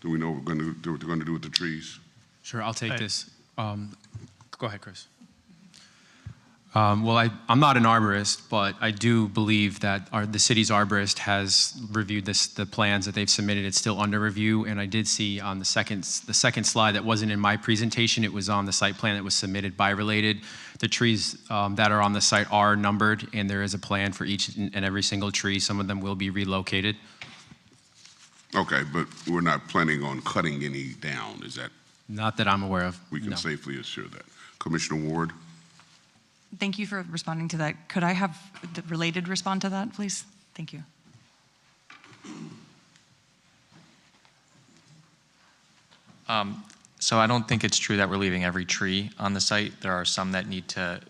Do we know what we're going to do with the trees? Sure, I'll take this. Go ahead, Chris. Well, I'm not an arborist, but I do believe that the city's arborist has reviewed the plans that they've submitted. It's still under review, and I did see on the second slide that wasn't in my presentation. It was on the site plan that was submitted by Related. The trees that are on the site are numbered, and there is a plan for each and every single tree. Some of them will be relocated. Okay, but we're not planning on cutting any down, is that? Not that I'm aware of. We can safely assure that. Commissioner Ward? Thank you for responding to that. Could I have the Related respond to that, please? Thank you. So I don't think it's true that we're leaving every tree on the site. There are some that need to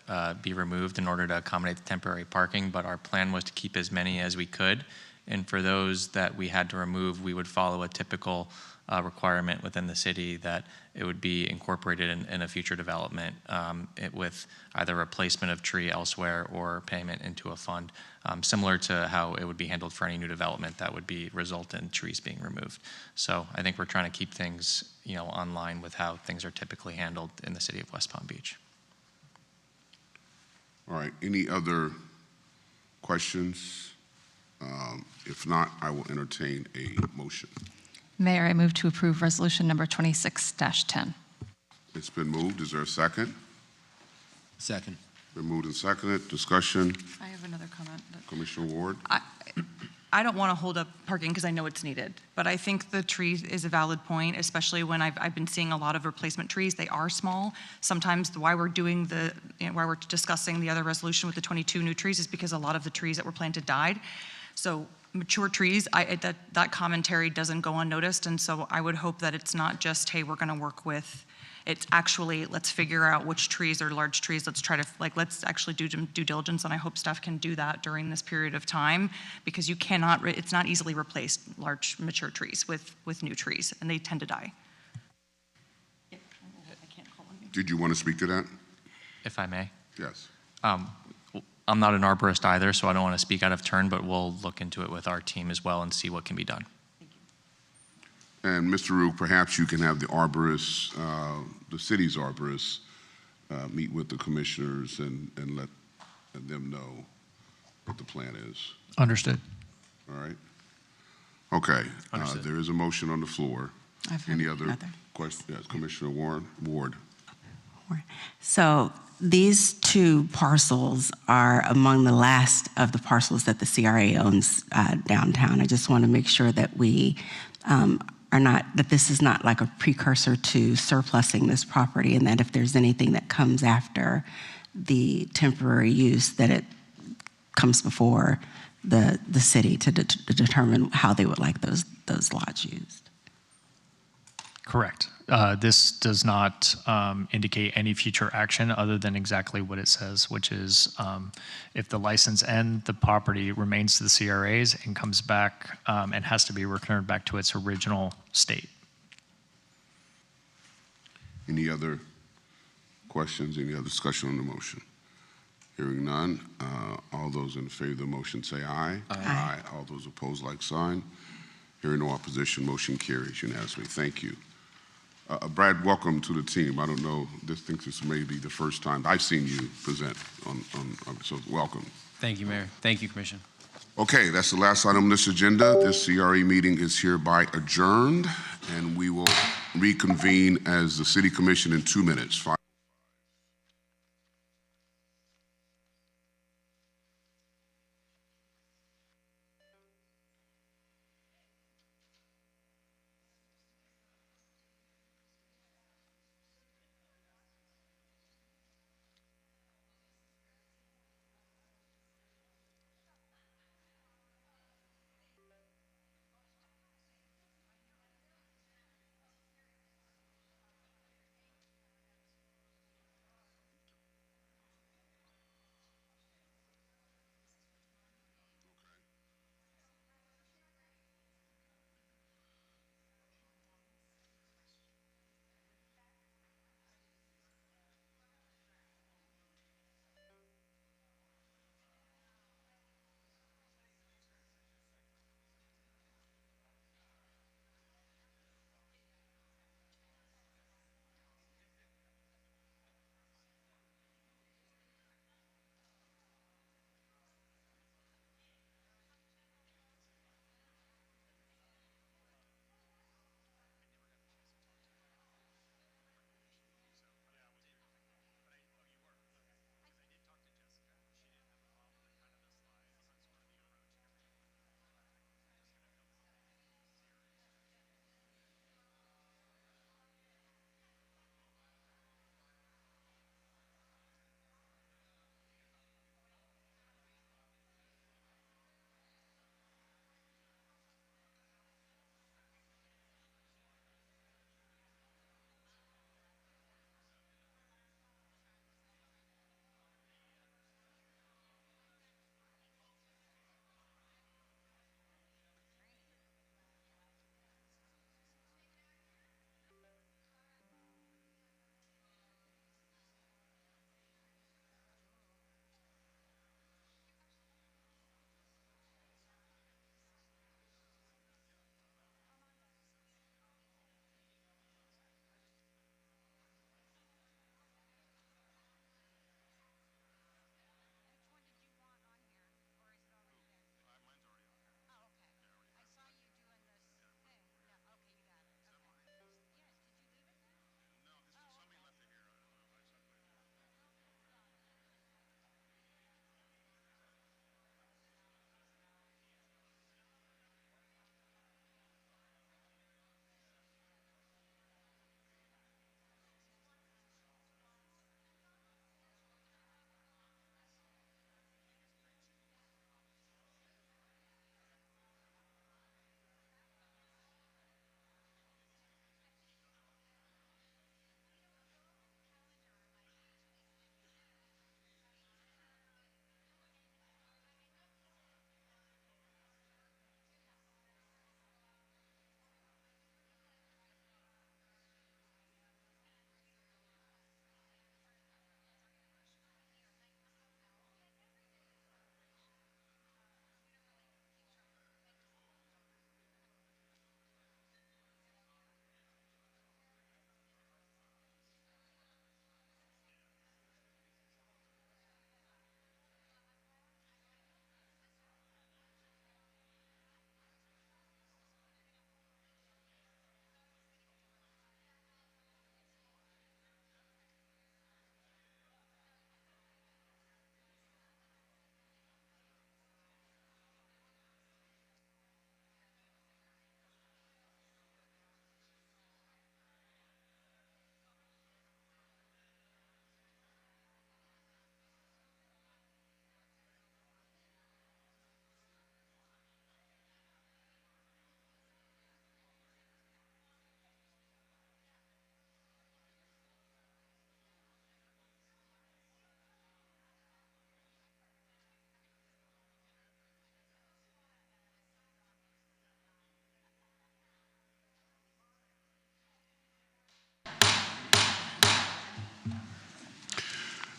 be removed in order to accommodate the temporary parking, but our plan was to keep as many as we could. And for those that we had to remove, we would follow a typical requirement within the city that it would be incorporated in a future development with either replacement of tree elsewhere or payment into a fund, similar to how it would be handled for any new development that would result in trees being removed. So I think we're trying to keep things, online with how things are typically handled in the city of West Palm Beach. All right, any other questions? If not, I will entertain a motion. Mayor, I move to approve resolution number 26-10. It's been moved. Is there a second? Second. Been moved and seconded. Discussion. I have another comment. Commissioner Ward? I don't want to hold up parking because I know it's needed, but I think the tree is a valid point, especially when I've been seeing a lot of replacement trees. They are small. Sometimes why we're doing why we're discussing the other resolution with the 22 new trees is because a lot of the trees that were planted died. So mature trees, that commentary doesn't go unnoticed, and so I would hope that it's not just, hey, we're going to work with. It's actually, let's figure out which trees are large trees. Let's try to, let's actually do due diligence, and I hope staff can do that during this period of time, because you cannot, it's not easily replaced large mature trees with new trees, and they tend to die. I can't call on you. Did you want to speak to that? If I may? Yes. I'm not an arborist either, so I don't want to speak out of turn, but we'll look into it with our team as well and see what can be done. Thank you. And Mr. Rook, perhaps you can have the arborists, the city's arborists, meet with the commissioners and let them know what the plan is. Understood. All right. Okay. Understood. There is a motion on the floor. Any other another. questions? Yes, Commissioner Ward. So these two parcels are among the last of the parcels that the CRA owns downtown. I just want to make sure that we that this is not like a precursor to surplusing this property, and that if there's anything that comes after the temporary use, that it comes before the city to determine how they would like those lots used. Correct. This does not indicate any future action other than exactly what it says, which is if the license and the property remains to the CRAs and comes back and has to be returned back to its original state. Any other questions? Any other discussion on the motion? Hearing none. All those in favor of the motion say aye. Aye. All those opposed, like sign. Hearing no opposition, motion carries unanimously. Thank you. Brad, welcome to the team. I don't know, I think this may be the first time I've seen you present so welcome. Thank you, Mayor. Thank you, Commissioner. Okay, that's the last item on this agenda. This CRE meeting is hereby adjourned, and we will reconvene as the City Commission in 2 minutes.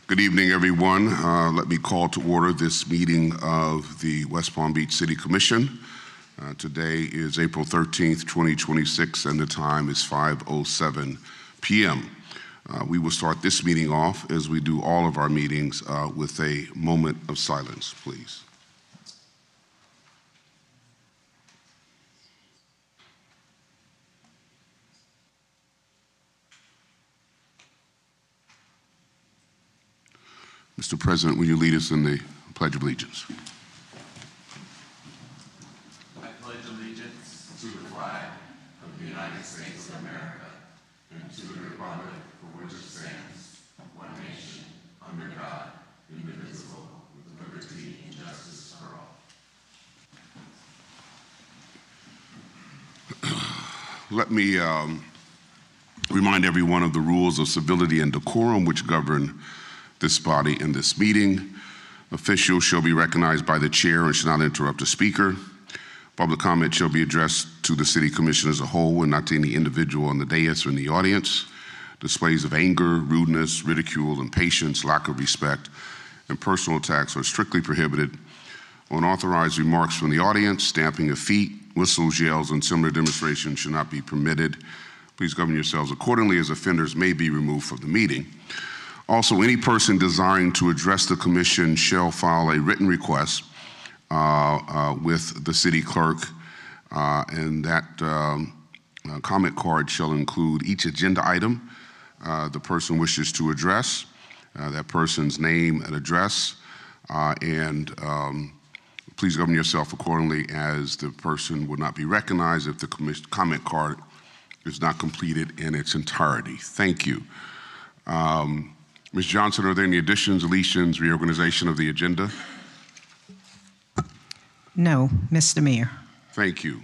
Good evening, everyone. Let me call to order this meeting of the West Palm Beach City Commission. Today is April 13th, 2026, and the time is 5:07 p.m. We will start this meeting off, as we do all of our meetings, with a moment of silence, please. Mr. President, will you lead us in the Pledge of Allegiance? I pledge allegiance to the flag of the United States of America and to the republic for which it stands, one nation, under God, indivisible, with liberty and justice for all. Let me remind everyone of the rules of civility and decorum which govern this body in this meeting. Officials shall be recognized by the chair and shall not interrupt the speaker. Public comment shall be addressed to the City Commission as a whole and not to any individual on the dais or in the audience. Displays of anger, rudeness, ridicule, impatience, lack of respect, and personal attacks are strictly prohibited. Unauthorized remarks from the audience, stamping of feet, whistles, yells, and similar demonstrations should not be permitted. Please govern yourselves accordingly, as offenders may be removed from the meeting. Also, any person desiring to address the commission shall file a written request with the city clerk, and that comment card shall include each agenda item the person wishes to address, that person's name and address, and please govern yourself accordingly, as the person will not be recognized if the comment card is not completed in its entirety. Thank you. Ms. Johnson, are there any additions, deletions, reorganization of the agenda? No, Mr. Mayor. Thank you.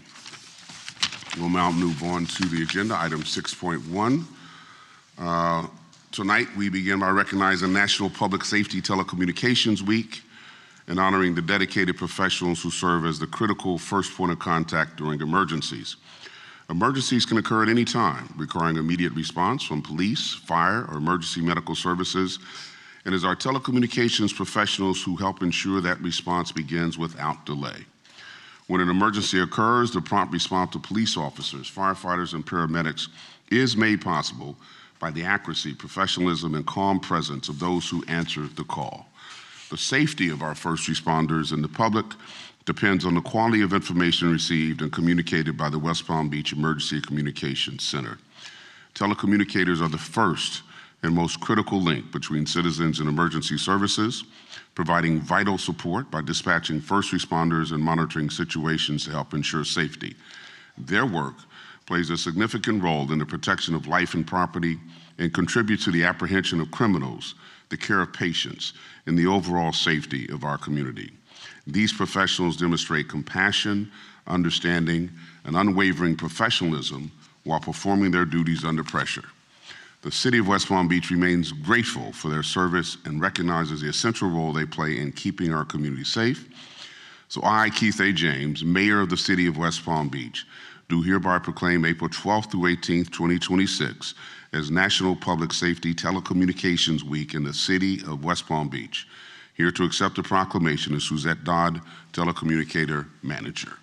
We'll now move on to the agenda, item 6.1. Tonight, we begin by recognizing National Public Safety Telecommunications Week and honoring the dedicated professionals who serve as the critical first point of contact during emergencies. Emergencies can occur at any time, requiring immediate response from police, fire, or emergency medical services, and it is our telecommunications professionals who help ensure that response begins without delay. When an emergency occurs, the prompt response of police officers, firefighters, and paramedics is made possible by the accuracy, professionalism, and calm presence of those who answer the call. The safety of our first responders and the public depends on the quality of information received and communicated by the West Palm Beach Emergency Communications Center. Telecommunicators are the first and most critical link between citizens and emergency services, providing vital support by dispatching first responders and monitoring situations to help ensure safety. Their work plays a significant role in the protection of life and property and contributes to the apprehension of criminals, the care of patients, and the overall safety of our community. These professionals demonstrate compassion, understanding, and unwavering professionalism while performing their duties under pressure. The City of West Palm Beach remains grateful for their service and recognizes the essential role they play in keeping our community safe. So I, Keith A. James, Mayor of the City of West Palm Beach, do hereby proclaim April 12th through 18th, 2026 as National Public Safety Telecommunications Week in the City of West Palm Beach. Here to accept the proclamation is Suzette Dodd, Telecommunicator Manager.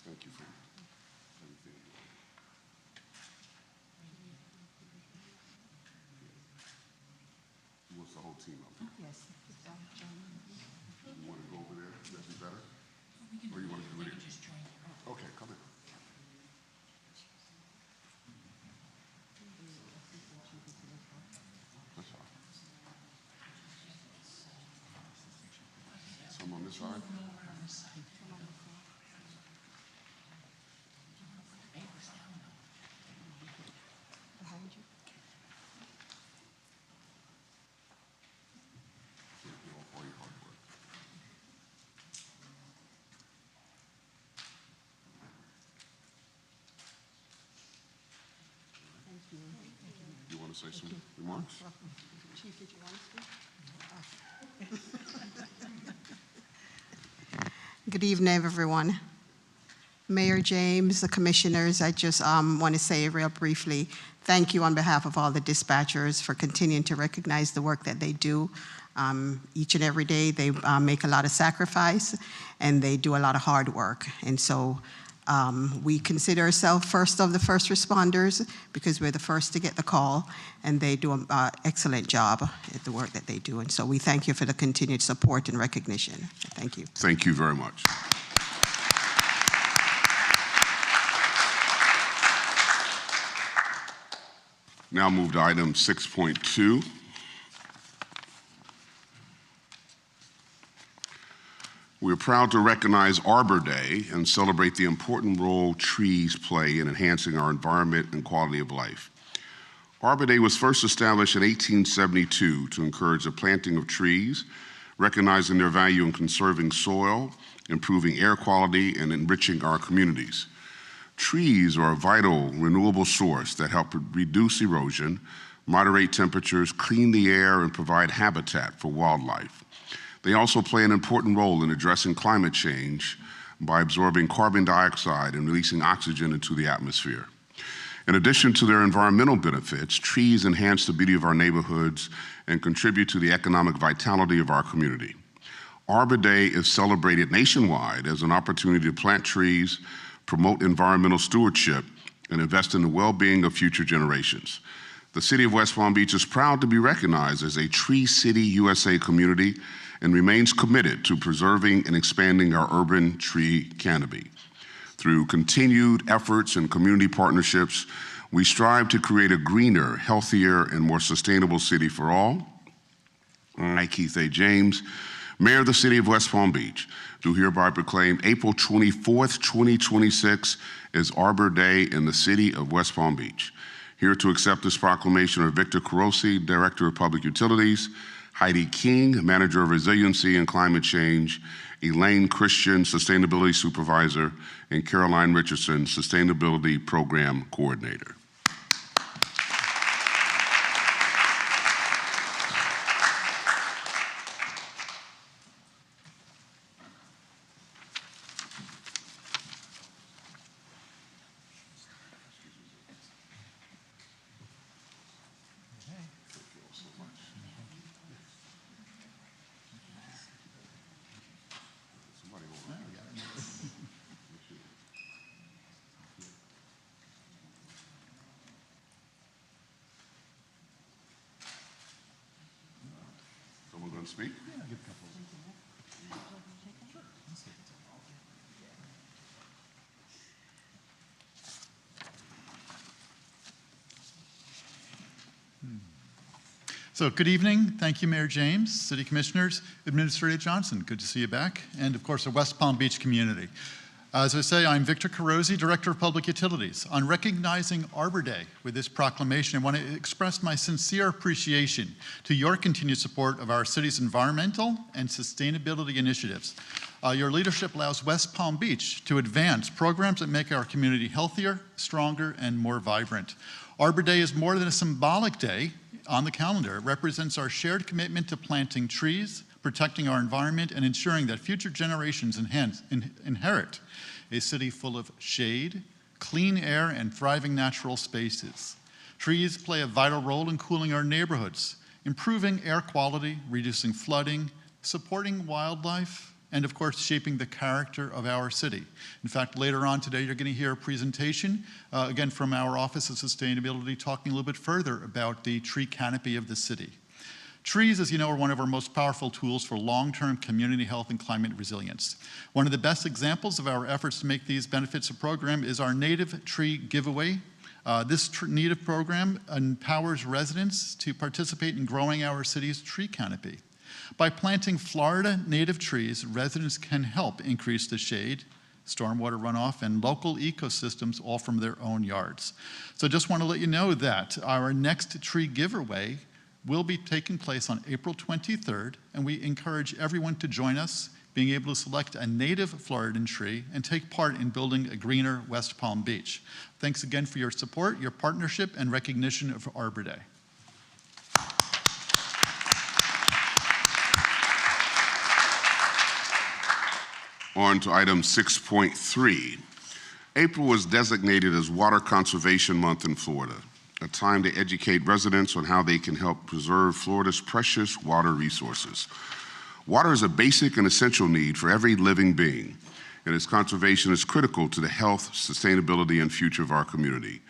Thank you for everything. What's the whole team up there? Yes. You want to go over there? Would that be better? Or you want to do it here? Okay, come in. That's all right. Some on this side? want to say some remarks? Chief, did you want to speak? Good evening, everyone. Mayor James, the commissioners, I just want to say real briefly, thank you on behalf of all the dispatchers for continuing to recognize the work that they do. Each and every day, they make a lot of sacrifice, and they do a lot of hard work. And so we consider ourselves first of the first responders because we're the first to get the call, and they do an excellent job at the work that they do. And so we thank you for the continued support and recognition. Thank you. Thank you very much. Now move to item 6.2. We are proud to recognize Arbor Day and celebrate the important role trees play in enhancing our environment and quality of life. Arbor Day was first established in 1872 to encourage the planting of trees, recognizing their value in conserving soil, improving air quality, and enriching our communities. Trees are a vital, renewable source that help reduce erosion, moderate temperatures, clean the air, and provide habitat for wildlife. They also play an important role in addressing climate change by absorbing carbon dioxide and releasing oxygen into the atmosphere. In addition to their environmental benefits, trees enhance the beauty of our neighborhoods and contribute to the economic vitality of our community. Arbor Day is celebrated nationwide as an opportunity to plant trees, promote environmental stewardship, and invest in the well-being of future generations. The City of West Palm Beach is proud to be recognized as a Tree City USA community and remains committed to preserving and expanding our urban tree canopy. Through continued efforts and community partnerships, we strive to create a greener, healthier, and more sustainable city for all. I, Keith A. James, Mayor of the City of West Palm Beach, do hereby proclaim April 24th, 2026 as Arbor Day in the City of West Palm Beach. Here to accept this proclamation are Victor Carosi, Director of Public Utilities, Heidi King, Manager of Resiliency and Climate Change, Elaine Christian, Sustainability Supervisor, and Caroline Richardson, Sustainability Program Coordinator. Someone going to speak? So good evening. Thank you, Mayor James, City Commissioners, Administrator Johnson. Good to see you back. And of course, the West Palm Beach community. As I say, I'm Victor Carosi, Director of Public Utilities. On recognizing Arbor Day with this proclamation, I want to express my sincere appreciation to your continued support of our city's environmental and sustainability initiatives. Your leadership allows West Palm Beach to advance programs that make our community healthier, stronger, and more vibrant. Arbor Day is more than a symbolic day on the calendar. It represents our shared commitment to planting trees, protecting our environment, and ensuring that future generations inherit a city full of shade, clean air, and thriving natural spaces. Trees play a vital role in cooling our neighborhoods, improving air quality, reducing flooding, supporting wildlife, and of course, shaping the character of our city. In fact, later on today, you're going to hear a presentation, again, from our Office of Sustainability, talking a little bit further about the tree canopy of the city. Trees, as you know, are one of our most powerful tools for long-term community health and climate resilience. One of the best examples of our efforts to make these benefits a program is our native tree giveaway. This native program empowers residents to participate in growing our city's tree canopy. By planting Florida native trees, residents can help increase the shade, stormwater runoff, and local ecosystems all from their own yards. So just want to let you know that our next tree giveaway will be taking place on April 23rd, and we encourage everyone to join us, being able to select a native Floridan tree and take part in building a greener West Palm Beach. Thanks again for your support, your partnership, and recognition of Arbor Day. On to item 6.3. April was designated as Water Conservation Month in Florida, a time to educate residents on how they can help preserve Florida's precious water resources. Water is a basic and essential need for every living being, and its conservation is critical to the health, sustainability, and future of our community.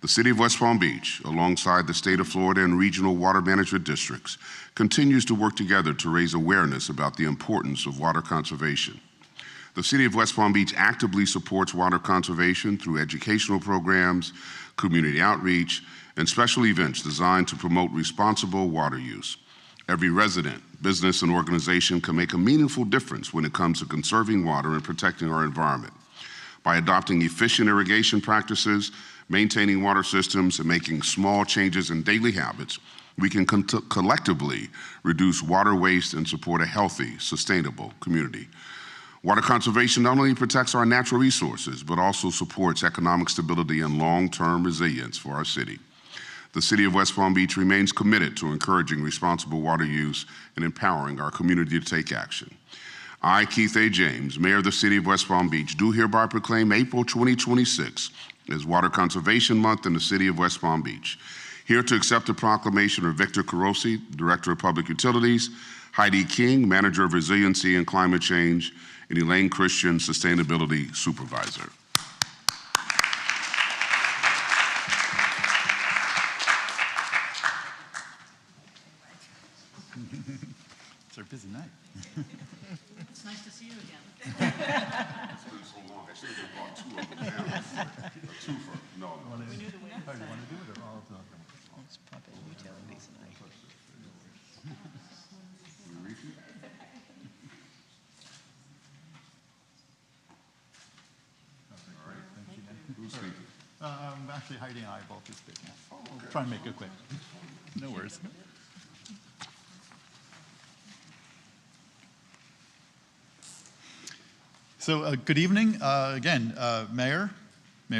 The City of West Palm Beach, alongside the state of Florida and regional water management districts, continues to work together to raise awareness about the importance of water conservation. The City of West Palm Beach actively supports water conservation through educational programs, community outreach, and special events designed to promote responsible water use. Every resident, business, and organization can make a meaningful difference when it comes to conserving water and protecting our environment. By adopting efficient irrigation practices, maintaining water systems, and making small changes in daily habits, we can collectively reduce water waste and support a healthy, sustainable community. Water conservation not only protects our natural resources, but also supports economic stability and long-term resilience for our city. The City of West Palm Beach remains committed to encouraging responsible water use and empowering our community to take action. I, Keith A. James, Mayor of the City of West Palm Beach, do hereby proclaim April 2026 as Water Conservation Month in the City of West Palm Beach. Here to accept the proclamation are Victor Carosi, Director of Public Utilities, Heidi King, Manager of Resiliency and Climate Change, and Elaine Christian, Sustainability Supervisor. It's our busy night. It's nice to see you again. It's been so long. I should have brought two of them down. A twofer. No. We knew the way. Oh, you want to do it or all of them? Let's pop in utilities and Who's speaking? Actually, Heidi and I both are speaking. We'll try and make it quick. No worries. So good evening. Again, Mayor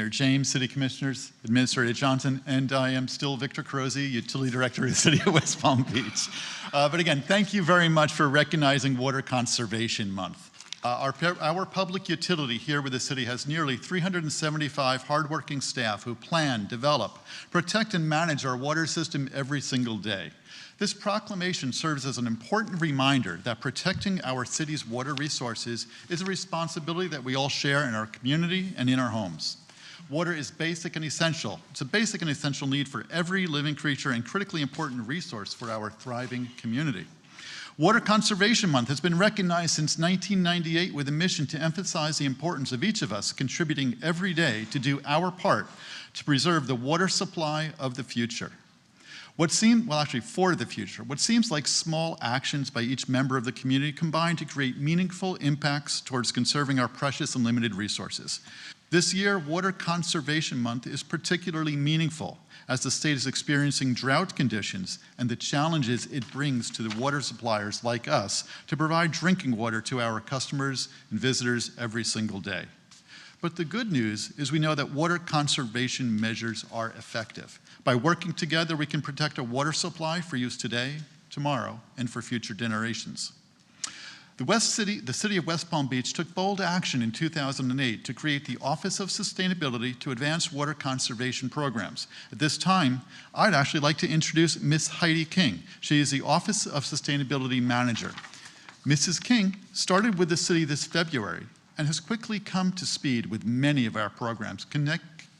James, City Commissioners, Administrator Johnson, and I am still Victor Carosi, Utility Director of the City of West Palm Beach. But again, thank you very much for recognizing Water Conservation Month. Our public utility here with the city has nearly 375 hardworking staff who plan, develop, protect, and manage our water system every single day. This proclamation serves as an important reminder that protecting our city's water resources is a responsibility that we all share in our community and in our homes. Water is basic and essential. It's a basic and essential need for every living creature and critically important resource for our thriving community. Water Conservation Month has been recognized since 1998 with a mission to emphasize the importance of each of us contributing every day to do our part to preserve the water supply of the future. For the future. What seems like small actions by each member of the community combine to create meaningful impacts towards conserving our precious and limited resources. This year, Water Conservation Month is particularly meaningful as the state is experiencing drought conditions and the challenges it brings to the water suppliers like us to provide drinking water to our customers and visitors every single day. But the good news is we know that water conservation measures are effective. By working together, we can protect our water supply for use today, tomorrow, and for future generations. The City of West Palm Beach took bold action in 2008 to create the Office of Sustainability to advance water conservation programs. At this time, I'd actually like to introduce Ms. Heidi King. She is the Office of Sustainability Manager. Mrs. King started with the city this February and has quickly come to speed with many of our programs,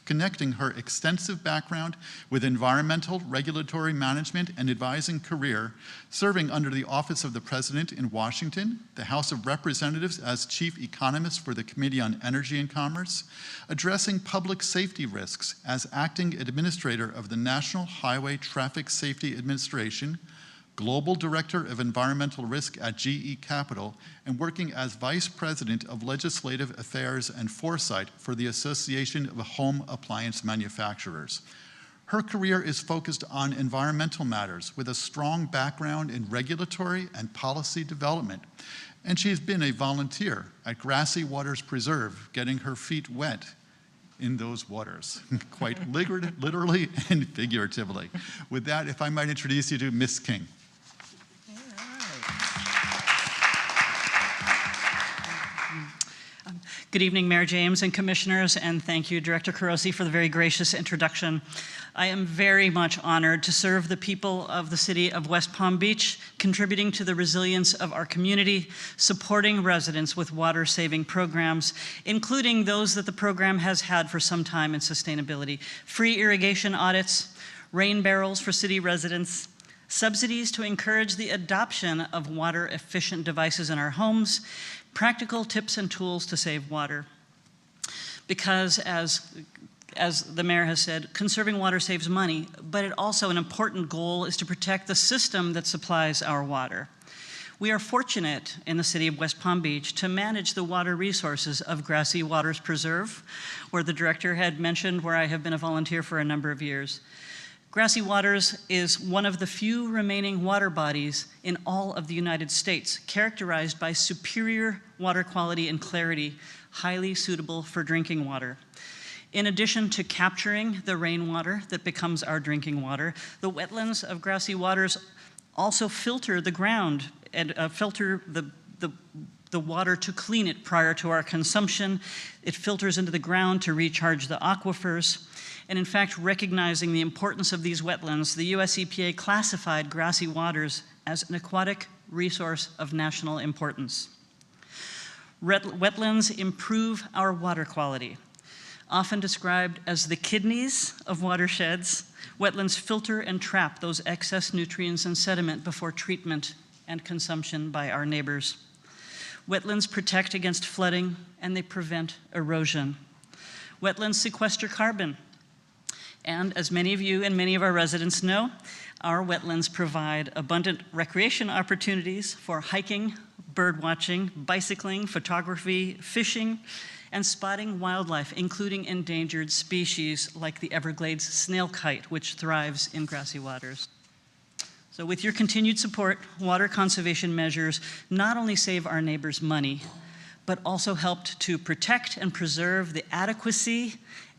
connecting her extensive background with environmental, regulatory management, and advising career, serving under the Office of the President in Washington, the House of Representatives as Chief Economist for the Committee on Energy and Commerce, addressing public safety risks as Acting Administrator of the National Highway Traffic Safety Administration, Global Director of Environmental Risk at GE Capital, and working as Vice President of Legislative Affairs and Foresight for the Association of Home Appliance Manufacturers. Her career is focused on environmental matters with a strong background in regulatory and policy development. And she's been a volunteer at Grassy Waters Preserve, getting her feet wet in those waters, quite literally and figuratively. With that, if I might introduce you to Ms. King. Good evening, Mayor James and Commissioners, and thank you, Director Carosi, for the very gracious introduction. I am very much honored to serve the people of the city of West Palm Beach, contributing to the resilience of our community, supporting residents with water-saving programs, including those that the program has had for some time in sustainability, free irrigation audits, rain barrels for city residents, subsidies to encourage the adoption of water-efficient devices in our homes, practical tips and tools to save water. Because as the mayor has said, conserving water saves money, but it also, an important goal is to protect the system that supplies our water. We are fortunate in the city of West Palm Beach to manage the water resources of Grassy Waters Preserve, where the director had mentioned where I have been a volunteer for a number of years. Grassy Waters is one of the few remaining water bodies in all of the United States, characterized by superior water quality and clarity, highly suitable for drinking water. In addition to capturing the rainwater that becomes our drinking water, the wetlands of Grassy Waters also filter the ground and filter the water to clean it prior to our consumption. It filters into the ground to recharge the aquifers. And in fact, recognizing the importance of these wetlands, the US EPA classified Grassy Waters as an aquatic resource of national importance. Wetlands improve our water quality. Often described as the kidneys of watersheds, wetlands filter and trap those excess nutrients and sediment before treatment and consumption by our neighbors. Wetlands protect against flooding and they prevent erosion. Wetlands sequester carbon. And as many of you and many of our residents know, our wetlands provide abundant recreation opportunities for hiking, bird watching, bicycling, photography, fishing, and spotting wildlife, including endangered species like the Everglades snail kite, which thrives in Grassy Waters. So with your continued support, water conservation measures not only save our neighbors money, but also helped to protect and preserve the adequacy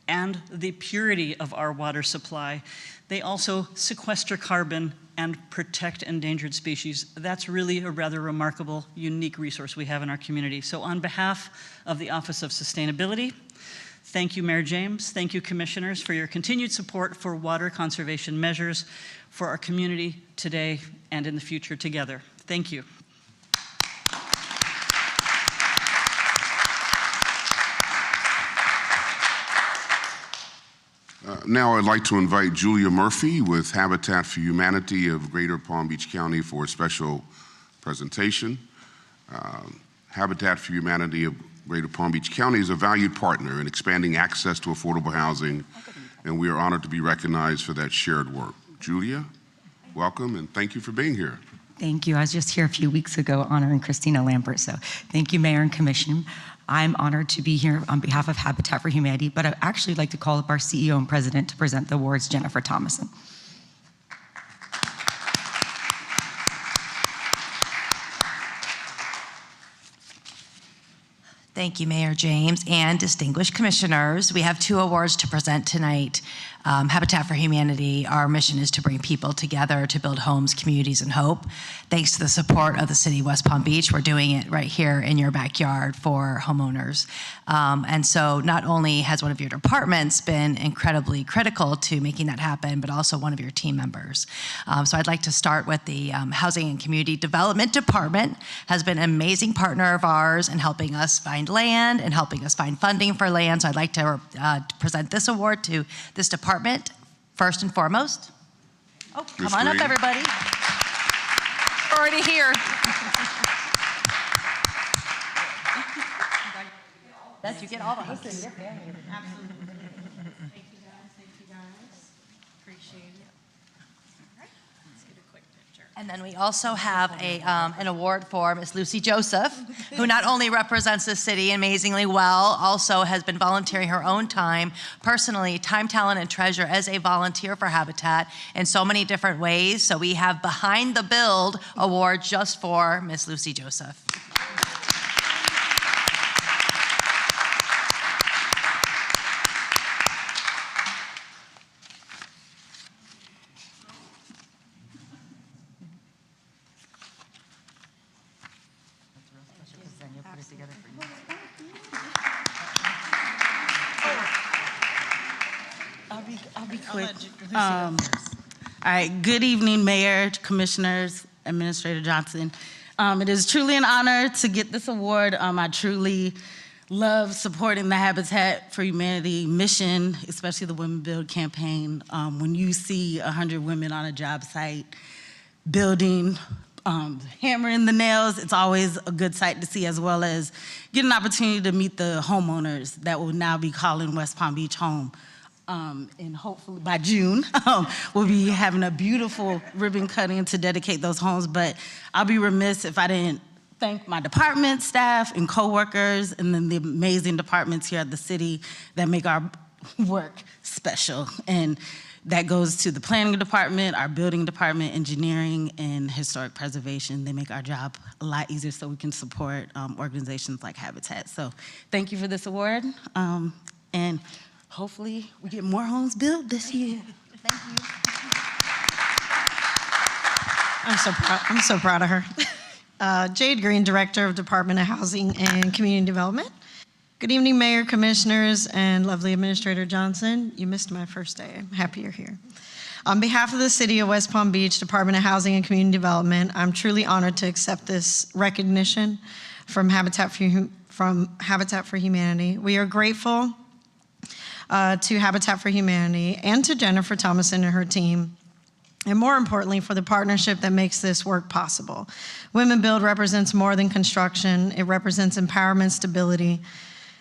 and the purity of our water supply. They also sequester carbon and protect endangered species. That's really a rather remarkable, unique resource we have in our community. So on behalf of the Office of Sustainability, thank you, Mayor James. Thank you, Commissioners, for your continued support for water conservation measures for our community today and in the future together. Thank you. Now I'd like to invite Julia Murphy with Habitat for Humanity of Greater Palm Beach County for a special presentation. Habitat for Humanity of Greater Palm Beach County is a valued partner in expanding access to affordable housing, and we are honored to be recognized for that shared work. Julia, welcome, and thank you for being here. Thank you. I was just here a few weeks ago honoring Christina Lambert, so thank you, Mayor and Commission. I'm honored to be here on behalf of Habitat for Humanity, but I'd actually like to call up our CEO and President to present the awards, Jennifer Thomason. Thank you, Mayor James, and distinguished commissioners. We have 2 awards to present tonight. Habitat for Humanity, our mission is to bring people together to build homes, communities, and hope. Thanks to the support of the city of West Palm Beach, we're doing it right here in your backyard for homeowners. And so not only has one of your departments been incredibly critical to making that happen, but also one of your team members. So I'd like to start with the Housing and Community Development Department has been an amazing partner of ours in helping us find land and helping us find funding for land. So I'd like to present this award to this department first and foremost. Oh, come on up, everybody. We're already here. That you get all the hustle in your family. Absolutely. Thank you guys. Thank you guys. Appreciate it. All right. Let's get a quick picture. And then we also have an award for Miss Lucy Joseph, who not only represents the city amazingly well, also has been volunteering her own time, personally, time, talent, and treasure as a volunteer for Habitat in so many different ways. So we have Behind the Build award just for Miss Lucy Joseph. I'll be quick. All right, good evening, Mayor, Commissioners, Administrator Johnson. It is truly an honor to get this award. I truly love supporting the Habitat for Humanity mission, especially the Women Build campaign. When you see 100 women on a job site building, hammering the nails, it's always a good sight to see, as well as get an opportunity to meet the homeowners that will now be calling West Palm Beach home. And hopefully by June, we'll be having a beautiful ribbon cutting to dedicate those homes. But I'll be remiss if I didn't thank my department staff and coworkers, and then the amazing departments here at the city that make our work special. And that goes to the planning department, our building department, engineering, and historic preservation. They make our job a lot easier so we can support organizations like Habitat. So thank you for this award. And hopefully we get more homes built this year. Thank you. I'm so proud of her. Jade Green, Director of Department of Housing and Community Development. Good evening, Mayor, Commissioners, and lovely Administrator Johnson. You missed my first day. I'm happy you're here. On behalf of the City of West Palm Beach Department of Housing and Community Development, I'm truly honored to accept this recognition from Habitat for Humanity. We are grateful to Habitat for Humanity and to Jennifer Thomason and her team, and more importantly, for the partnership that makes this work possible. Women Build represents more than construction. It represents empowerment, stability,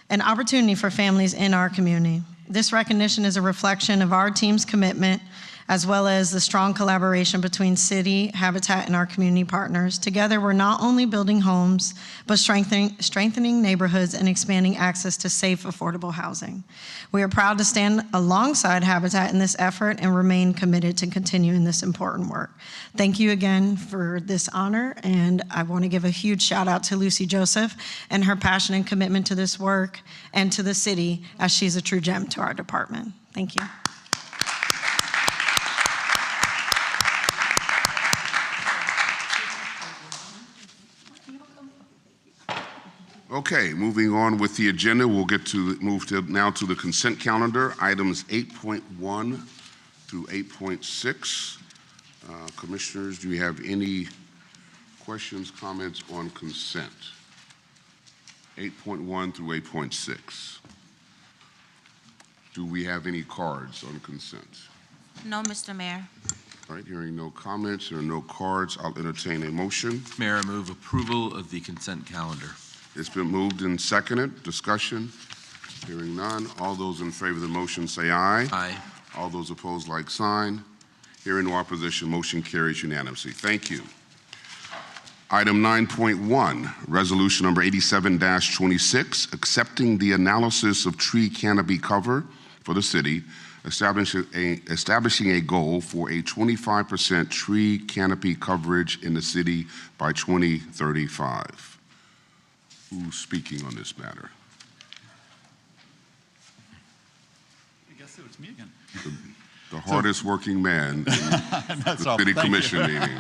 and opportunity for families in our community. This recognition is a reflection of our team's commitment, as well as the strong collaboration between City, Habitat, and our community partners. Together, we're not only building homes, but strengthening neighborhoods and expanding access to safe, affordable housing. We are proud to stand alongside Habitat in this effort and remain committed to continuing this important work. Thank you again for this honor, and I want to give a huge shout out to Lucy Joseph and her passion and commitment to this work and to the city, as she's a true gem to our department. Thank you. Okay, moving on with the agenda, we'll move now to the consent calendar, items 8.1 through 8.6. Commissioners, do you have any questions, comments on consent? 8.1 through 8.6. Do we have any cards on consent? No, Mr. Mayor. All right, hearing no comments or no cards, I'll entertain a motion. Mayor, I move approval of the consent calendar. It's been moved and seconded. Discussion? Hearing none. All those in favor of the motion say aye. Aye. All those opposed, like sign. Hearing no opposition, motion carries unanimously. Thank you. Item 9.1, resolution number 87-26, accepting the analysis of tree canopy cover for the city, establishing a goal for a 25% tree canopy coverage in the city by 2035. Who's speaking on this matter? I guess it was me again. The hardest working man in That's the City Commission meeting.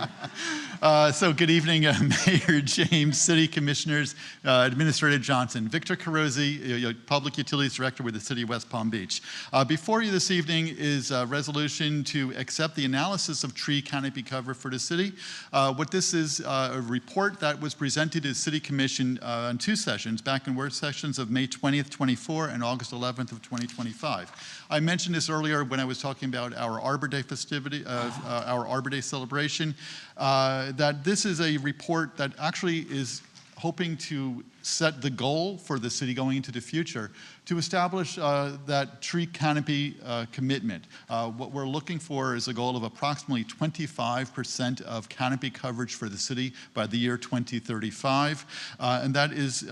So good evening, Mayor James, City Commissioners, Administrator Johnson, Victor Carosi, Public Utilities Director with the City of West Palm Beach. Before you this evening is a resolution to accept the analysis of tree canopy cover for the city. What this is a report that was presented to the City Commission on two sessions, back in work sessions of May 20th, 24 and August 11th of 2025. I mentioned this earlier when I was talking about our Arbor Day festivity, our Arbor Day celebration, that this is a report that actually is hoping to set the goal for the city going into the future to establish that tree canopy commitment. What we're looking for is a goal of approximately 25% of canopy coverage for the city by the year 2035. And that is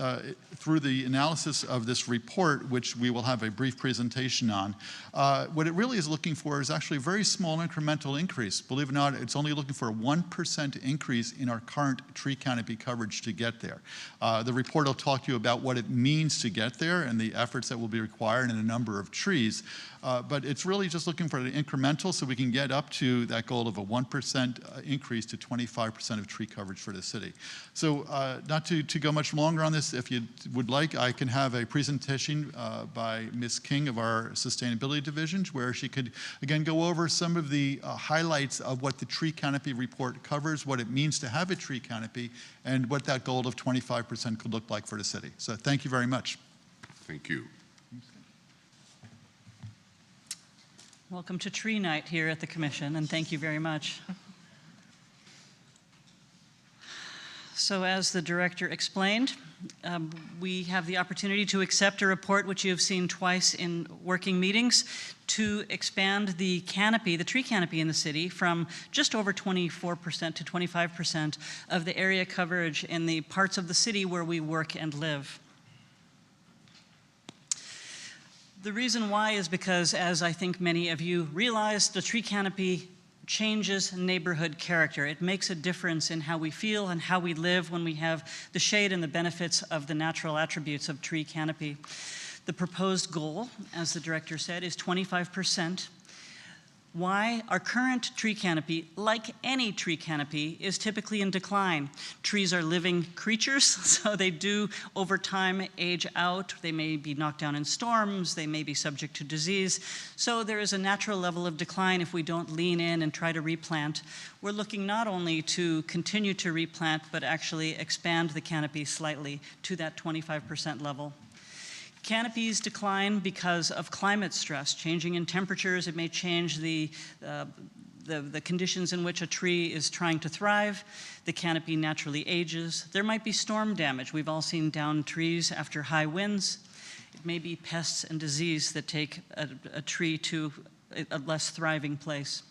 through the analysis of this report, which we will have a brief presentation on. What it really is looking for is actually a very small incremental increase. Believe it or not, it's only looking for a 1% increase in our current tree canopy coverage to get there. The report report will talk to you about what it means to get there and the efforts that will be required and a number of trees. But it's really just looking for the incremental so we can get up to that goal of a 1% increase to 25% of tree coverage for the city. So not to go much longer on this, if you would like, I can have a presentation by Ms. King of our Sustainability Division where she could, again, go over some of the highlights of what the tree canopy report covers, what it means to have a tree canopy, and what that goal of 25% could look like for the city. So thank you very much. Thank you. Welcome to Tree Night here at the Commission, and thank you very much. So as the director explained, we have the opportunity to accept a report which you have seen twice in working meetings to expand the canopy, the tree canopy in the city from just over 24% to 25% of the area coverage in the parts of the city where we work and live. The reason why is because, as I think many of you realize, the tree canopy changes neighborhood character. It makes a difference in how we feel and how we live when we have the shade and the benefits of the natural attributes of tree canopy. The proposed goal, as the director said, is 25%. Why? Our current tree canopy, like any tree canopy, is typically in decline. Trees are living creatures, so they do, over time, age out. They may be knocked down in storms. They may be subject to disease. So there is a natural level of decline if we don't lean in and try to replant. We're looking not only to continue to replant, but actually expand the canopy slightly to that 25% level. Canopies decline because of climate stress, changing in temperatures. It may change the conditions in which a tree is trying to thrive. The canopy naturally ages. There might be storm damage. We've all seen downed trees after high winds. It may be pests and disease that take a tree to a less thriving place.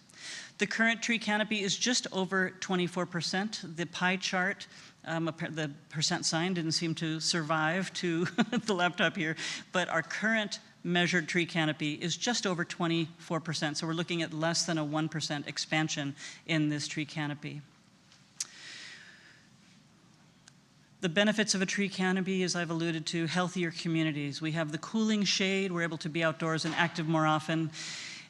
The current tree canopy is just over 24%. The pie chart, the percent sign didn't seem to survive to the laptop here, but our current measured tree canopy is just over 24%. So we're looking at less than a 1% expansion in this tree canopy. The benefits of a tree canopy, as I've alluded to, healthier communities. We have the cooling shade. We're able to be outdoors and active more often.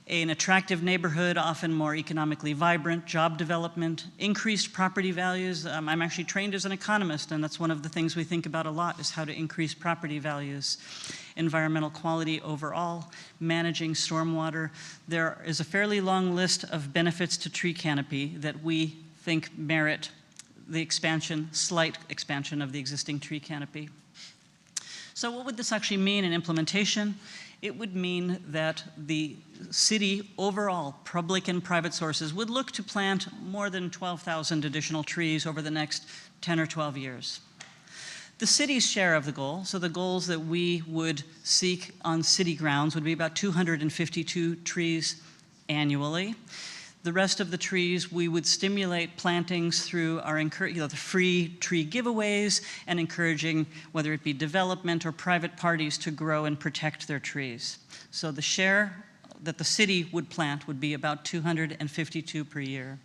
An attractive neighborhood, often more economically vibrant, job development, increased property values. I'm actually trained as an economist, and that's one of the things we think about a lot is how to increase property values. Environmental quality overall, managing stormwater. There is a fairly long list of benefits to tree canopy that we think merit the expansion, slight expansion of the existing tree canopy. So what would this actually mean in implementation? It would mean that the city overall, public and private sources, would look to plant more than 12,000 additional trees over the next 10 or 12 years. The city's share of the goal, so the goals that we would seek on city grounds, would be about 252 trees annually. The rest of the trees, we would stimulate plantings through our the free tree giveaways and encouraging whether it be development or private parties to grow and protect their trees. So the share that the city would plant would be about 252 per year.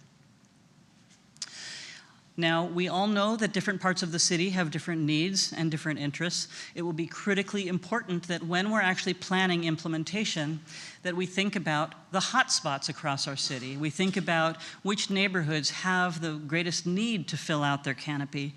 Now, we all know that different parts of the city have different needs and different interests. It will be critically important that when we're actually planning implementation, that we think about the hot spots across our city. We think about which neighborhoods have the greatest need to fill out their canopy.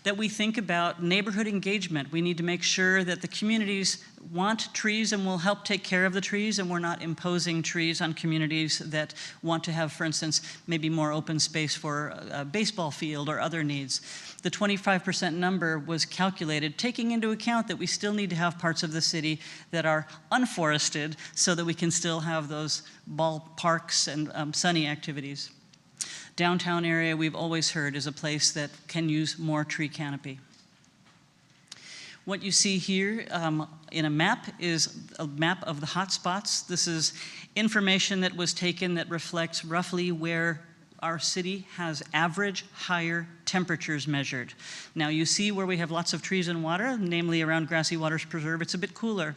That we think about neighborhood engagement. We need to make sure that the communities want trees and will help take care of the trees, and we're not imposing trees on communities that want to have, for instance, maybe more open space for a baseball field or other needs. The 25% number was calculated taking into account that we still need to have parts of the city that are unforested so that we can still have those ballparks and sunny activities. Downtown area, we've always heard, is a place that can use more tree canopy. What you see here in a map is a map of the hot spots. This is information that was taken that reflects roughly where our city has average higher temperatures measured. Now you see where we have lots of trees and water, namely around Grassy Waters Preserve, it's a bit cooler.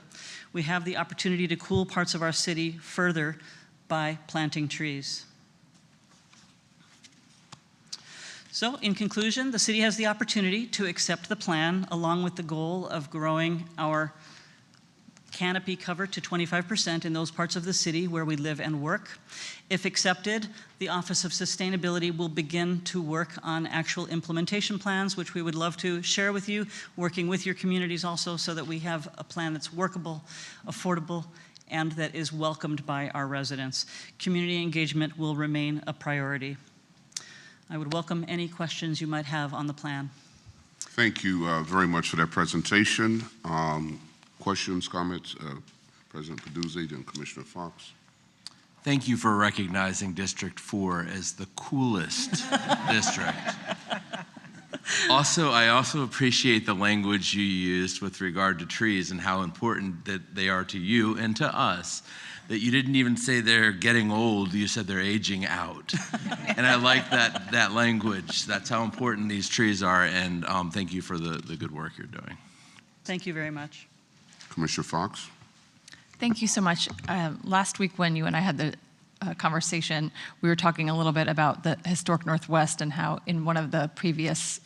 We have the opportunity to cool parts of our city further by planting trees. So in conclusion, the city has the opportunity to accept the plan along with the goal of growing our canopy cover to 25% in those parts of the city where we live and work. If accepted, the Office of Sustainability will begin to work on actual implementation plans, which we would love to share with you, working with your communities also so that we have a plan that's workable, affordable, and that is welcomed by our residents. Community engagement will remain a priority. I would welcome any questions you might have on the plan. Thank you very much for that presentation. Questions, comments? President Peduzzi and Commissioner Fox. Thank you for recognizing District 4 as the coolest district. I also appreciate the language you used with regard to trees and how important that they are to you and to us, that you didn't even say they're getting old, you said they're aging out. And I like that language. That's how important these trees are, and thank you for the good work you're doing. Thank you very much. Commissioner Fox. Thank you so much. Last week when you and I had the conversation, we were talking a little bit about the historic Northwest and how in one of the previous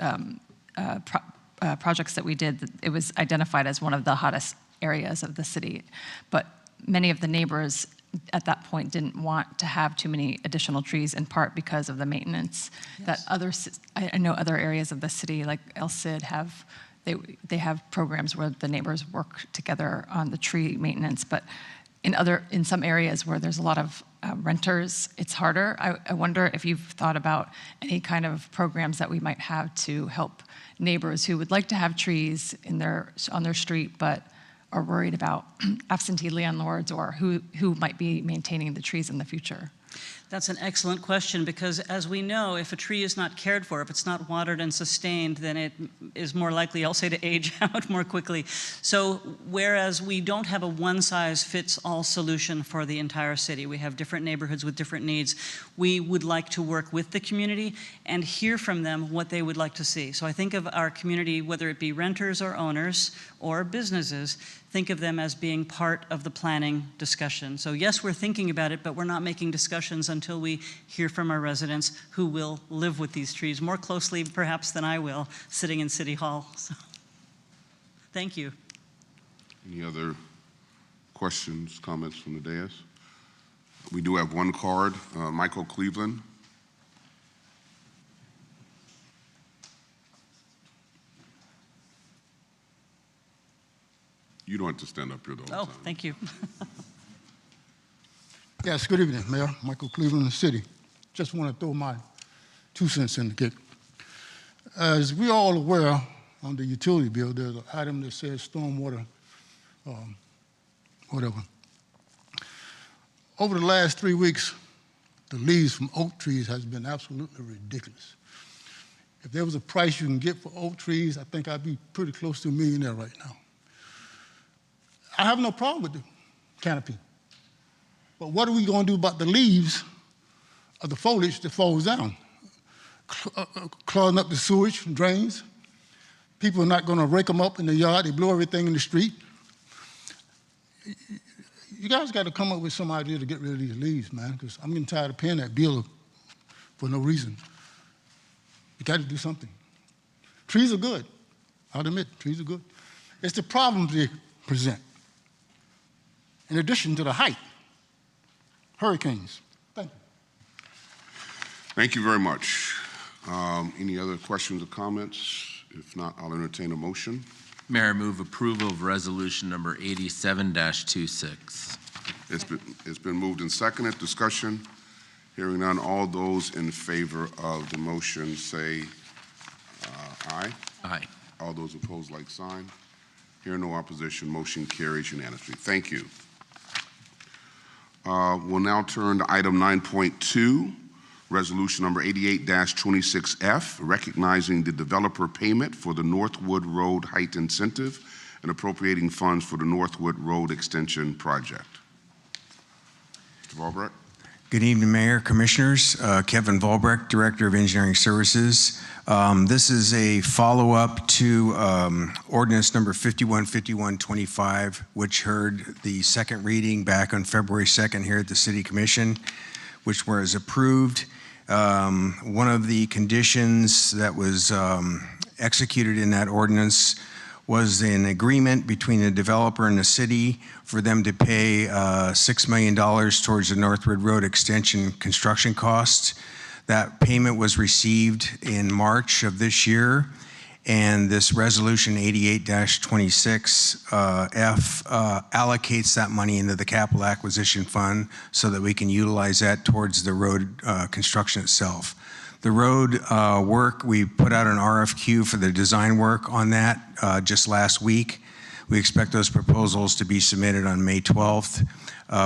projects that we did, it was identified as one of the hottest areas of the city. But many of the neighbors at that point didn't want to have too many additional trees, in part because of the maintenance that I know other areas of the city, like El Cid, have. They have programs where the neighbors work together on the tree maintenance, but in some areas where there's a lot of renters, it's harder. I wonder if you've thought about any kind of programs that we might have to help neighbors who would like to have trees on their street, but are worried about absentee landlords or who might be maintaining the trees in the future. That's an excellent question, because as we know, if a tree is not cared for, if it's not watered and sustained, then it is more likely, I'll say, to age out more quickly. So whereas we don't have a one-size-fits-all solution for the entire city, we have different neighborhoods with different needs, we would like to work with the community and hear from them what they would like to see. So I think of our community, whether it be renters or owners or businesses, think of them as being part of the planning discussion. So yes, we're thinking about it, but we're not making discussions until we hear from our residents who will live with these trees more closely perhaps than I will, sitting in City Hall. So, thank you. Any other questions, comments from the dais? We do have one card. Michael Cleveland. You don't have to stand up here the whole time. Thank you. Yes, good evening, Mayor. Michael Cleveland, the city. Just want to throw my 2 cents in the cake. As we all aware, on the utility bill, there's an item that says stormwater, whatever. Over the last 3 weeks, the leaves from oak trees has been absolutely ridiculous. If there was a price you can get for oak trees, I think I'd be pretty close to a millionaire right now. I have no problem with the canopy. But what are we going to do about the leaves of the foliage that falls down? Clogging up the sewage drains. People are not going to rake them up in the yard. They blow everything in the street. You guys got to come up with some idea to get rid of these leaves, man, because I'm getting tired of paying that bill for no reason. You got to do something. Trees are good. I'll admit, trees are good. It's the problems they present. In addition to the height, hurricanes. Thank you. Thank you very much. Any other questions or comments? If not, I'll entertain a motion. Mayor, move approval of resolution number 87-26. It's been moved and seconded. Discussion. Hearing none. All those in favor of the motion say aye. Aye. All those opposed, like sign. Hearing no opposition, motion carries unanimously. Thank you. We'll now turn to item 9.2, resolution number 88-26F, recognizing the developer payment for the Northwood Road Height Incentive and appropriating funds for the Northwood Road Extension Project. Mr. Volbrecht. Good evening, Mayor, Commissioners. Kevin Volbrecht, Director of Engineering Services. This is a follow-up to ordinance number 515125, which heard the second reading back on February 2nd here at the City Commission, which was approved. One of the conditions that was executed in that ordinance was an agreement between the developer and the city for them to pay $6 million towards the Northwood Road extension construction costs. That payment was received in March of this year, and this resolution 88-26F allocates that money into the capital acquisition fund so that we can utilize that towards the road construction itself. The road work, we put out an RFQ for the design work on that just last week. We expect those proposals to be submitted on May 12th.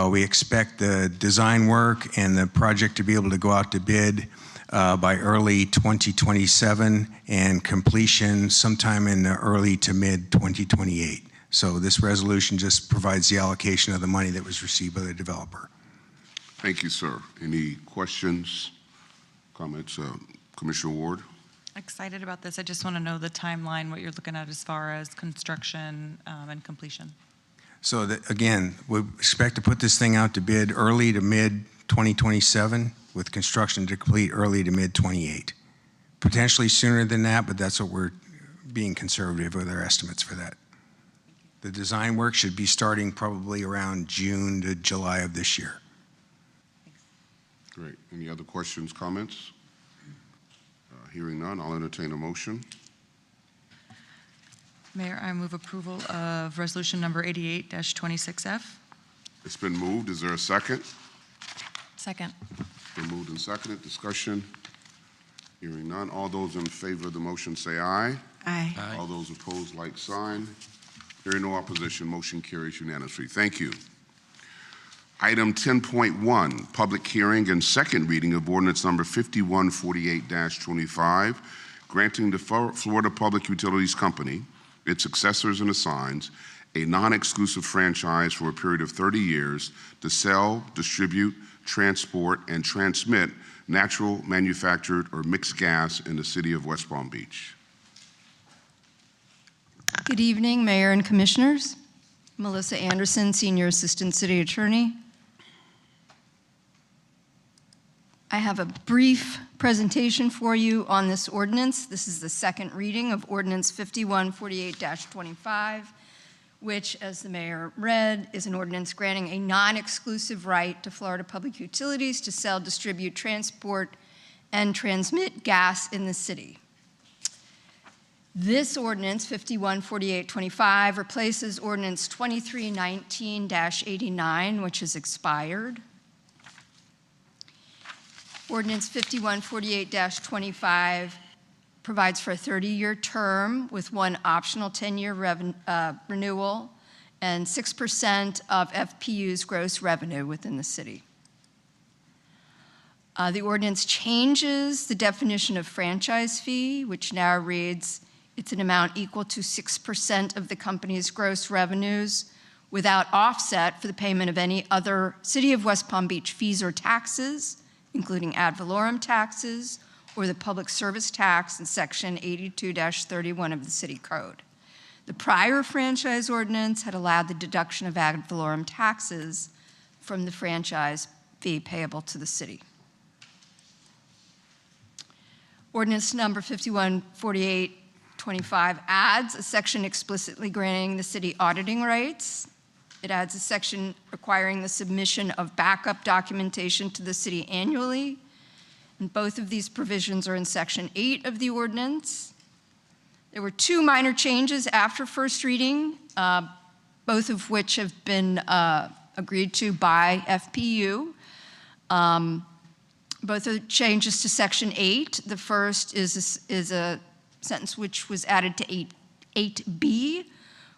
We expect the design work and the project to be able to go out to bid by early 2027 and completion sometime in the early to mid 2028. So this resolution just provides the allocation of the money that was received by the developer. Thank you, sir. Any questions, comments? Commissioner Ward? Excited about this. I just want to know the timeline, what you're looking at as far as construction and completion. So that, again, we expect to put this thing out to bid early to mid 2027 with construction to complete early to mid 28. Potentially sooner than that, but that's what we're being conservative with our estimates for that. The design work should be starting probably around June to July of this year. Great. Any other questions, comments? Hearing none, I'll entertain a motion. Mayor, I move approval of resolution number 88-26F. It's been moved. Is there a second? Second. Been moved and seconded. Discussion. Hearing none. All those in favor of the motion say aye. Aye. All those opposed, like sign. Hearing no opposition, motion carries unanimously. Thank you. Item 10.1, public hearing and second reading of ordinance number 5148-25, granting the Florida Public Utilities Company, its successors and assigns, a non-exclusive franchise for a period of 30 years to sell, distribute, transport, and transmit natural, manufactured, or mixed gas in the city of West Palm Beach. Good evening, Mayor and Commissioners. Melissa Anderson, Senior Assistant City Attorney. I have a brief presentation for you on this ordinance. This is the second reading of Ordinance 5148-25, which, as the Mayor read, is an ordinance granting a non-exclusive right to Florida Public Utilities to sell, distribute, transport, and transmit gas in the city. This ordinance, 5148-25, replaces Ordinance 2319-89, which has expired. Ordinance 5148-25 provides for a 30-year term with one optional 10-year renewal and 6% of FPU's gross revenue within the city. The ordinance changes the definition of franchise fee, which now reads, it's an amount equal to 6% of the company's gross revenues without offset for the payment of any other City of West Palm Beach fees or taxes, including ad valorem taxes or the public service tax in Section 82-31 of the City Code. The prior franchise ordinance had allowed the deduction of ad valorem taxes from the franchise fee payable to the city. Ordinance number 5148-25 adds a section explicitly granting the city auditing rights. It adds a section requiring the submission of backup documentation to the city annually. And both of these provisions are in Section 8 of the ordinance. There were two minor changes after first reading, both of which have been agreed to by FPU. Both are changes to Section 8. The first is a sentence which was added to 8B,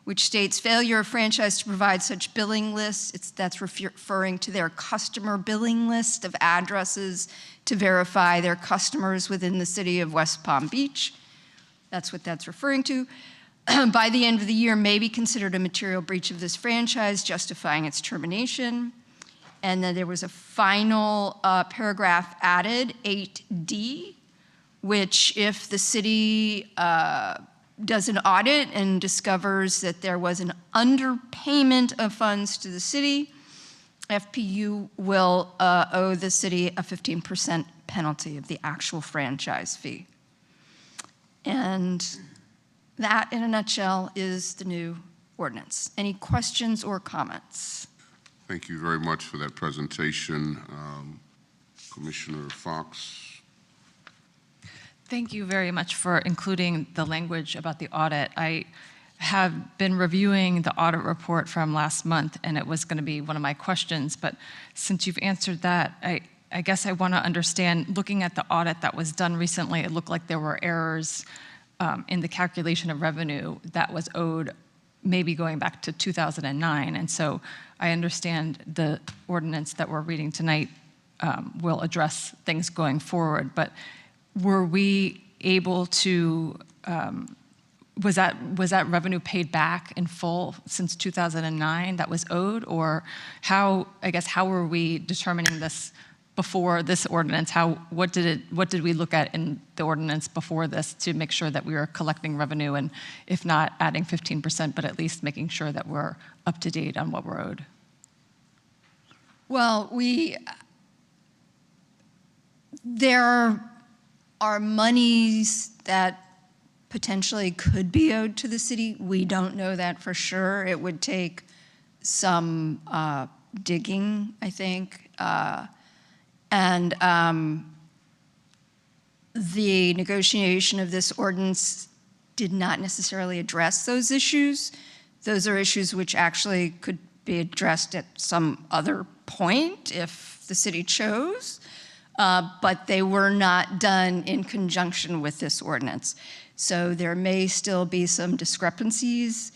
which states failure of franchise to provide such billing lists. That's referring to their customer billing list of addresses to verify their customers within the city of West Palm Beach. That's what that's referring to. By the end of the year may be considered a material breach of this franchise, justifying its termination. And then there was a final paragraph added, 8D, which if the city does an audit and discovers that there was an underpayment of funds to the city, FPU will owe the city a 15% penalty of the actual franchise fee. And that, in a nutshell, is the new ordinance. Any questions or comments? Thank you very much for that presentation. Commissioner Fox. Thank you very much for including the language about the audit. I have been reviewing the audit report from last month, and it was going to be one of my questions, but since you've answered that, I guess I want to understand, looking at the audit that was done recently, it looked like there were errors in the calculation of revenue that was owed maybe going back to 2009, and so I understand the ordinance that we're reading tonight will address things going forward, but were we able to, was that revenue paid back in full since 2009 that was owed? Or how were we determining this before this ordinance? What did we look at in the ordinance before this to make sure that we were collecting revenue and if not adding 15%, but at least making sure that we're up to date on what we're owed? Well, there are monies that potentially could be owed to the city. We don't know that for sure. It would take some digging, I think. And the negotiation of this ordinance did not necessarily address those issues. Those are issues which actually could be addressed at some other point if the city chose. But they were not done in conjunction with this ordinance. So there may still be some discrepancies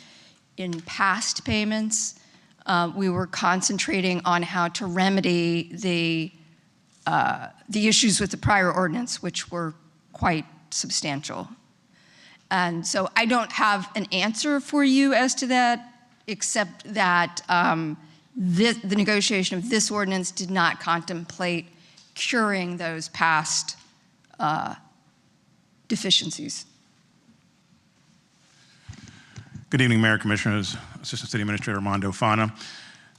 in past payments. We were concentrating on how to remedy the issues with the prior ordinance, which were quite substantial. And so I don't have an answer for you as to that, except that the negotiation of this ordinance did not contemplate curing those past deficiencies. Good evening, Mayor, Commissioners, Assistant City Administrator Armando Fana.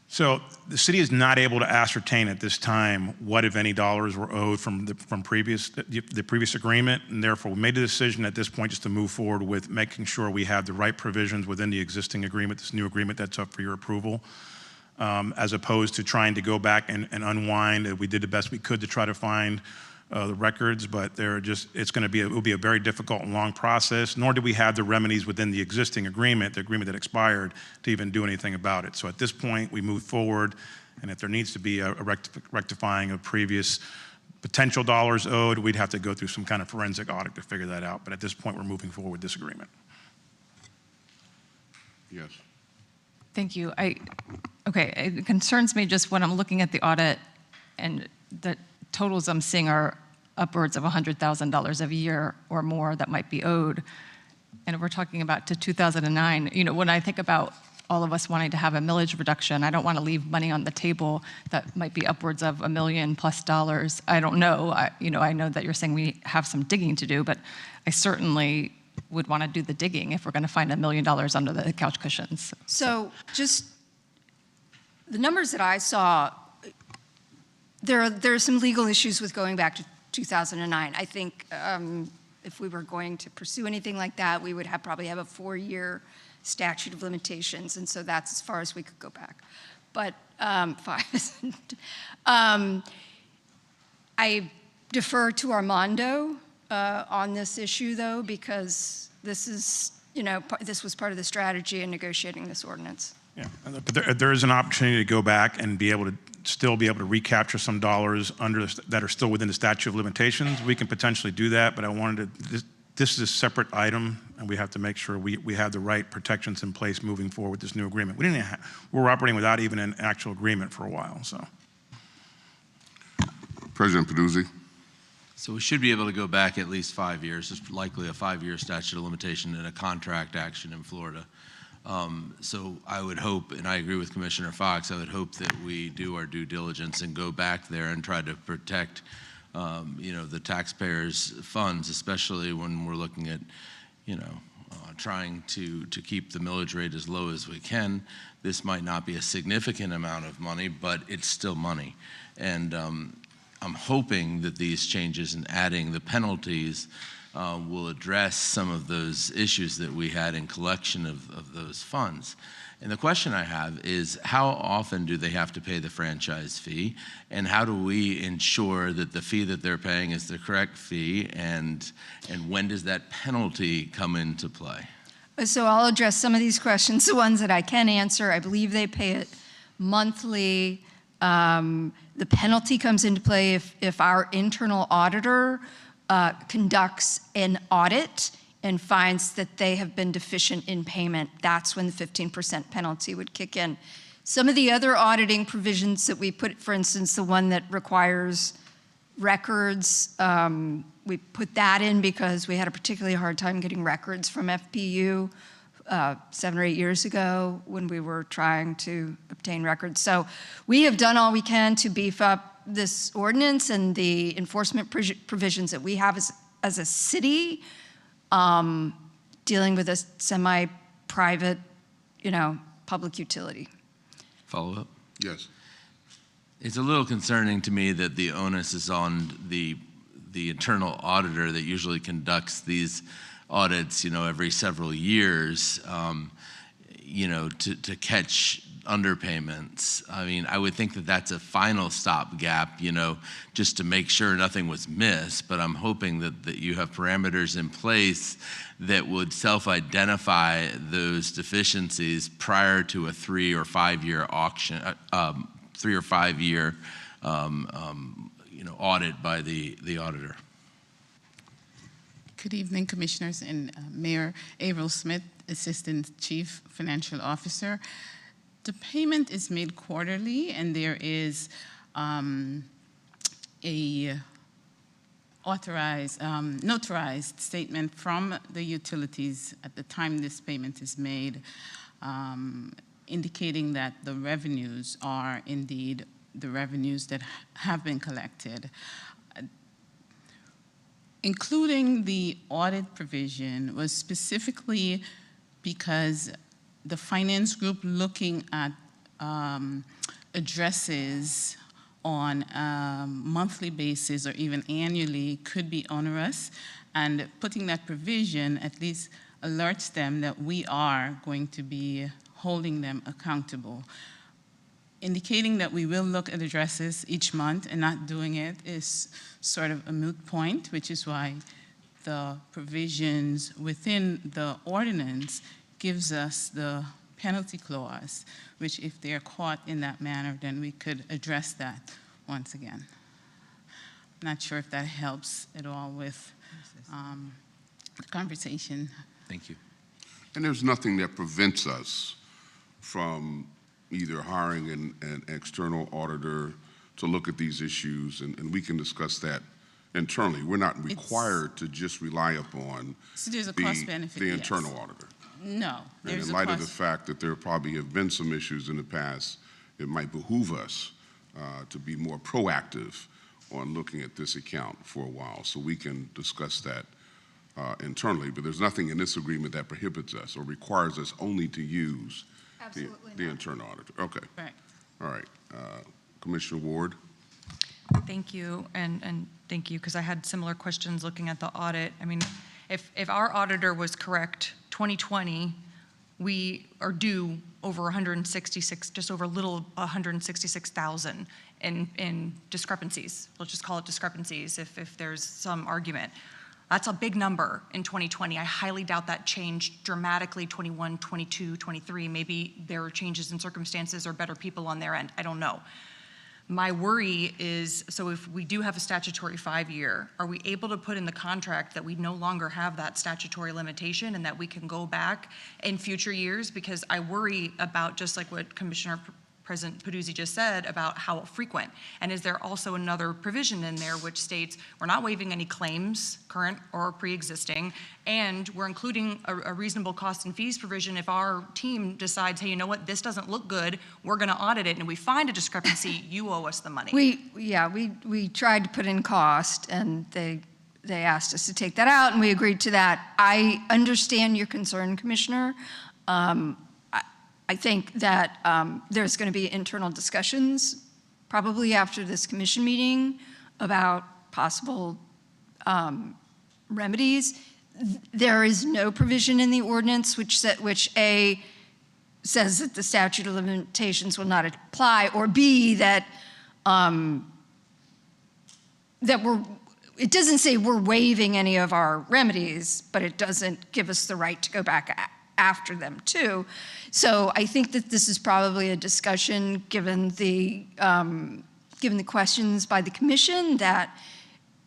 So the city is not able to ascertain at this time what, if any, dollars were owed from the previous agreement, and therefore we made the decision at this point just to move forward with making sure we have the right provisions within the existing agreement, this new agreement that's up for your approval. As opposed to trying to go back and unwind. We did the best we could to try to find the records, but it will be a very difficult and long process, nor do we have the remedies within the existing agreement, the agreement that expired, to even do anything about it. So at this point, we move forward, and if there needs to be a rectifying of previous potential dollars owed, we'd have to go through some kind of forensic audit to figure that out. But at this point, we're moving forward with this agreement. Yes. Thank you. Okay, it concerns me just when I'm looking at the audit and the totals I'm seeing are upwards of $100,000 a year or more that might be owed. And we're talking about to 2009. You know, when I think about all of us wanting to have a millage reduction, I don't want to leave money on the table that might be upwards of $1 million plus. I don't know. I know that you're saying we have some digging to do, but I certainly would want to do the digging if we're going to find $1 million under the couch cushions. So just the numbers that I saw, there are some legal issues with going back to 2009. I think if we were going to pursue anything like that, we would probably have a 4-year statute of limitations, and so that's as far as we could go back. But 5. I defer to Armando on this issue, though, because this is, this was part of the strategy in negotiating this ordinance. Yeah, but there is an opportunity to go back and still be able to recapture some dollars that are still within the statute of limitations. We can potentially do that, but this is a separate item, and we have to make sure we have the right protections in place moving forward with this new agreement. We were operating without even an actual agreement for a while, so. President Peduzzi. So we should be able to go back at least 5 years. It's likely a 5-year statute of limitation in a contract action in Florida. So I would hope, and I agree with Commissioner Fox, I would hope that we do our due diligence and go back there and try to protect, the taxpayers' funds, especially when we're looking at, trying to keep the millage rate as low as we can. This might not be a significant amount of money, but it's still money. And I'm hoping that these changes and adding the penalties will address some of those issues that we had in collection of those funds. And the question I have is, how often do they have to pay the franchise fee? And how do we ensure that the fee that they're paying is the correct fee? And when does that penalty come into play? So I'll address some of these questions, the ones that I can answer. I believe they pay it monthly. The penalty comes into play if our internal auditor conducts an audit and finds that they have been deficient in payment. That's when the 15% penalty would kick in. Some of the other auditing provisions that we put, for instance, the one that requires records, we put that in because we had a particularly hard time getting records from FPU 7 or 8 years ago when we were trying to obtain records. So we have done all we can to beef up this ordinance and the enforcement provisions that we have as a city, dealing with a semi-private, public utility. Follow up? Yes. It's a little concerning to me that the onus is on the internal auditor that usually conducts these audits, every several years, to catch underpayments. I mean, I would think that that's a final stopgap, just to make sure nothing was missed, but I'm hoping that you have parameters in place that would self-identify those deficiencies prior to a 3 or 5 year auction, 3 or 5 year, audit by the auditor. Good evening, Commissioners and Mayor Averill Smith, Assistant Chief Financial Officer. The payment is made quarterly, and there is a notarized statement from the utilities at the time this payment is made, indicating that the revenues are indeed the revenues that have been collected. Including the audit provision was specifically because the finance group looking at addresses on a monthly basis or even annually could be onerous, and putting that provision at least alerts them that we are going to be holding them accountable. Indicating that we will look at addresses each month and not doing it is sort of a moot point, which is why the provisions within the ordinance gives us the penalty clause, which if they're caught in that manner, then we could address that once again. I'm not sure if that helps at all with the conversation. Thank you. And there's nothing that prevents us from either hiring an external auditor to look at these issues, and we can discuss that internally. We're not required to just rely upon So there's a cost benefit, the yes. internal auditor. No, And there's in light of the fact that there probably have been some issues in the past, it might behoove us to be more proactive on looking at this account for a while, so we can discuss that internally. But there's nothing in this agreement that prohibits us or requires us only to use the internal auditor. Okay. Right. All right. Commissioner Ward. Thank you, and thank you, because I had similar questions looking at the audit. I mean, if our auditor was correct, 2020, we are due over 166, just over a little 166,000 in discrepancies. Let's just call it discrepancies if there's some argument. That's a big number in 2020. I highly doubt that changed dramatically 21, 22, 23. Maybe there were changes in circumstances or better people on their end. I don't know. My worry is, so if we do have a statutory 5-year, are we able to put in the contract that we no longer have that statutory limitation and that we can go back in future years? Because I worry about, just like what Commissioner President Peduzzi just said, about how frequent. And is there also another provision in there which states we're not waiving any claims, current or pre-existing, and we're including a reasonable cost and fees provision if our team decides, hey, you know what, this doesn't look good, we're gonna audit it, and if we find a discrepancy, you owe us the money. We tried to put in cost, and they asked us to take that out, and we agreed to that. I understand your concern, Commissioner. I think that there's going to be internal discussions, probably after this commission meeting, about possible remedies. There is no provision in the ordinance which A, says that the statute of limitations will not apply, or B, that it doesn't say we're waiving any of our remedies, but it doesn't give us the right to go back after them too. So I think that this is probably a discussion, given the questions by the commission, that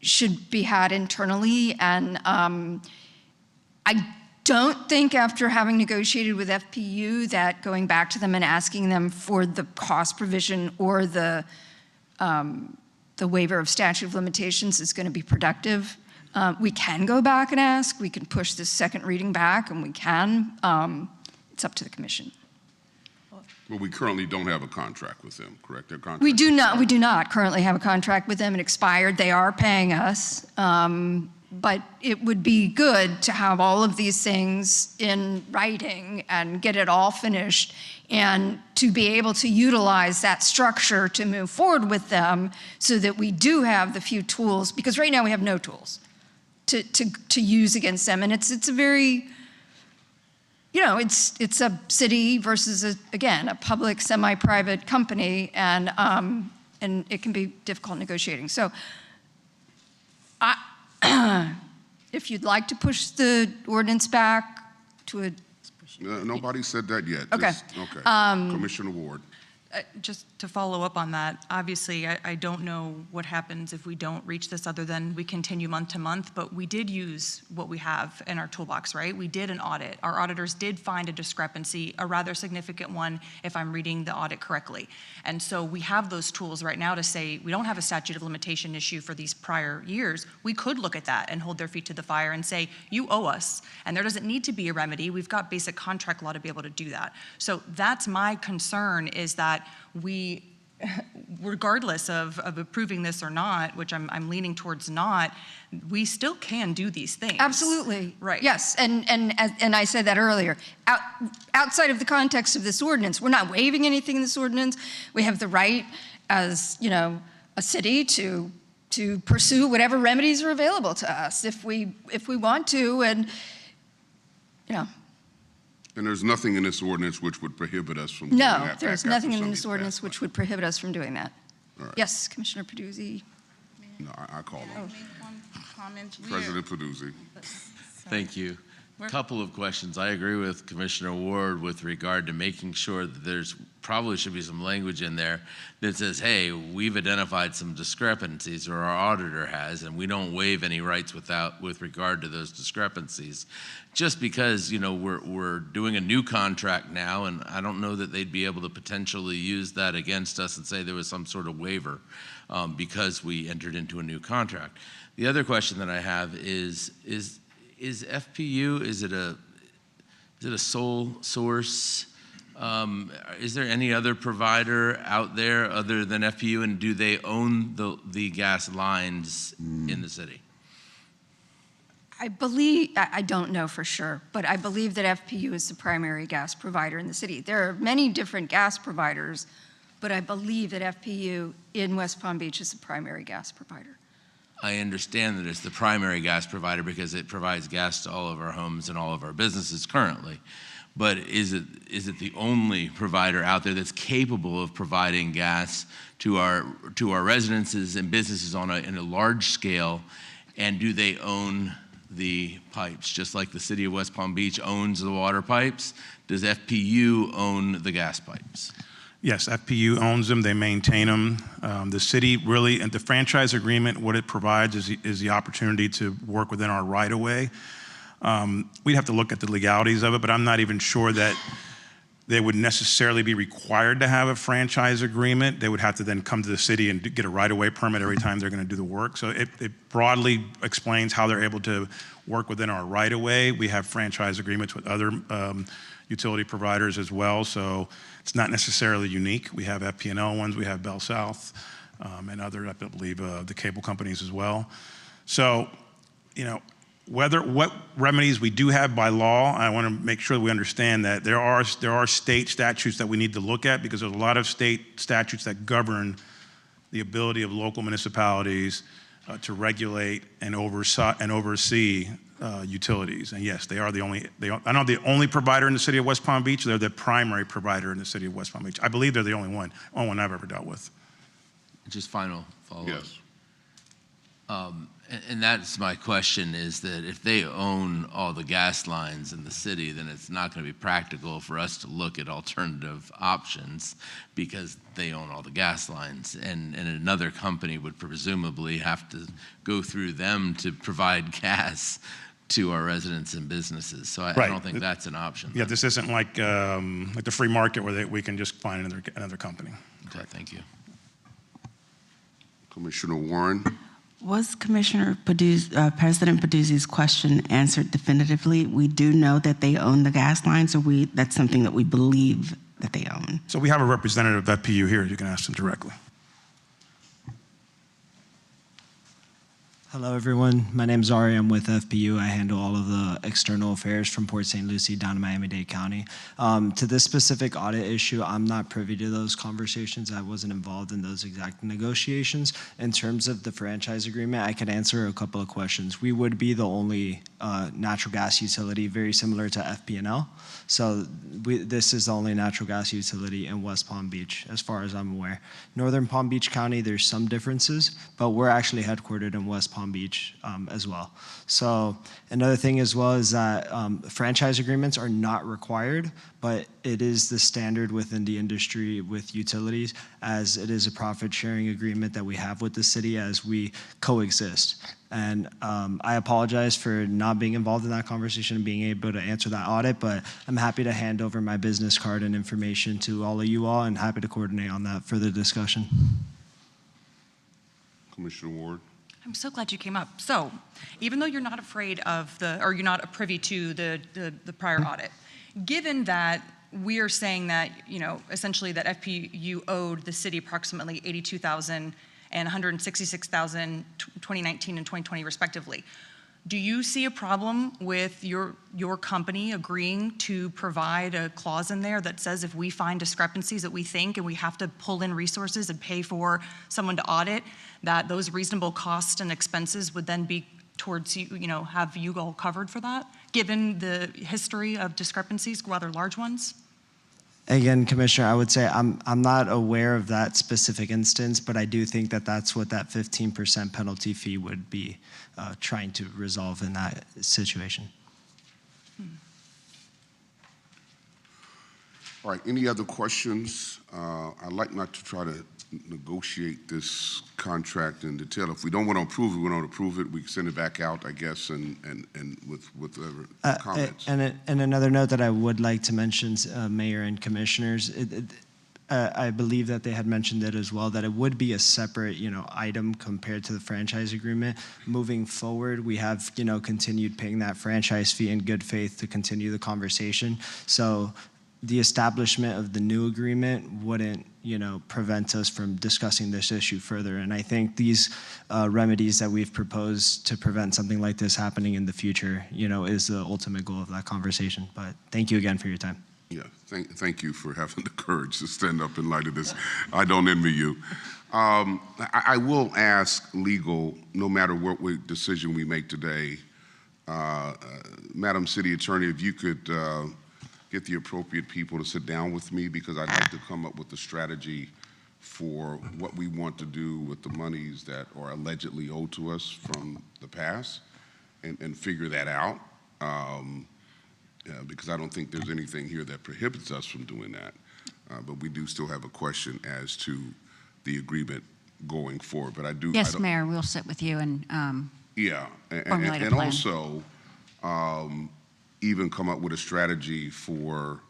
should be had internally. And I don't think, after having negotiated with FPU, that going back to them and asking them for the cost provision or the waiver of statute of limitations is going to be productive. We can go back and ask. We can push this second reading back, and we can. It's up to the commission. Well, we currently don't have a contract with them, correct? Their contract. We do not currently have a contract with them. It expired. They are paying us. But it would be good to have all of these things in writing and get it all finished, and to be able to utilize that structure to move forward with them, so that we do have the few tools, because right now we have no tools to use against them. And it's a very, it's a city versus, again, a public semi-private company, and it can be difficult negotiating. So if you'd like to push the ordinance back to a... Nobody said that yet. Okay. Okay. Commissioner Ward. Just to follow up on that, obviously, I don't know what happens if we don't reach this, other than we continue month to month, but we did use what we have in our toolbox, right? We did an audit. Our auditors did find a discrepancy, a rather significant one, if I'm reading the audit correctly. And so we have those tools right now to say, we don't have a statute of limitation issue for these prior years. We could look at that and hold their feet to the fire and say, you owe us, and there doesn't need to be a remedy. We've got basic contract law to be able to do that. So that's my concern, is that we, regardless of approving this or not, which I'm leaning towards not, we still can do these things. Absolutely. Right. Yes, and I said that earlier. Outside of the context of this ordinance, we're not waiving anything in this ordinance. We have the right, as a city, to pursue whatever remedies are available to us if we want to, and And there's nothing in this ordinance which would prohibit us from doing that. No, there's nothing in this ordinance which would prohibit us from doing that. Right. Yes, Commissioner Peduzzi. No, I call him. Comment. President Peduzzi. Thank you. Couple of questions. I agree with Commissioner Ward with regard to making sure that there's probably should be some language in there that says, hey, we've identified some discrepancies, or our auditor has, and we don't waive any rights with regard to those discrepancies. Just because, we're doing a new contract now, and I don't know that they'd be able to potentially use that against us and say there was some sort of waiver because we entered into a new contract. The other question that I have is FPU, is it a sole source? Is there any other provider out there other than FPU, and do they own the gas lines in the city? I believe, I don't know for sure, but I believe that FPU is the primary gas provider in the city. There are many different gas providers, but I believe that FPU in West Palm Beach is the primary gas provider. I understand that it's the primary gas provider because it provides gas to all of our homes and all of our businesses currently. But is it the only provider out there that's capable of providing gas to our residences and businesses in a large scale? And do they own the pipes, just like the city of West Palm Beach owns the water pipes? Does FPU own the gas pipes? Yes, FPU owns them, they maintain them. The city really, and the franchise agreement, what it provides is the opportunity to work within our right-of-way. We'd have to look at the legalities of it, but I'm not even sure that they would necessarily be required to have a franchise agreement. They would have to then come to the city and get a right-of-way permit every time they're going to do the work. So it broadly explains how they're able to work within our right-of-way. We have franchise agreements with other utility providers as well, so it's not necessarily unique. We have FP&L ones, we have Bell South, and other, I believe, the cable companies as well. So, what remedies we do have by law, I want to make sure that we understand that there are state statutes that we need to look at, because there's a lot of state statutes that govern the ability of local municipalities to regulate and oversee utilities. And yes, they're not the only provider in the city of West Palm Beach, they're the primary provider in the city of West Palm Beach. I believe they're the only one I've ever dealt with. Just final follow-up. Yes. And that's my question, is that if they own all the gas lines in the city, then it's not going to be practical for us to look at alternative options because they own all the gas lines. And another company would presumably have to go through them to provide gas to our residents and businesses. So I don't think that's an option. Yeah, this isn't like the free market where we can just find another company. Okay, thank you. Commissioner Warren. Was President Peduzzi's question answered definitively? We do know that they own the gas lines, or that's something that we believe that they own? So we have a representative of FPU here. You can ask them directly. Hello, everyone. My name is Ari. I'm with FPU. I handle all of the external affairs from Port St. Lucie down to Miami-Dade County. To this specific audit issue, I'm not privy to those conversations. I wasn't involved in those exact negotiations. In terms of the franchise agreement, I could answer a couple of questions. We would be the only natural gas utility very similar to FP&L. So this is the only natural gas utility in West Palm Beach, as far as I'm aware. Northern Palm Beach County, there's some differences, but we're actually headquartered in West Palm Beach as well. So another thing as well is that franchise agreements are not required, but it is the standard within the industry with utilities, as it is a profit sharing agreement that we have with the city as we coexist. And I apologize for not being involved in that conversation and being able to answer that audit, but I'm happy to hand over my business card and information to all of you all, and happy to coordinate on that further discussion. Commissioner Ward. I'm so glad you came up. So, even though you're not afraid of or you're not privy to the prior audit, given that we are saying that, essentially that FPU owed the city approximately $82,000 and $166,000 2019 and 2020 respectively, do you see a problem with your company agreeing to provide a clause in there that says if we find discrepancies that we think and we have to pull in resources and pay for someone to audit, that those reasonable costs and expenses would then be towards have you all covered for that, given the history of discrepancies, rather large ones? Again, Commissioner, I would say I'm not aware of that specific instance, but I do think that that's what that 15% penalty fee would be trying to resolve in that situation. All right, any other questions? I'd like not to try to negotiate this contract in detail. If we don't want to approve it, we don't approve it. We can send it back out, I guess, and with comments. And another note that I would like to mention, Mayor and Commissioners, I believe that they had mentioned it as well, that it would be a separate, item compared to the franchise agreement. Moving forward, we have, continued paying that franchise fee in good faith to continue the conversation. So the establishment of the new agreement wouldn't, prevent us from discussing this issue further. And I think these remedies that we've proposed to prevent something like this happening in the future, is the ultimate goal of that conversation. But thank you again for your time. Yeah, thank you for having the courage to stand up in light of this. I don't envy you. I will ask legal, no matter what decision we make today, Madam City Attorney, if you could get the appropriate people to sit down with me, because I'd like to come up with a strategy for what we want to do with the monies that are allegedly owed to us from the past and figure that out. Because I don't think there's anything here that prohibits us from doing that. But we do still have a question as to the agreement going forward. But I do. Yes, Mayor, we'll sit with you and formulate a and plan. Also even come up with a strategy for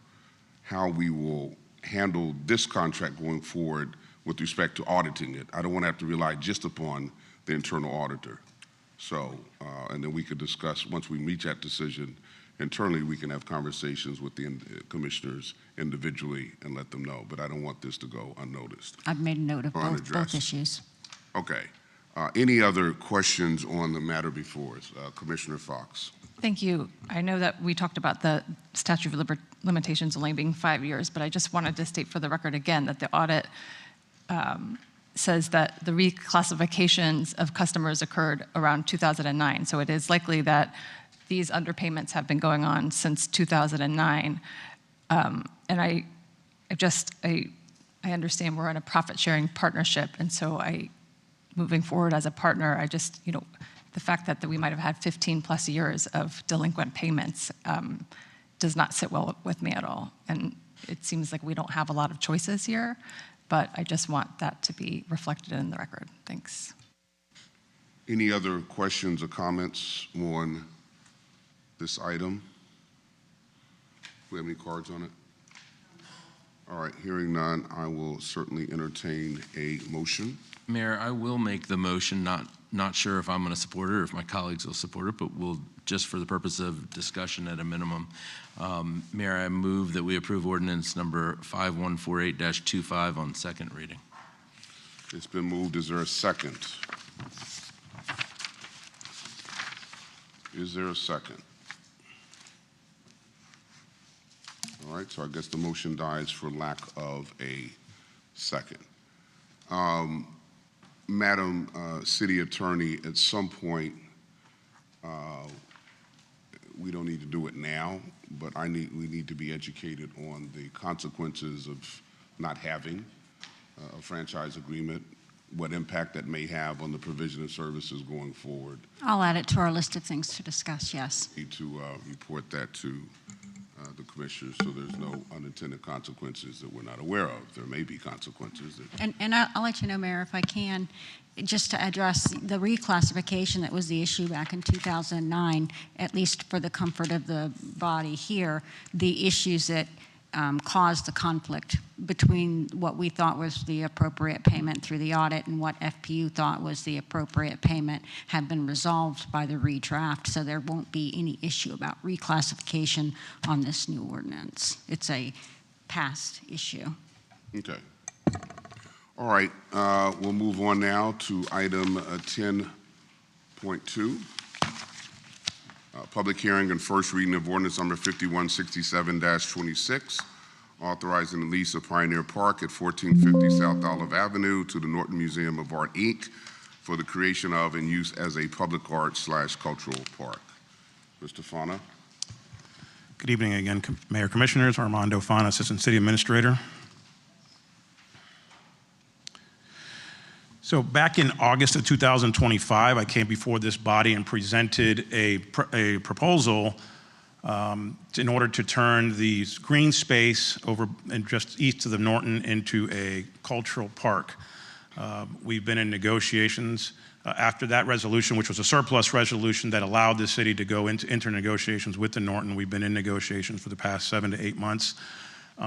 how we will handle this contract going forward with respect to auditing it. I don't want to have to rely just upon the internal auditor. So, and then we could discuss, once we reach that decision, internally we can have conversations with the commissioners individually and let them know. But I don't want this to go unnoticed. I've made a note of both issues. Okay. Any other questions on the matter before us? Commissioner Fox. Thank you. I know that we talked about the statute of limitations only being 5 years, but I just wanted to state for the record again that the audit says that the reclassifications of customers occurred around 2009. So it is likely that these underpayments have been going on since 2009. And I understand we're in a profit-sharing partnership, and so moving forward as a partner, the fact that we might have had 15 plus years of delinquent payments does not sit well with me at all. And it seems like we don't have a lot of choices here, but I just want that to be reflected in the record. Thanks. Any other questions or comments on this item? Do we have any cards on it? All right, hearing none, I will certainly entertain a motion. Mayor, I will make the motion, not sure if I'm going to support it or if my colleagues will support it, but we'll, just for the purpose of discussion at a minimum. Mayor, I move that we approve ordinance number 5148-25 on second reading. It's been moved. Is there a second? Is there a second? All right, so I guess the motion dies for lack of a second. Madam City Attorney, at some point, we don't need to do it now, but we need to be educated on the consequences of not having a franchise agreement, what impact that may have on the provision of services going forward. I'll add it to our list of things to discuss, yes. Need to report that to the commissioners so there's no unintended consequences that we're not aware of. There may be consequences. And I'll let you know, Mayor, if I can, just to address the reclassification that was the issue back in 2009, at least for the comfort of the body here, the issues that caused the conflict between what we thought was the appropriate payment through the audit and what FPU thought was the appropriate payment have been resolved by the redraft, so there won't be any issue about reclassification on this new ordinance. It's a past issue. Okay. All right, we'll move on now to item 10.2. Public hearing and first reading of ordinance number 5167-26, authorizing the lease of Pioneer Park at 1450 South Olive Avenue to the Norton Museum of Art, Inc. for the creation of and use as a public art/cultural park. Mr. Fana. Good evening again, Mayor Commissioners. Armando Fana, Assistant City Administrator. So back in August of 2025, I came before this body and presented a proposal in order to turn the green space over and just east of the Norton into a cultural park. We've been in negotiations after that resolution, which was a surplus resolution that allowed the city to go into internegotiations with the Norton. We've been in negotiations for the past 7 to 8 months,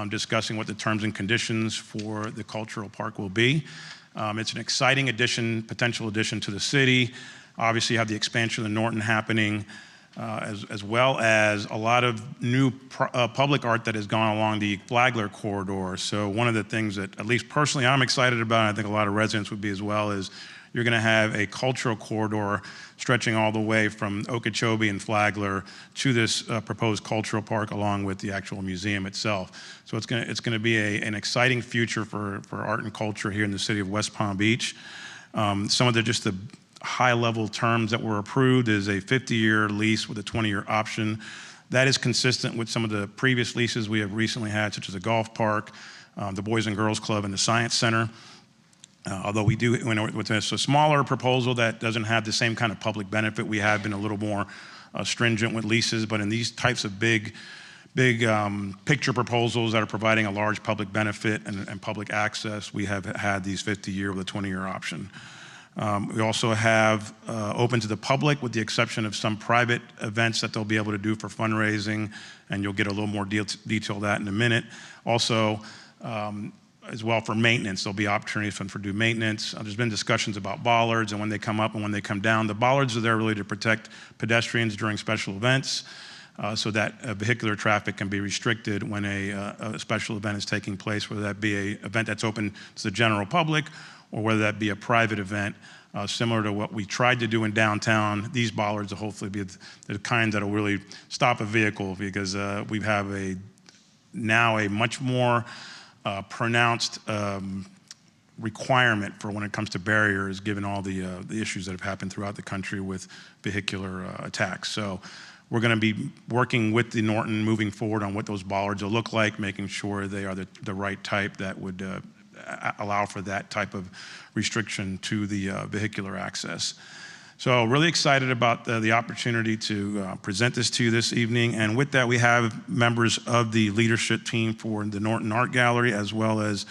discussing what the terms and conditions for the cultural park will be. It's an exciting addition, potential addition to the city. Obviously, you have the expansion of the Norton happening, as well as a lot of new public art that has gone along the Flagler corridor. So one of the things that, at least personally, I'm excited about, and I think a lot of residents would be as well, is you're going to have a cultural corridor stretching all the way from Okeechobee and Flagler to this proposed cultural park, along with the actual museum itself. So it's going to be an exciting future for art and culture here in the city of West Palm Beach. Some of the high-level terms that were approved is a 50-year lease with a 20-year option. That is consistent with some of the previous leases we have recently had, such as the golf park, the Boys and Girls Club, and the Science Center. Although we do, with a smaller proposal that doesn't have the same kind of public benefit, we have been a little more stringent with leases. But in these types of big picture proposals that are providing a large public benefit and public access, we have had these 50-year with a 20-year option. We also have open to the public, with the exception of some private events that they'll be able to do for fundraising, and you'll get a little more detail of that in a minute. Also, as well for maintenance, there'll be opportunities for do maintenance. There's been discussions about bollards and when they come up and when they come down. The bollards are there really to protect pedestrians during special events, so that vehicular traffic can be restricted when a special event is taking place, whether that be an event that's open to the general public or whether that be a private event. Similar to what we tried to do in downtown, these bollards will hopefully be the kind that will really stop a vehicle, because we have now a much more pronounced requirement for when it comes to barriers, given all the issues that have happened throughout the country with vehicular attacks. So we're going to be working with the Norton moving forward on what those bollards will look like, making sure they are the right type that would allow for that type of restriction to the vehicular access. So really excited about the opportunity to present this to you this evening. And with that, we have members of the leadership team for the Norton Art Gallery, as well as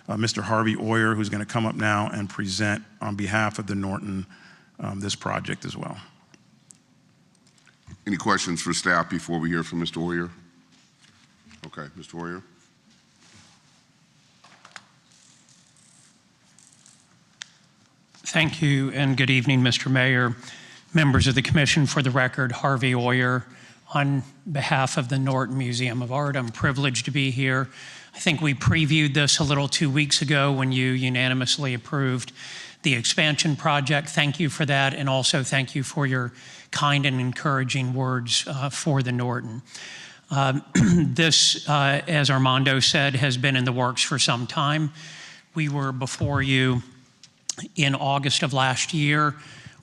Mr. Harvey Oyer, who's going to come up now and present on behalf of the Norton this project as well. Any questions for staff before we hear from Mr. Oyer? Okay, Mr. Oyer. Thank you, and good evening, Mr. Mayor, members of the Commission. For the record, Harvey Oyer, on behalf of the Norton Museum of Art. I'm privileged to be here. I think we previewed this a little 2 weeks ago when you unanimously approved the expansion project. Thank you for that, and also thank you for your kind and encouraging words for the Norton. This, as Armando said, has been in the works for some time. We were before you in August of last year,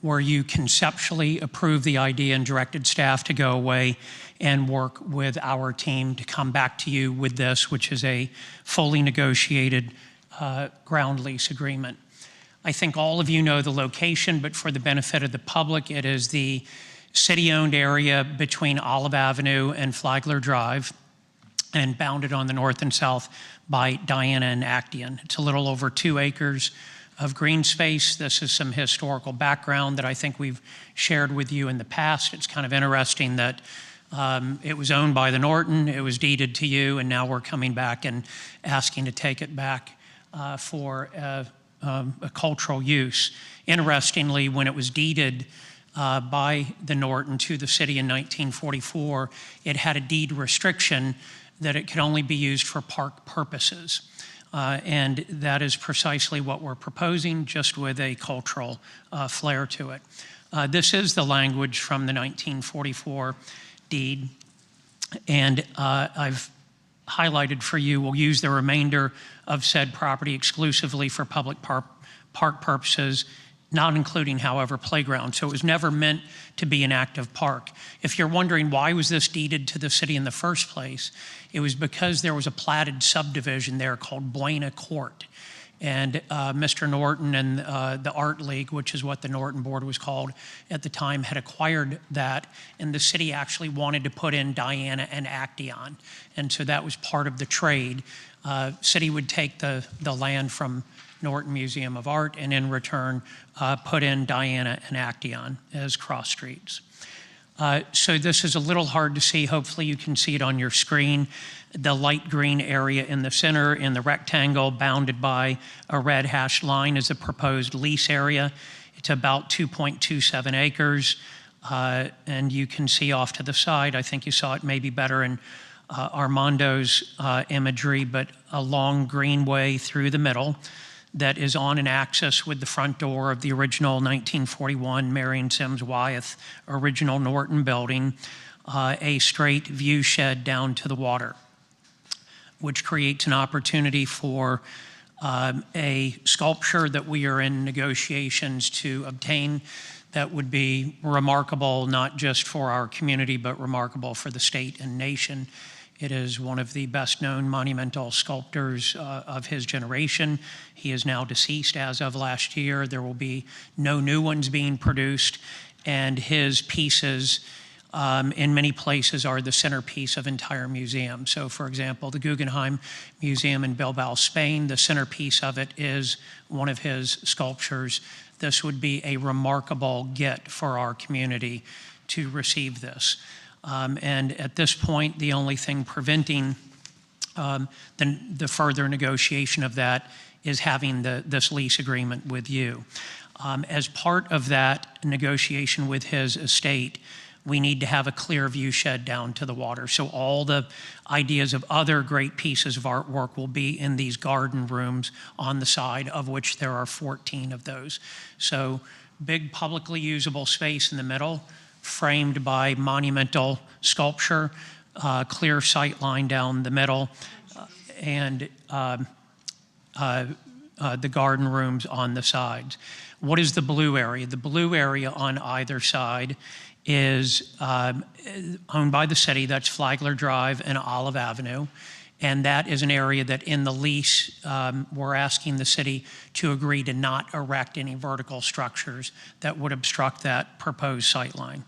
where you conceptually approved the idea and directed staff to go away and work with our team to come back to you with this, which is a fully negotiated ground lease agreement. I think all of you know the location, but for the benefit of the public, it is the city-owned area between Olive Avenue and Flagler Drive, and bounded on the north and south by Diana and Acteon. It's a little over 2 acres of green space. This is some historical background that I think we've shared with you in the past. It's kind of interesting that it was owned by the Norton, it was deeded to you, and now we're coming back and asking to take it back for a cultural use. Interestingly, when it was deeded by the Norton to the city in 1944, it had a deed restriction that it could only be used for park purposes. And that is precisely what we're proposing, just with a cultural flair to it. This is the language from the 1944 deed, and I've highlighted for you, we'll use the remainder of said property exclusively for public park purposes, not including, however, playground. So it was never meant to be an active park. If you're wondering why was this deeded to the city in the first place, it was because there was a platted subdivision there called Buena Court. And Mr. Norton and the Art League, which is what the Norton Board was called at the time, had acquired that, and the city actually wanted to put in Diana and Acteon. And so that was part of the trade. City would take the land from Norton Museum of Art, and in return, put in Diana and Acteon as cross streets. So this is a little hard to see. Hopefully you can see it on your screen. The light green area in the center, in the rectangle, bounded by a red hashed line, is a proposed lease area. It's about 2.27 acres. And you can see off to the side, I think you saw it maybe better in Armando's imagery, but a long greenway through the middle that is on an axis with the front door of the original 1941 Marion Sims Wyeth original Norton building, a straight view shed down to the water, which creates an opportunity for a sculpture that we are in negotiations to obtain that would be remarkable, not just for our community, but remarkable for the state and nation. It is one of the best known monumental sculptors of his generation. He is now deceased as of last year. There will be no new ones being produced, and his pieces in many places are the centerpiece of entire museums. So for example, the Guggenheim Museum in Bilbao, Spain, the centerpiece of it is one of his sculptures. This would be a remarkable get for our community to receive this. And at this point, the only thing preventing the further negotiation of that is having this lease agreement with you. As part of that negotiation with his estate, we need to have a clear view shed down to the water. So all the ideas of other great pieces of artwork will be in these garden rooms on the side, of which there are 14 of those. So big publicly usable space in the middle, framed by monumental sculpture, clear sight line down the middle, and the garden rooms on the sides. What is the blue area? The blue area on either side is owned by the city. That's Flagler Drive and Olive Avenue. And that is an area that in the lease, we're asking the city to agree to not erect any vertical structures that would obstruct that proposed sightline.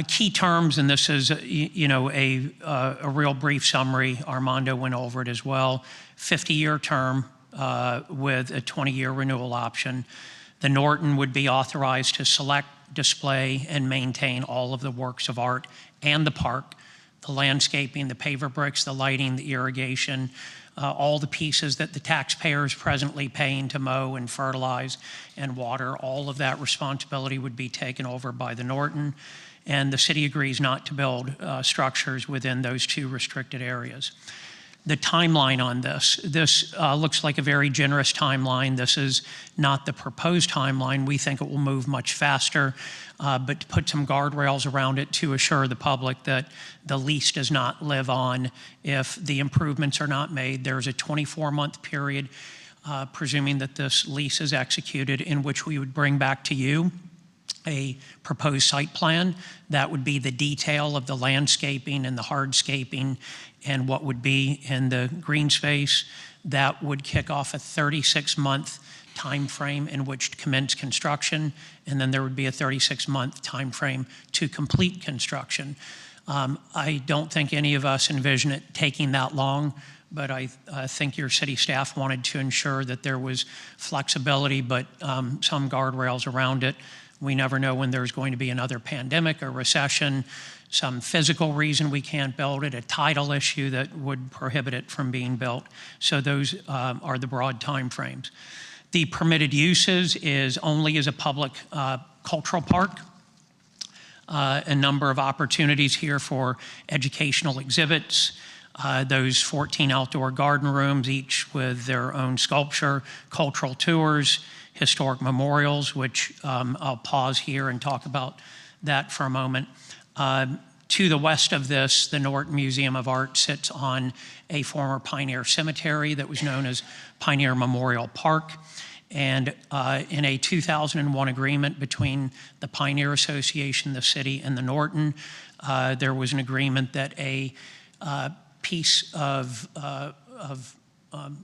Key terms, and this is, a real brief summary. Armando went over it as well. 50-year term with a 20-year renewal option. The Norton would be authorized to select, display, and maintain all of the works of art and the park, the landscaping, the paver bricks, the lighting, the irrigation, all the pieces that the taxpayer is presently paying to mow and fertilize and water. All of that responsibility would be taken over by the Norton. And the city agrees not to build structures within those two restricted areas. The timeline on this looks like a very generous timeline. This is not the proposed timeline. We think it will move much faster, but to put some guardrails around it to assure the public that the lease does not live on if the improvements are not made. There's a 24-month period, presuming that this lease is executed, in which we would bring back to you a proposed site plan. That would be the detail of the landscaping and the hardscaping and what would be in the green space. That would kick off a 36-month time frame in which to commence construction, and then there would be a 36-month time frame to complete construction. I don't think any of us envision it taking that long, but I think your city staff wanted to ensure that there was flexibility, but some guardrails around it. We never know when there's going to be another pandemic or recession, some physical reason we can't build it, a title issue that would prohibit it from being built. So those are the broad time frames. The permitted uses is only as a public cultural park. A number of opportunities here for educational exhibits. Those 14 outdoor garden rooms, each with their own sculpture, cultural tours, historic memorials, which I'll pause here and talk about that for a moment. To the west of this, the Norton Museum of Art sits on a former Pioneer cemetery that was known as Pioneer Memorial Park. And in a 2001 agreement between the Pioneer Association, the city, and the Norton, there was an agreement that a piece of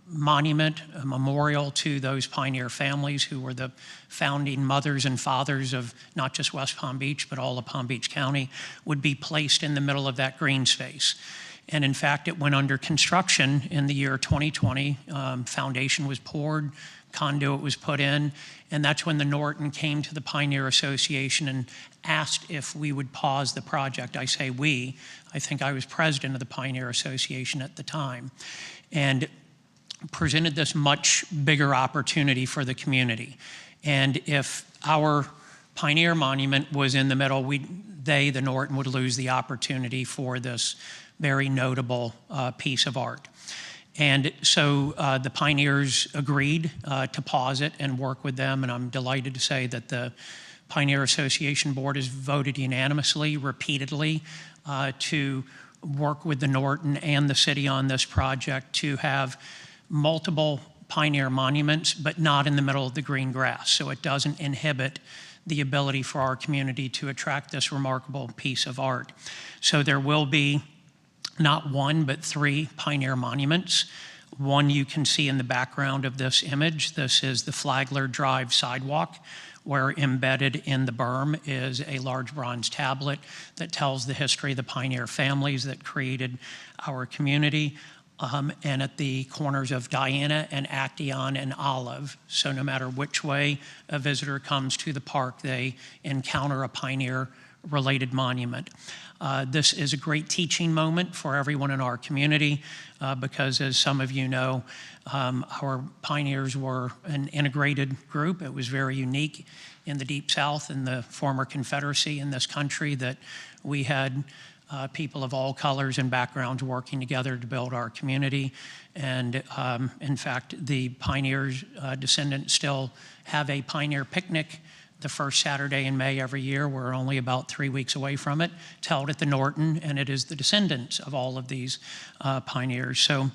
monument, a memorial to those pioneer families who were the founding mothers and fathers of not just West Palm Beach, but all of Palm Beach County, would be placed in the middle of that green space. And in fact, it went under construction in the year 2020. Foundation was poured, conduit was put in, and that's when the Norton came to the Pioneer Association and asked if we would pause the project. I say we. I think I was president of the Pioneer Association at the time, and presented this much bigger opportunity for the community. And if our Pioneer Monument was in the middle, the Norton, would lose the opportunity for this very notable piece of art. And so the Pioneers agreed to pause it and work with them, and I'm delighted to say that the Pioneer Association Board has voted unanimously, repeatedly, to work with the Norton and the city on this project to have multiple Pioneer monuments, but not in the middle of the green grass. So it doesn't inhibit the ability for our community to attract this remarkable piece of art. So there will be not one, but 3 Pioneer monuments. One you can see in the background of this image. This is the Flagler Drive sidewalk, where embedded in the berm is a large bronze tablet that tells the history of the pioneer families that created our community. And at the corners of Diana and Actaeon and Olive. So no matter which way a visitor comes to the park, they encounter a Pioneer-related monument. This is a great teaching moment for everyone in our community because, as some of you know, our pioneers were an integrated group. It was very unique in the Deep South and the former Confederacy in this country that we had people of all colors and backgrounds working together to build our community. And in fact, the Pioneers' descendants still have a Pioneer picnic the first Saturday in May every year. We're only about 3 weeks away from it. It's held at the Norton, and it is the descendants of all of these pioneers. So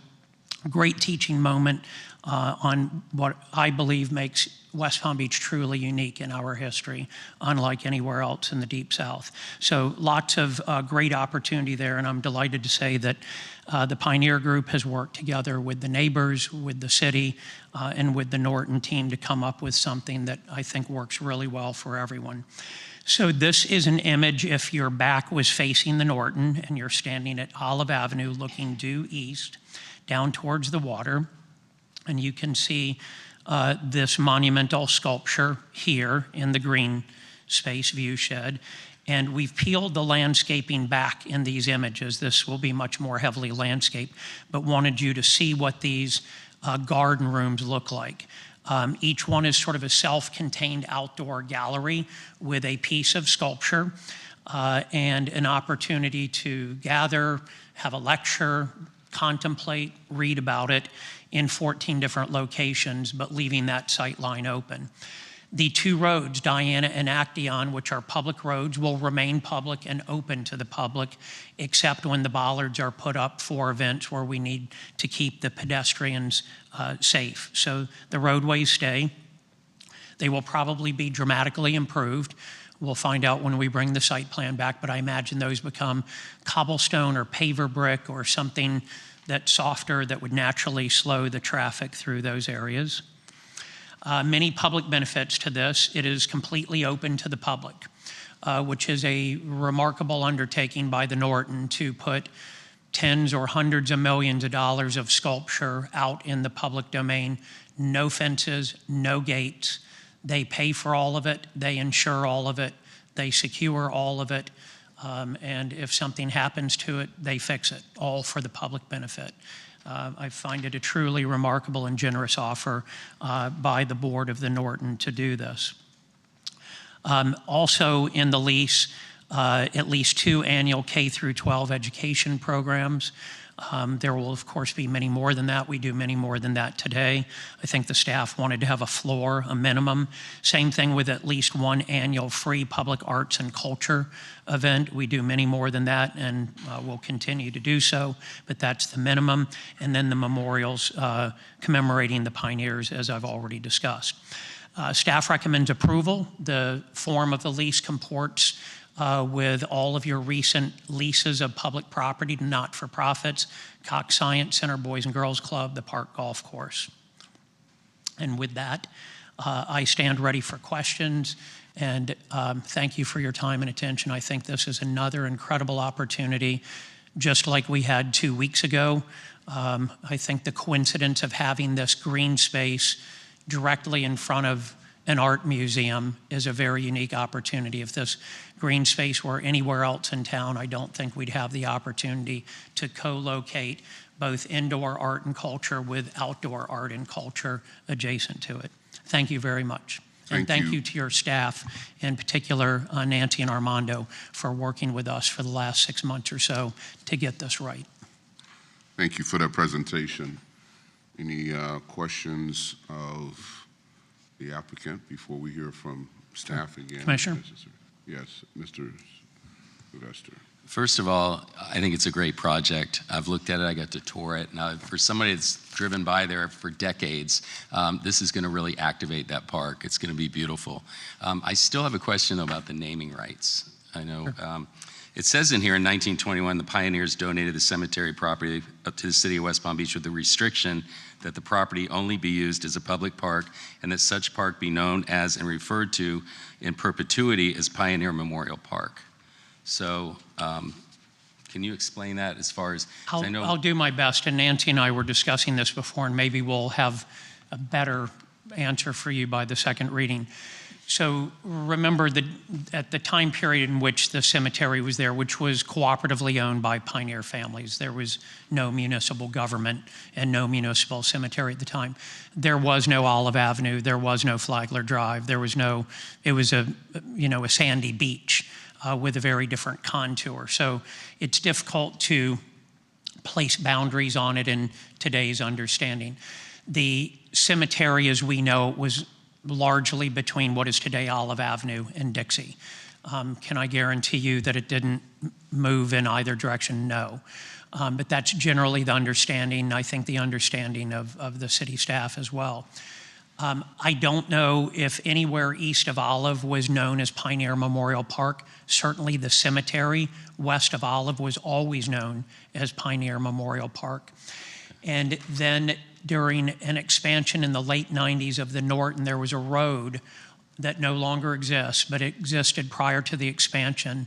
great teaching moment on what I believe makes West Palm Beach truly unique in our history, unlike anywhere else in the Deep South. So lots of great opportunity there, and I'm delighted to say that the Pioneer Group has worked together with the neighbors, with the city, and with the Norton team to come up with something that I think works really well for everyone. So this is an image if your back was facing the Norton and you're standing at Olive Avenue looking due east, down towards the water, and you can see this monumental sculpture here in the green space view shed. And we've peeled the landscaping back in these images. This will be much more heavily landscaped, but wanted you to see what these garden rooms look like. Each one is sort of a self-contained outdoor gallery with a piece of sculpture and an opportunity to gather, have a lecture, contemplate, read about it in 14 different locations, but leaving that sight line open. The two roads, Diana and Acteon, which are public roads, will remain public and open to the public, except when the bollards are put up for events where we need to keep the pedestrians safe. So the roadways stay. They will probably be dramatically improved. We'll find out when we bring the site plan back, but I imagine those become cobblestone or paver brick or something that's softer that would naturally slow the traffic through those areas. Many public benefits to this. It is completely open to the public, which is a remarkable undertaking by the Norton to put tens or hundreds of millions of dollars of sculpture out in the public domain. No fences, no gates. They pay for all of it. They insure all of it. They secure all of it. And if something happens to it, they fix it, all for the public benefit. I find it a truly remarkable and generous offer by the board of the Norton to do this. Also in the lease, at least 2 annual K through 12 education programs. There will, of course, be many more than that. We do many more than that today. I think the staff wanted to have a floor, a minimum. Same thing with at least 1 annual free public arts and culture event. We do many more than that, and we'll continue to do so, but that's the minimum. And then the memorials commemorating the pioneers, as I've already discussed. Staff recommends approval. The form of the lease comports with all of your recent leases of public property to not-for-profits, Cox Science Center, Boys and Girls Club, the Park Golf Course. And with that, I stand ready for questions, and thank you for your time and attention. I think this is another incredible opportunity, just like we had 2 weeks ago. I think the coincidence of having this green space directly in front of an art museum is a very unique opportunity. If this green space were anywhere else in town, I don't think we'd have the opportunity to co-locate both indoor art and culture with outdoor art and culture adjacent to it. Thank you very much. And thank you to your staff, in particular Nancy and Armando, for working with us for the last 6 months or so to get this right. Thank you for that presentation. Any questions of the applicant before we hear from staff again? Commissioner? Yes, Mr. Sylvester. First of all, I think it's a great project. I've looked at it, I got to tour it. Now, for somebody that's driven by there for decades, this is gonna really activate that park. It's gonna be beautiful. I still have a question about the naming rights. I know it says in here in 1921, the pioneers donated the cemetery property up to the city of West Palm Beach with the restriction that the property only be used as a public park and that such park be known as and referred to in perpetuity as Pioneer Memorial Park. So can you explain that as far as, I know— I'll do my best, and Nancy and I were discussing this before, and maybe we'll have a better answer for you by the second reading. So remember that at the time period in which the cemetery was there, which was cooperatively owned by pioneer families, there was no municipal government and no municipal cemetery at the time. There was no Olive Avenue, there was no Flagler Drive, there was no, it was a sandy beach with a very different contour. So it's difficult to place boundaries on it in today's understanding. The cemetery, as we know, was largely between what is today Olive Avenue and Dixie. Can I guarantee you that it didn't move in either direction? No. But that's generally the understanding, I think the understanding of the city staff as well. I don't know if anywhere east of Olive was known as Pioneer Memorial Park. Certainly the cemetery west of Olive was always known as Pioneer Memorial Park. And then during an expansion in the late 90s of the Norton, there was a road that no longer exists, but it existed prior to the expansion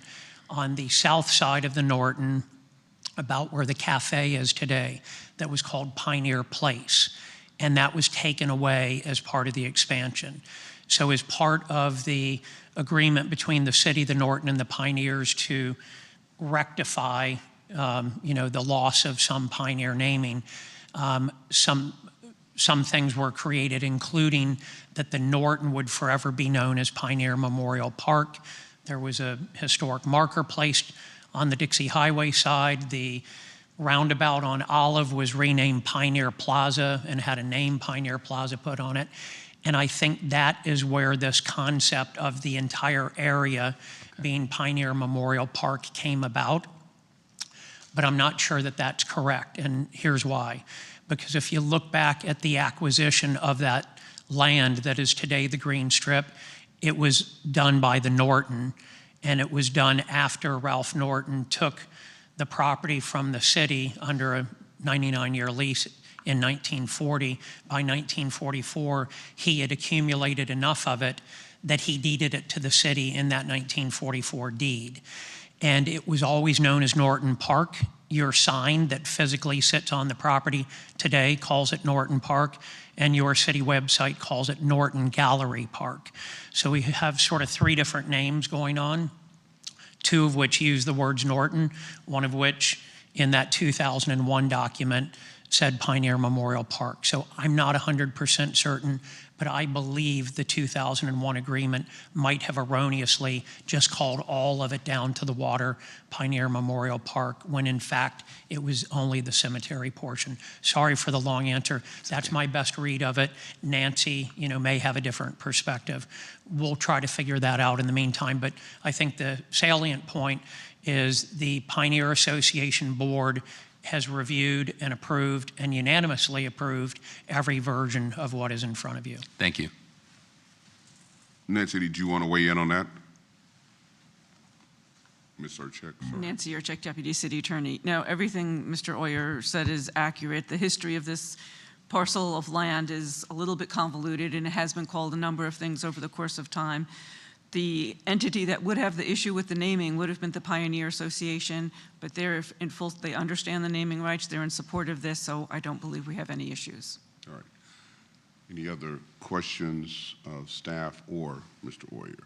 on the south side of the Norton, about where the cafe is today, that was called Pioneer Place. And that was taken away as part of the expansion. So as part of the agreement between the city, the Norton, and the Pioneers to rectify the loss of some Pioneer naming, some things were created, including that the Norton would forever be known as Pioneer Memorial Park. There was a historic marker placed on the Dixie Highway side. The roundabout on Olive was renamed Pioneer Plaza and had a name, Pioneer Plaza, put on it. And I think that is where this concept of the entire area being Pioneer Memorial Park came about. But I'm not sure that that's correct, and here's why. Because if you look back at the acquisition of that land that is today the Green Strip, it was done by the Norton, and it was done after Ralph Norton took the property from the city under a 99-year lease in 1940. By 1944, he had accumulated enough of it that he deeded it to the city in that 1944 deed. And it was always known as Norton Park. Your sign that physically sits on the property today calls it Norton Park, and your city website calls it Norton Gallery Park. So we have sort of three different names going on, two of which use the words Norton, one of which in that 2001 document said Pioneer Memorial Park. So I'm not 100% certain, but I believe the 2001 agreement might have erroneously just called all of it down to the water Pioneer Memorial Park, when in fact it was only the cemetery portion. Sorry for the long answer. That's my best read of it. Nancy, may have a different perspective. We'll try to figure that out in the meantime, but I think the salient point is the Pioneer Association Board has reviewed and approved and unanimously approved every version of what is in front of you. Thank you. Nancy, did you want to weigh in on that? Ms. Urchek, sorry. Nancy Urchek, Deputy City Attorney. Now, everything Mr. Oyer said is accurate. The history of this parcel of land is a little bit convoluted, and it has been called a number of things over the course of time. The entity that would have the issue with the naming would have been the Pioneer Association, but they're in full, they understand the naming rights, they're in support of this, so I don't believe we have any issues. All right. Any other questions of staff or Mr. Oyer?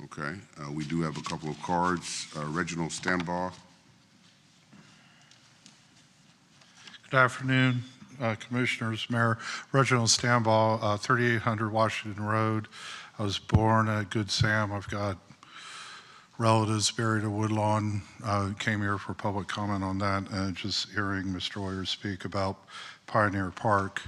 Okay, we do have a couple of cards. Reginald Stambaugh. Good afternoon, Commissioners, Mayor. Reginald Stambaugh, 3800 Washington Road. I was born at Good Sam. I've got relatives buried at Woodlawn. Came here for public comment on that, and just hearing Mr. Oyer speak about Pioneer Park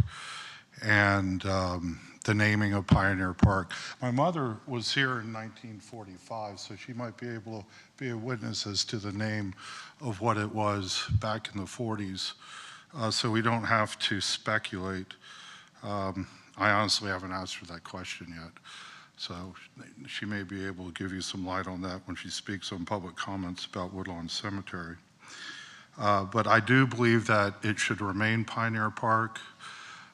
and the naming of Pioneer Park. My mother was here in 1945, so she might be able to be a witness as to the name of what it was back in the 40s. So we don't have to speculate. I honestly haven't asked her that question yet. So she may be able to give you some light on that when she speaks on public comments about Woodlawn Cemetery. But I do believe that it should remain Pioneer Park.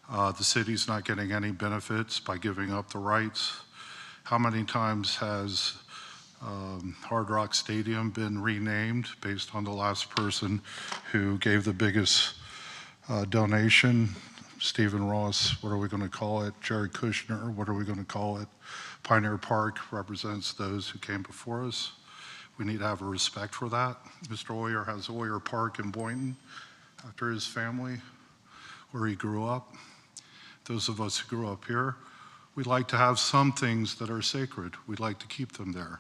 The city's not getting any benefits by giving up the rights. How many times has Hard Rock Stadium been renamed based on the last person who gave the biggest donation? Stephen Ross, what are we going to call it? Jared Kushner, what are we going to call it? Pioneer Park represents those who came before us. We need to have a respect for that. Mr. Oyer has Oyer Park in Boynton after his family, where he grew up. Those of us who grew up here, we'd like to have some things that are sacred. We'd like to keep them there.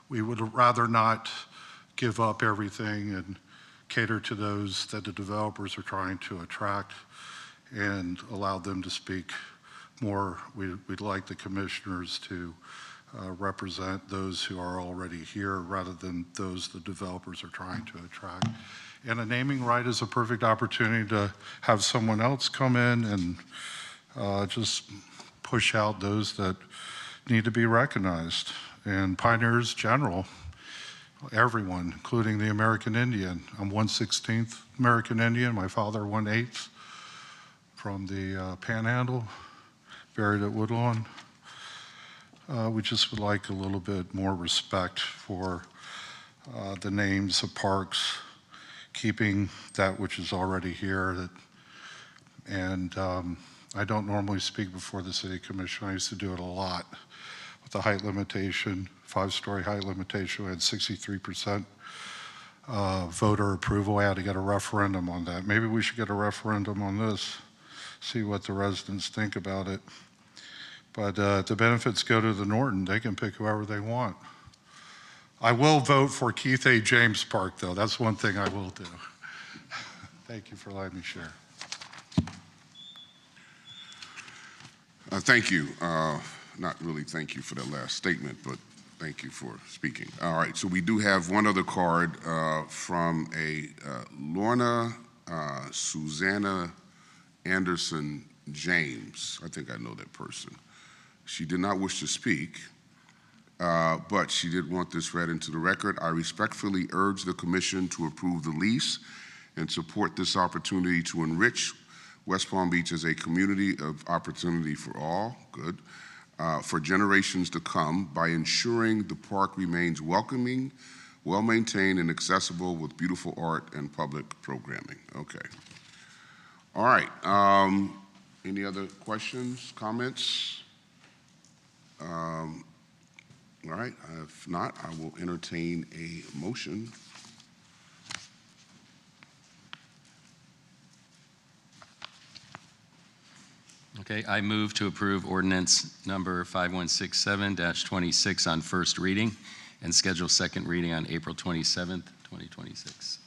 We would rather not give up everything and cater to those that the developers are trying to attract and allow them to speak more. We'd like the commissioners to represent those who are already here rather than those the developers are trying to attract. And a naming right is a perfect opportunity to have someone else come in and just push out those that need to be recognized. And pioneers general, everyone, including the American Indian. I'm 1/16th American Indian, my father 1/8 from the Panhandle, buried at Woodlawn. We just would like a little bit more respect for the names of parks, keeping that which is already here. I don't normally speak before the City Commission. I used to do it a lot with the height limitation, 5-story height limitation. We had 63% voter approval. I had to get a referendum on that. Maybe we should get a referendum on this, see what the residents think about it. But the benefits go to the Norton. They can pick whoever they want. I will vote for Keith A. James Park, though. That's one thing I will do. Thank you for letting me share. Thank you. Not really thank you for that last statement, but thank you for speaking. All right, so we do have one other card from a Lorna Susanna Anderson James. I think I know that person. She did not wish to speak, but she did want this read into the record. I respectfully urge the Commission to approve the lease and support this opportunity to enrich West Palm Beach as a community of opportunity for all, good, for generations to come by ensuring the park remains welcoming, well-maintained, and accessible with beautiful art and public programming. Okay. All right. Any other questions, comments? All right, if not, I will entertain a motion. Okay, I move to approve ordinance number 5167-26 on first reading and schedule second reading on April 27th, 2026.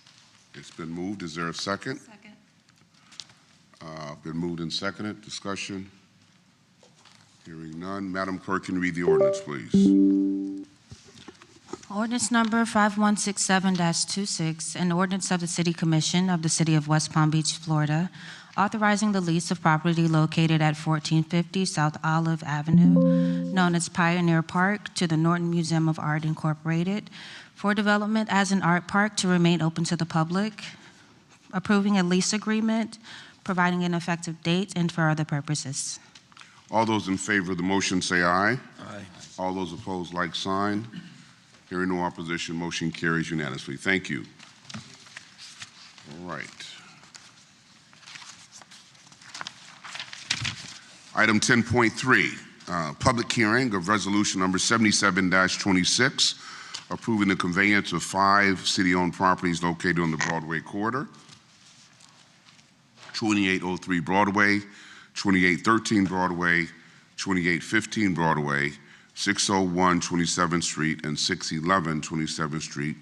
It's been moved. Is there a second? Second. Been moved and seconded. Discussion? Hearing none. Madam Clerk, can you read the ordinance, please? Ordinance number 5167-26, an ordinance of the City Commission of the City of West Palm Beach, Florida, authorizing the lease of property located at 1450 South Olive Avenue, known as Pioneer Park, to the Norton Museum of Art, Incorporated, for development as an art park to remain open to the public, approving a lease agreement, providing an effective date, and for other purposes. All those in favor of the motion say aye. Aye. All those opposed, like sign. Hearing no opposition, motion carries unanimously. Thank you. All right. Item 10.3, public hearing of resolution number 77-26, approving the conveyance of 5 city-owned properties located on the Broadway corridor: 2803 Broadway, 2813 Broadway, 2815 Broadway, 601 27th Street, and 611 27th Street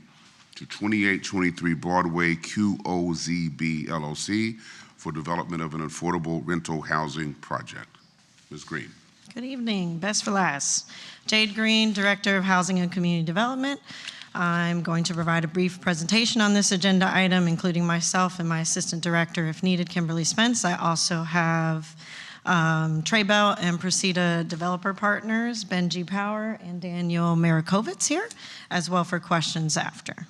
to 2823 Broadway QOZB LLC for development of an affordable rental housing project. Ms. Green. Good evening. Best for last. Jade Green, Director of Housing and Community Development. I'm going to provide a brief presentation on this agenda item, including myself and my Assistant Director, if needed, Kimberly Spence. I also have Trey Bell and Precita Developer Partners, Benji Power and Daniel Marikovitz here, as well for questions after.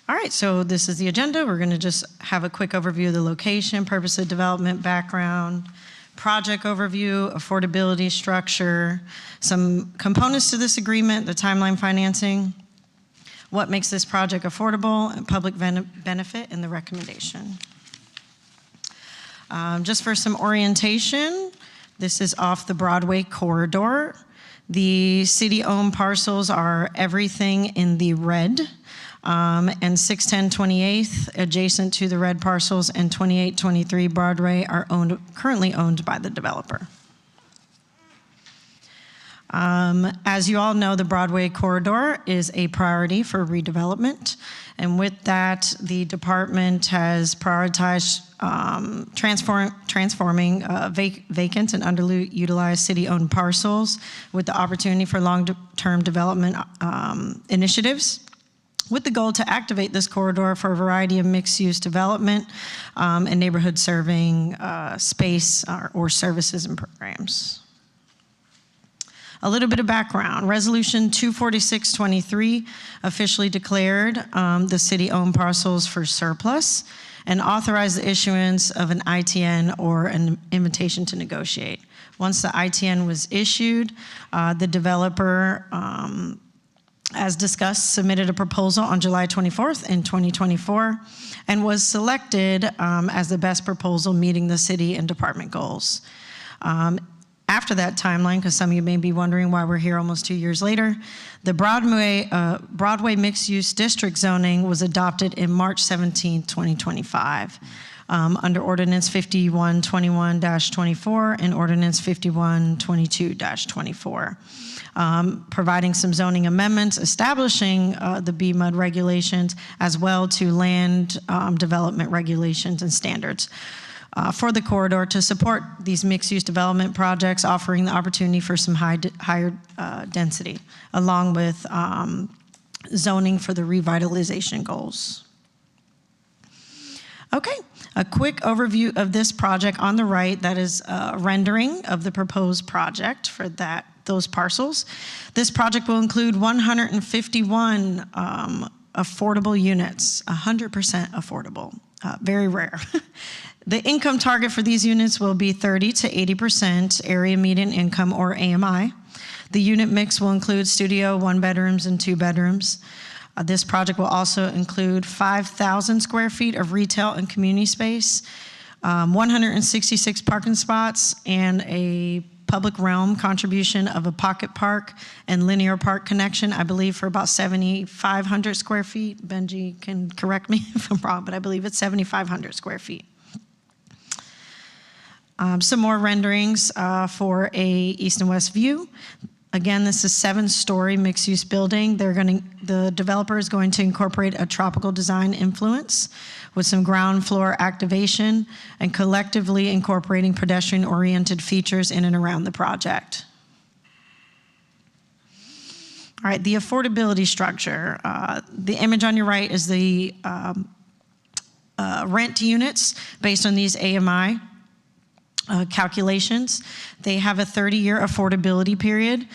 All right, so this is the agenda. We're going to just have a quick overview of the location, purpose of development, background, project overview, affordability structure, some components to this agreement, the timeline financing, what makes this project affordable, and public benefit, and the recommendation. Just for some orientation, this is off the Broadway corridor. The city-owned parcels are everything in the red, and 610 28th, adjacent to the red parcels, and 2823 Broadway are currently owned by the developer. As you all know, the Broadway corridor is a priority for redevelopment. And with that, the department has prioritized transforming vacant and underutilized city-owned parcels with the opportunity for long-term development initiatives, with the goal to activate this corridor for a variety of mixed-use development and neighborhood-serving space or services and programs. A little bit of background. Resolution 24623 officially declared the city-owned parcels for surplus and authorized the issuance of an ITN or an invitation to negotiate. Once the ITN was issued, the developer, as discussed, submitted a proposal on July 24th in 2024 and was selected as the best proposal meeting the city and department goals. After that timeline, because some of you may be wondering why we're here almost 2 years later, the Broadway mixed-use district zoning was adopted in March 17, 2025, under Ordinance 5121-24 and Ordinance 5122-24, providing some zoning amendments, establishing the BMUD regulations, as well to land development regulations and standards. For the corridor to support these mixed-use development projects, offering the opportunity for some higher density, along with zoning for the revitalization goals. Okay, a quick overview of this project on the right. That is a rendering of the proposed project for those parcels. This project will include 151 affordable units, 100% affordable, very rare. The income target for these units will be 30 to 80% area median income, or AMI. The unit mix will include studio, 1 bedrooms and 2 bedrooms. This project will also include 5,000 square feet of retail and community space, 166 parking spots, and a public realm contribution of a pocket park and linear park connection, I believe for about 7,500 square feet. Benji can correct me if I'm wrong, but I believe it's 7,500 square feet. Some more renderings for a east and west view. Again, this is 7-story mixed-use building. The developer is going to incorporate a tropical design influence with some ground floor activation and collectively incorporating pedestrian-oriented features in and around the project. All right, the affordability structure. The image on your right is the rent units based on these AMI calculations. They have a 30-year affordability period.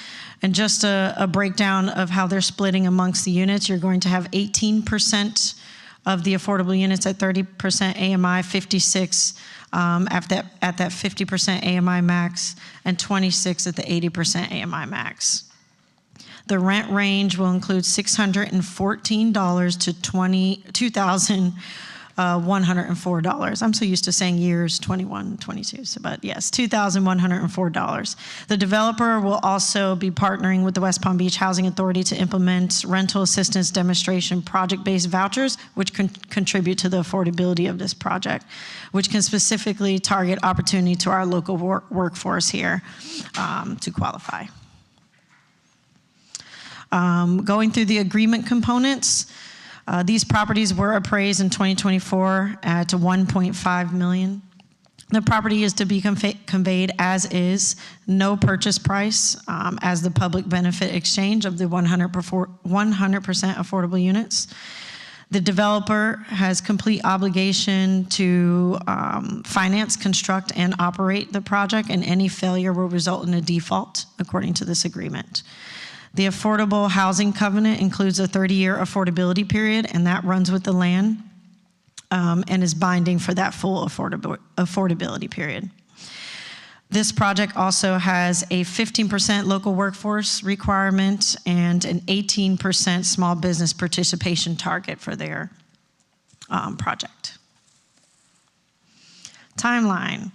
And just a breakdown of how they're splitting amongst the units, you're going to have 18% of the affordable units at 30% AMI, 56 at that 50% AMI max, and 26 at the 80% AMI max. The rent range will include $614 to $2,104. I'm so used to saying years, 21, 22, but yes, $2,104. The developer will also be partnering with the West Palm Beach Housing Authority to implement rental assistance demonstration project-based vouchers, which can contribute to the affordability of this project, which can specifically target opportunity to our local workforce here to qualify. Going through the agreement components, these properties were appraised in 2024 at $1.5 million. The property is to be conveyed as is, no purchase price, as the public benefit exchange of the 100% affordable units. The developer has complete obligation to finance, construct, and operate the project, and any failure will result in a default according to this agreement. The affordable housing covenant includes a 30-year affordability period, and that runs with the land and is binding for that full affordability period. This project also has a 15% local workforce requirement and an 18% small business participation target for their project. Timeline.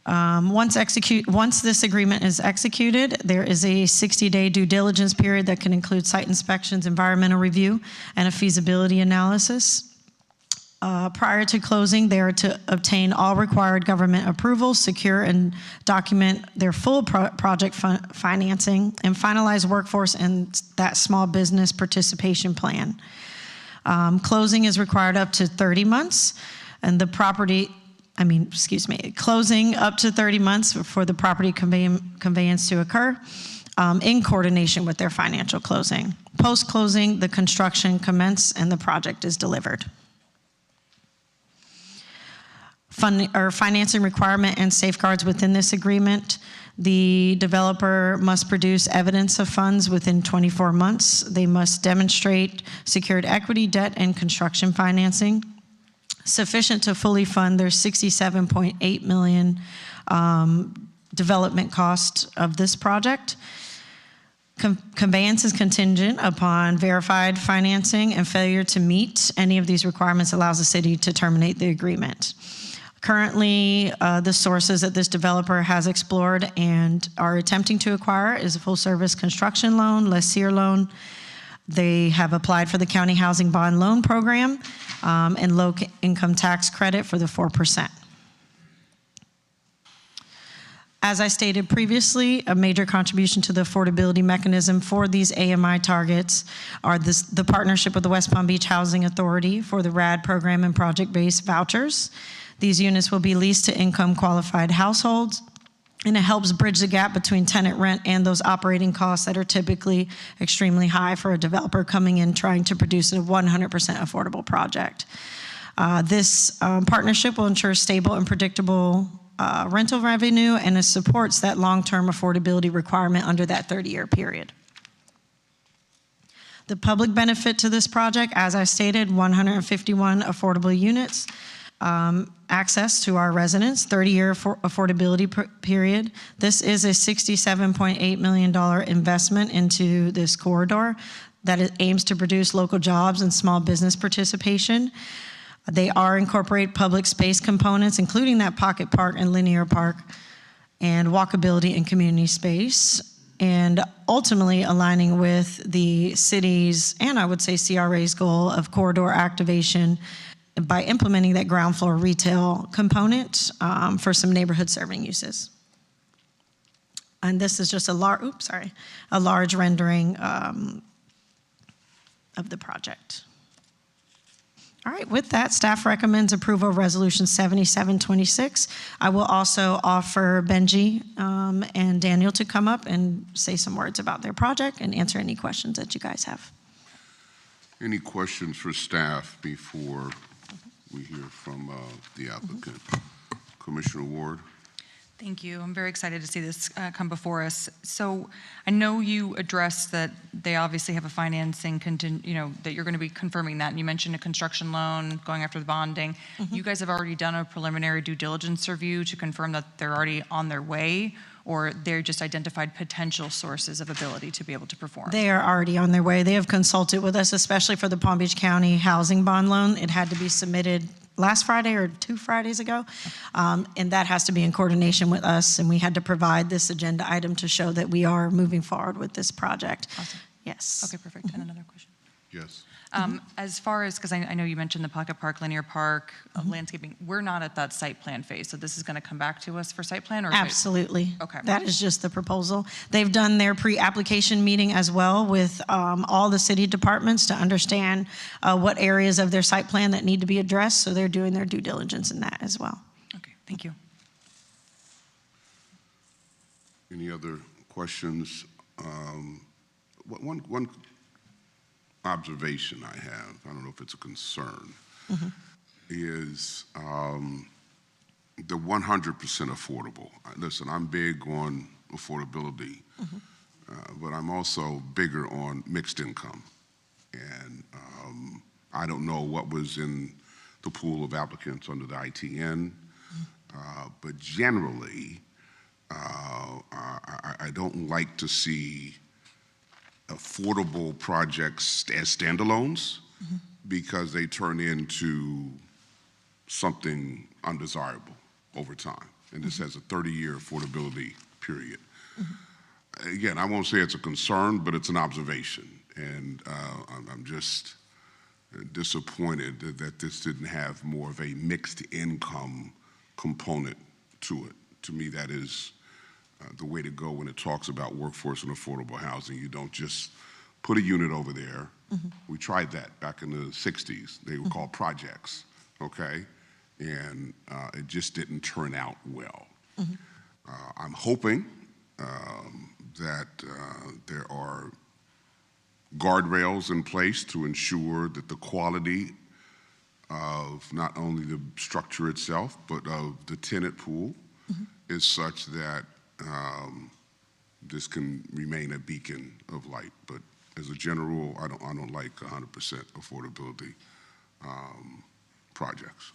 Once this agreement is executed, there is a 60-day due diligence period that can include site inspections, environmental review, and a feasibility analysis. Prior to closing, they are to obtain all required government approvals, secure and document their full project financing, and finalize workforce and that small business participation plan. Closing is required up to 30 months, and the closing up to 30 months for the property conveyance to occur in coordination with their financial closing. Post-closing, the construction commences and the project is delivered. Financing requirement and safeguards within this agreement. The developer must produce evidence of funds within 24 months. They must demonstrate secured equity, debt, and construction financing sufficient to fully fund their $67.8 million development cost of this project. Conveyance is contingent upon verified financing, and failure to meet any of these requirements allows the city to terminate the agreement. Currently, the sources that this developer has explored and are attempting to acquire is a full-service construction loan, lessee loan. They have applied for the County Housing Bond Loan Program and low income tax credit for the 4%. As I stated previously, a major contribution to the affordability mechanism for these AMI targets are the partnership with the West Palm Beach Housing Authority for the RAD program and project-based vouchers. These units will be leased to income qualified households, and it helps bridge the gap between tenant rent and those operating costs that are typically extremely high for a developer coming in trying to produce a 100% affordable project. This partnership will ensure stable and predictable rental revenue, and it supports that long-term affordability requirement under that 30-year period. The public benefit to this project, as I stated, 151 affordable units, access to our residents, 30-year affordability period. This is a $67.8 million investment into this corridor that it aims to produce local jobs and small business participation. They are incorporate public space components, including that pocket park and linear park, and walkability and community space, and ultimately aligning with the city's, and I would say CRA's goal of corridor activation by implementing that ground floor retail component for some neighborhood serving uses. And this is just a large rendering of the project. All right, with that, staff recommends approval of Resolution 7726. I will also offer Benji and Daniel to come up and say some words about their project and answer any questions that you guys have. Any questions for staff before we hear from the applicant? Commissioner Ward. Thank you. I'm very excited to see this come before us. So I know you addressed that they obviously have a financing, that you're going to be confirming that. And you mentioned a construction loan, going after the bonding. Mm-hmm. You guys have already done a preliminary due diligence review to confirm that they're already on their way, or they're just identified potential sources of ability to be able to perform? They are already on their way. They have consulted with us, especially for the Palm Beach County Housing Bond Loan. It had to be submitted last Friday or 2 Fridays ago, and that has to be in coordination with us, and we had to provide this agenda item to show that we are moving forward with this project. Awesome. Yes. Okay, perfect. Mm-hmm. And another question? Yes. As far as, because I know you mentioned the pocket park, linear park, landscaping, we're not at that site plan phase, so this is going to come back to us for site plan? Or Absolutely. Okay. That is just the proposal. They've done their pre-application meeting as well with all the city departments to understand what areas of their site plan that need to be addressed, so they're doing their due diligence in that as well. Okay, thank you. Any other questions? One observation I have, I don't know if it's a concern, is the 100% affordable. Listen, I'm big on affordability, but I'm also bigger on mixed income. And I don't know what was in the pool of applicants under the ITN, but generally, I don't like to see affordable projects as standalones because they turn into something undesirable over time. And this has a 30-year affordability period. Again, I won't say it's a concern, but it's an observation. And I'm just disappointed that this didn't have more of a mixed income component to it. To me, that is the way to go when it talks about workforce and affordable housing. You don't just put a unit over there. We tried that back in the 60s. They were called projects, okay? And it just didn't turn out well. I'm hoping that there are guardrails in place to ensure that the quality of not only the structure itself, but of the tenant pool is such that this can remain a beacon of light. But as a general rule, I don't like 100% affordability projects.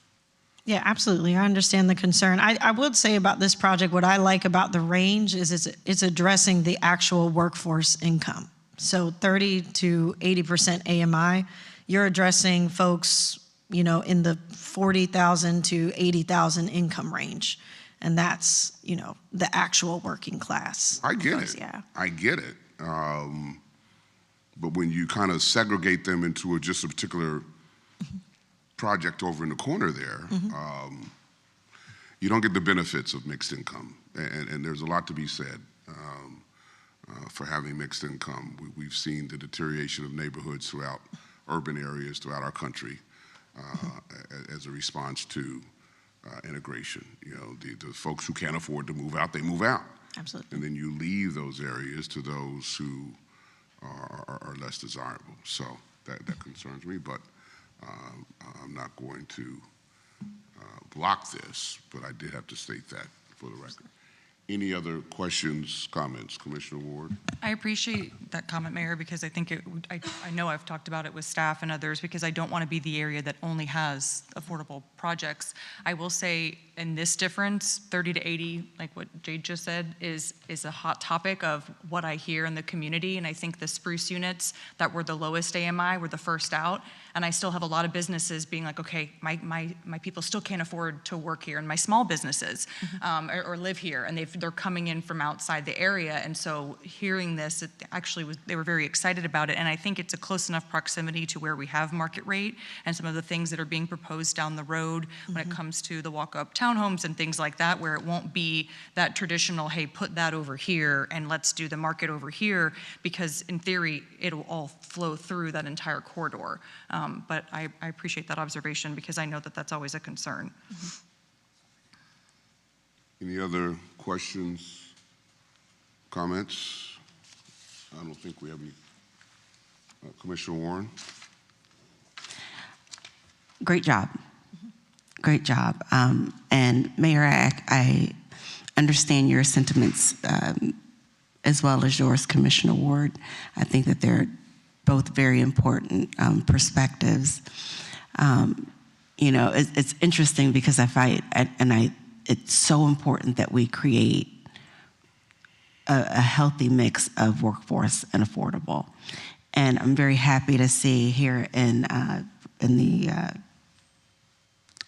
Yeah, absolutely. I understand the concern. I would say about this project, what I like about the range is it's addressing the actual workforce income. So 30 to 80% AMI, you're addressing folks, in the 40,000 to 80,000 income range. And that's, the actual working class. I get folks, it. Yeah. I get it. But when you kind of segregate them into just a particular project over in the corner there, you don't get the benefits of mixed income. And there's a lot to be said for having mixed income. We've seen the deterioration of neighborhoods throughout urban areas throughout our country as a response to integration. The folks who can't afford to move out, they move out. Absolutely. And then you leave those areas to those who are less desirable. So that concerns me, but I'm not going to block this, but I did have to state that for the record. Any other questions, comments? Commissioner Ward? I appreciate that comment, Mayor, because I think I know I've talked about it with staff and others, because I don't want to be the area that only has affordable projects. I will say in this difference, 30 to 80, like what Jade just said, is a hot topic of what I hear in the community. And I think the spruce units that were the lowest AMI were the first out. And I still have a lot of businesses being like, okay, my people still can't afford to work here, and my small businesses or live here, and they're coming in from outside the area. And so hearing this, it actually they were very excited about it. And I think it's a close enough proximity to where we have market rate and some of the things that are being proposed down the road when it comes to the walk-up townhomes and things like that, where it won't be that traditional, hey, put that over here and let's do the market over here, because in theory, it'll all flow through that entire corridor. But I appreciate that observation, because I know that that's always a concern. Any other questions, comments? I don't think we have any. Commissioner Warren? Great job. Great job. And Mayor, I understand your sentiments as well as yours, Commissioner Ward. I think that they're both very important perspectives. It's interesting because it's so important that we create a healthy mix of workforce and affordable. And I'm very happy to see here in the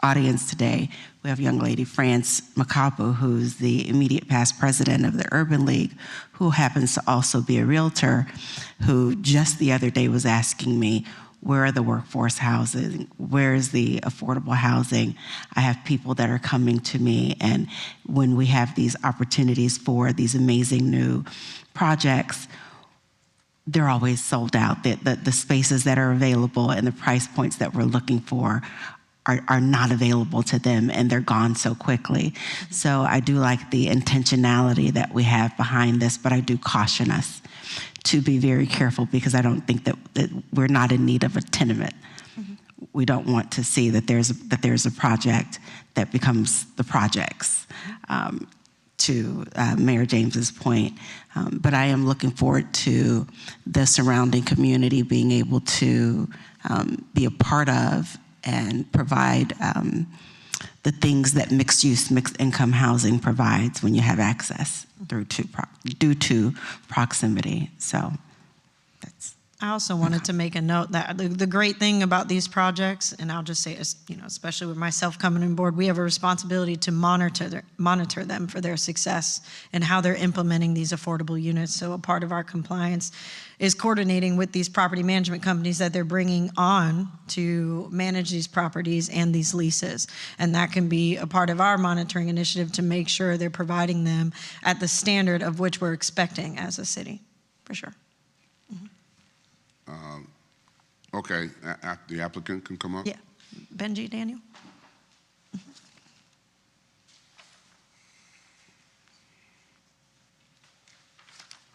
audience today, we have young lady France Makapu, who's the immediate past president of the Urban League, who happens to also be a realtor, who just the other day was asking me, where are the workforce housing? Where is the affordable housing? I have people that are coming to me, and when we have these opportunities for these amazing new projects, they're always sold out. The spaces that are available and the price points that we're looking for are not available to them, and they're gone so quickly. So I do like the intentionality that we have behind this, but I do caution us to be very careful, because I don't think that we're not in need of a tenement. We don't want to see that there's a project that becomes the projects, to Mayor James's point. But I am looking forward to the surrounding community being able to be a part of and provide the things that mixed use, mixed income housing provides when you have access due to proximity. So I also wanted to make a note that the great thing about these projects, and I'll just say, especially with myself coming on board, we have a responsibility to monitor them for their success and how they're implementing these affordable units. So a part of our compliance is coordinating with these property management companies that they're bringing on to manage these properties and these leases. And that can be a part of our monitoring initiative to make sure they're providing them at the standard of which we're expecting as a city, for sure. Okay, the applicant can come up? Yeah. Benji, Daniel?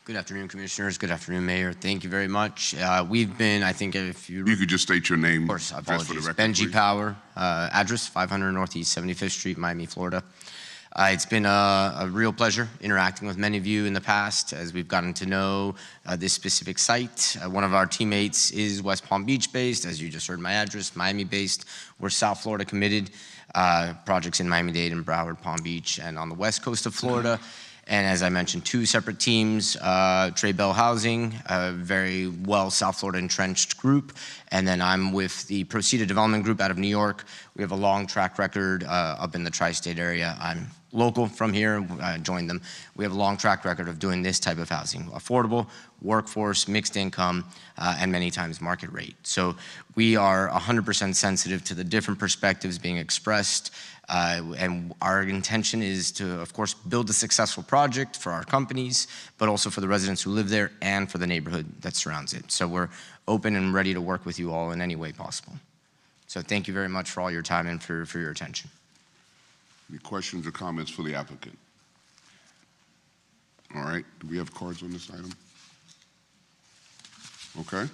Good afternoon, Commissioners. Good afternoon, Mayor. Thank you very much. We've been, I think, if you... You could just state your name. Of course, address for the apologies. record, Benji please. Power, address 500 Northeast 75th Street, Miami, Florida. It's been a real pleasure interacting with many of you in the past as we've gotten to know this specific site. One of our teammates is West Palm Beach based, as you just heard my address, Miami based. We're South Florida committed, projects in Miami-Dade and Broward, Palm Beach, and on the west coast of Florida. And as I mentioned, two separate teams, Trey Bell Housing, a very well South Florida entrenched group, and then I'm with the Proceda Development Group out of New York. We have a long track record up in the tri-state area. I'm local from here, joined them. We have a long track record of doing this type of housing, affordable, workforce, mixed income, and many times market rate. So we are 100% sensitive to the different perspectives being expressed. And our intention is to, of course, build a successful project for our companies, but also for the residents who live there and for the neighborhood that surrounds it. So we're open and ready to work with you all in any way possible. So thank you very much for all your time and for your attention. Any questions or comments for the applicant? All right, do we have cards on this item? Okay.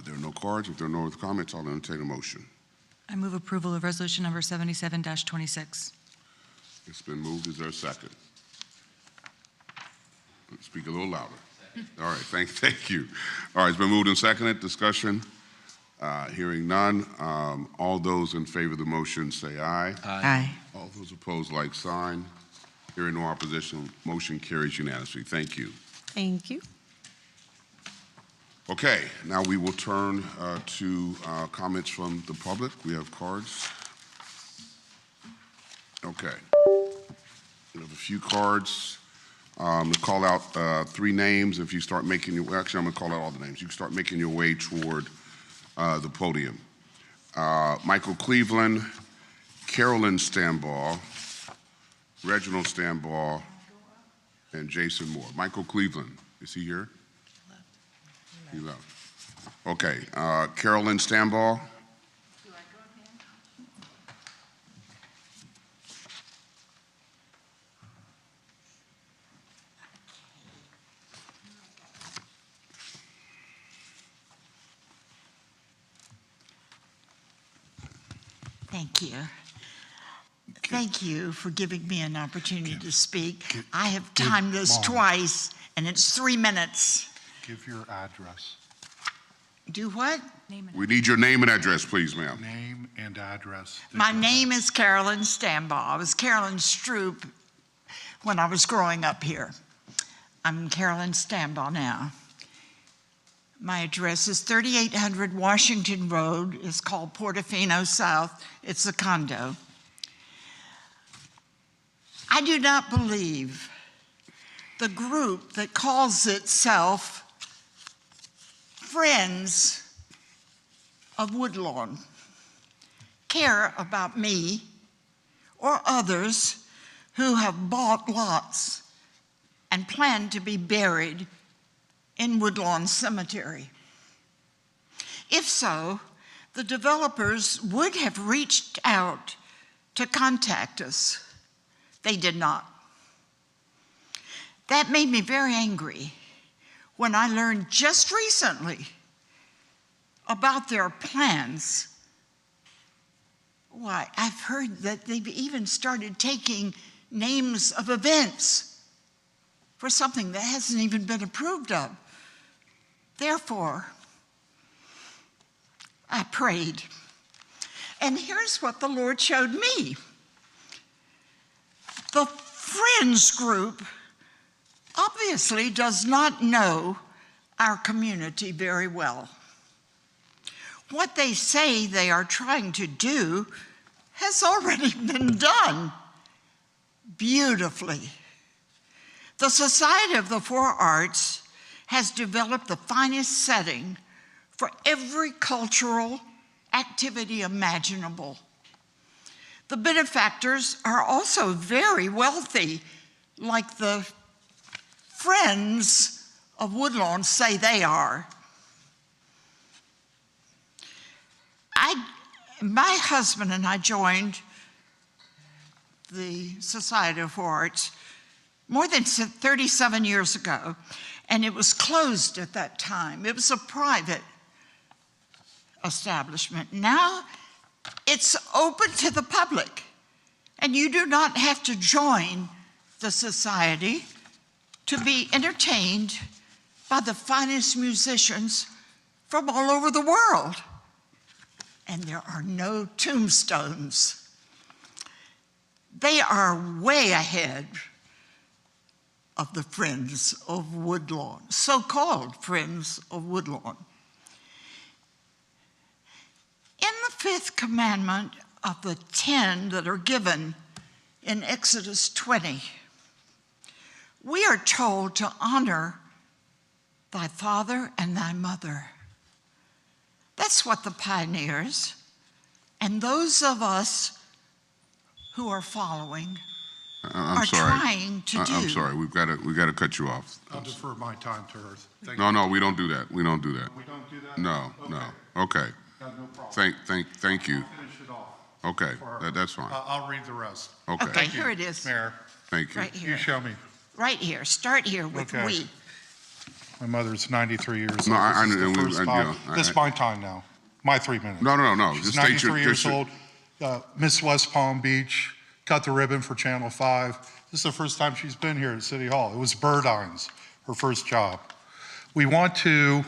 There are no cards. If there are no other comments, I'll entertain a motion. I move approval of resolution number 77-26. It's been moved. Is there a second? Speak a little louder. All right, thank you. All right, it's been moved and seconded. Discussion. Hearing none. All those in favor of the motion say aye. Aye. All those opposed, like sign. Hearing no opposition, motion carries unanimously. Thank you. Thank you. Okay, now we will turn to comments from the public. We have cards. Okay. We have a few cards. To call out three names. If you start making your, actually I'm gonna call out all the names. You can start making your way toward the podium. Michael Cleveland, Carolyn Stambaugh, Reginald Stambaugh, and Jason Moore. Michael Cleveland, is he here? He left. Okay, Carolyn Stambaugh. Thank you. Thank you for giving me an opportunity to speak. I have timed this twice, and it's 3 minutes. Give your address. Do what? We need your name and address, please, ma'am. Name and address. My name is Carolyn Stambaugh. I was Carolyn Stroop when I was growing up here. I'm Carolyn Stambaugh now. My address is 3800 Washington Road. It's called Portofino South. It's a condo. I do not believe the group that calls itself Friends of Woodlawn care about me or others who have bought lots and plan to be buried in Woodlawn Cemetery. If so, the developers would have reached out to contact us. They did not. That made me very angry when I learned just recently about their plans. Why, I've heard that they've even started taking names of events for something that hasn't even been approved of. Therefore, I prayed. And here's what the Lord showed me. The Friends group obviously does not know our community very well. What they say they are trying to do has already been done beautifully. The Society of the Four Arts has developed the finest setting for every cultural activity imaginable. The benefactors are also very wealthy, like the Friends of Woodlawn say they are. My husband and I joined the Society of Four Arts more than 37 years ago, and it was closed at that time. It was a private establishment. Now it's open to the public, and you do not have to join the society to be entertained by the finest musicians from all over the world. And there are no tombstones. They are way ahead of the Friends of Woodlawn, so-called Friends of Woodlawn. In the fifth commandment of the 10 that are given in Exodus 20, we are told to honor thy father and thy mother. That's what the pioneers and those of us who are following are trying to do. I'm sorry, we've got to cut you off. I'll defer my time to her. No, we don't do that. We don't do that. We don't do that? No. Okay. Got no problem. Thank you. I'll finish it off. Okay, for her. that's fine. I'll read the rest. Okay. Okay, here it is. Mayor, Thank you. Right here. you show me. Right here. Start here with Okay. we. My mother's 93 years old. No, I This is knew- the we- first I- time. yeah, This is my time now. My 3 minutes. No. She's Just state 93 years your- old. Miss West Palm Beach, cut the ribbon for Channel 5. This is the first time she's been here at City Hall. It was Birdine's, her first job. We want to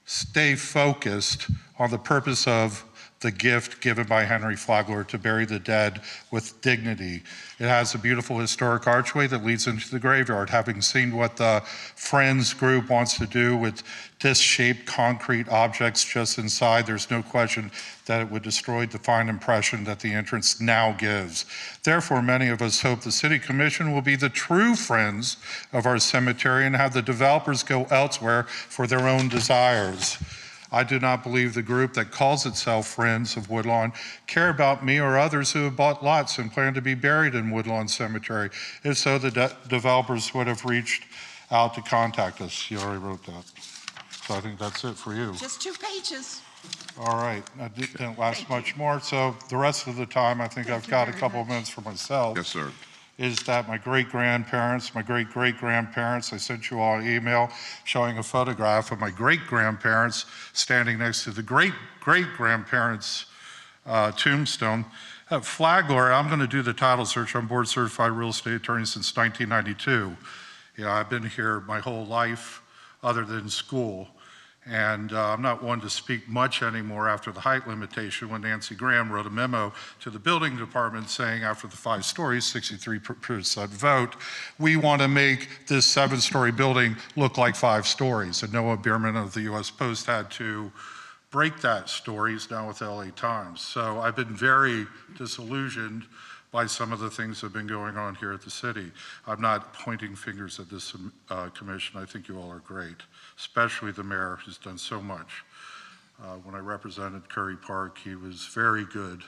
stay focused on the purpose of the gift given by Henry Flagler to bury the dead with dignity. It has a beautiful historic archway that leads into the graveyard. Having seen what the Friends group wants to do with disc-shaped concrete objects just inside, there's no question that it would destroy the fine impression that the entrance now gives. Therefore, many of us hope the City Commission will be the true friends of our cemetery and have the developers go elsewhere for their own desires. I do not believe the group that calls itself Friends of Woodlawn care about me or others who have bought lots and plan to be buried in Woodlawn Cemetery. If so, the developers would have reached out to contact us. You already wrote that. So I think that's it for you. Just 2 pages. All right, that didn't last much more. So the rest of the time, I think I've got a couple of minutes for myself. Yes, sir. Is that my great-grandparents, my great-great-grandparents, I sent you all an email showing a photograph of my great-grandparents standing next to the great-great-grandparents' tombstone. Flagler, I'm going to do the title search. I'm board-certified real estate attorney since 1992. I've been here my whole life other than school. And I'm not one to speak much anymore after the height limitation when Nancy Graham wrote a memo to the building department saying after the 5 stories, 63% vote, we want to make this 7-story building look like 5 stories. And Noah Bierman of the US Post had to break that story. He's now with LA Times. So I've been very disillusioned by some of the things that have been going on here at the city. I'm not pointing fingers at this commission. I think you all are great, especially the mayor who's done so much. When I represented Curry Park, he was very good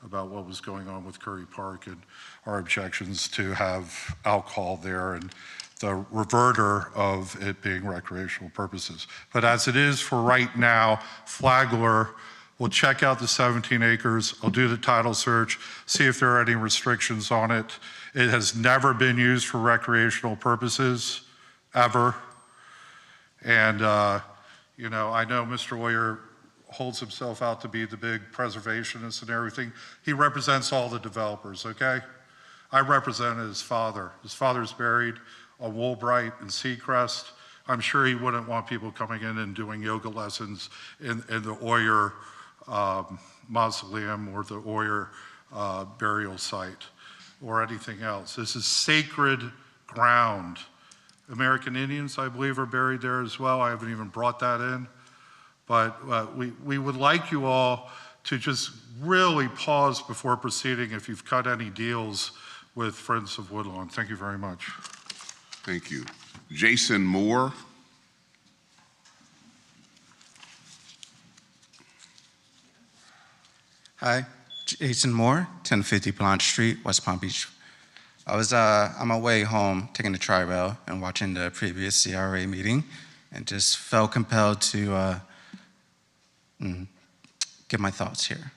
about what was going on with Curry Park and our objections to have alcohol there and the reverter of it being recreational purposes. But as it is for right now, Flagler will check out the 17 acres. I'll do the title search, see if there are any restrictions on it. It has never been used for recreational purposes, ever. And, you know, I know Mr. Oyer holds himself out to be the big preservationist and everything. He represents all the developers, okay? I represented his father. His father's buried on Woolbright and Seacrest. I'm sure he wouldn't want people coming in and doing yoga lessons in the Oyer mausoleum or the Oyer burial site or anything else. This is sacred ground. American Indians, I believe, are buried there as well. I haven't even brought that in. But we would like you all to just really pause before proceeding if you've cut any deals with Friends of Woodlawn. Thank you very much. Thank you. Jason Moore. Hi, Jason Moore, 1050 Blanche Street, West Palm Beach. I was on my way home taking the Tri-Rail and watching the previous CRA meeting and just felt compelled to give my thoughts here.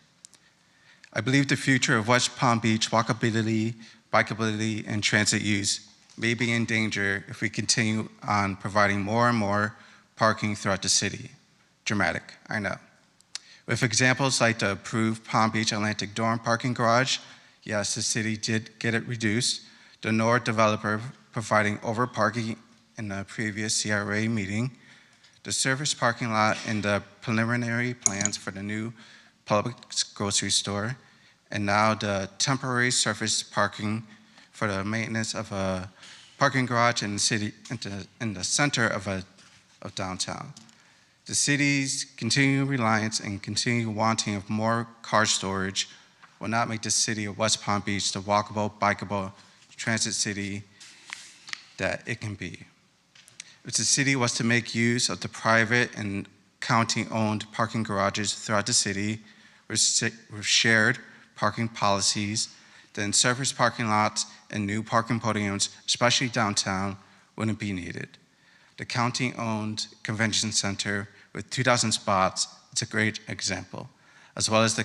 I believe the future of West Palm Beach walkability, bikeability, and transit use may be in danger if we continue on providing more and more parking throughout the city. Dramatic, I know. With examples like the approved Palm Beach Atlantic Dorm parking garage, yes, the city did get it reduced. The North developer providing over parking in the previous CRA meeting, the surface parking lot in the preliminary plans for the new Publix grocery store, and now the temporary surface parking for the maintenance of a parking garage in the city, in the center of downtown. The city's continued reliance and continued wanting of more car storage will not make the city of West Palm Beach the walkable, bikeable transit city that it can be. If the city was to make use of the private and county-owned parking garages throughout the city with shared parking policies, then surface parking lots and new parking podiums, especially downtown, wouldn't be needed. The county-owned convention center with 2,000 spots is a great example, as well as the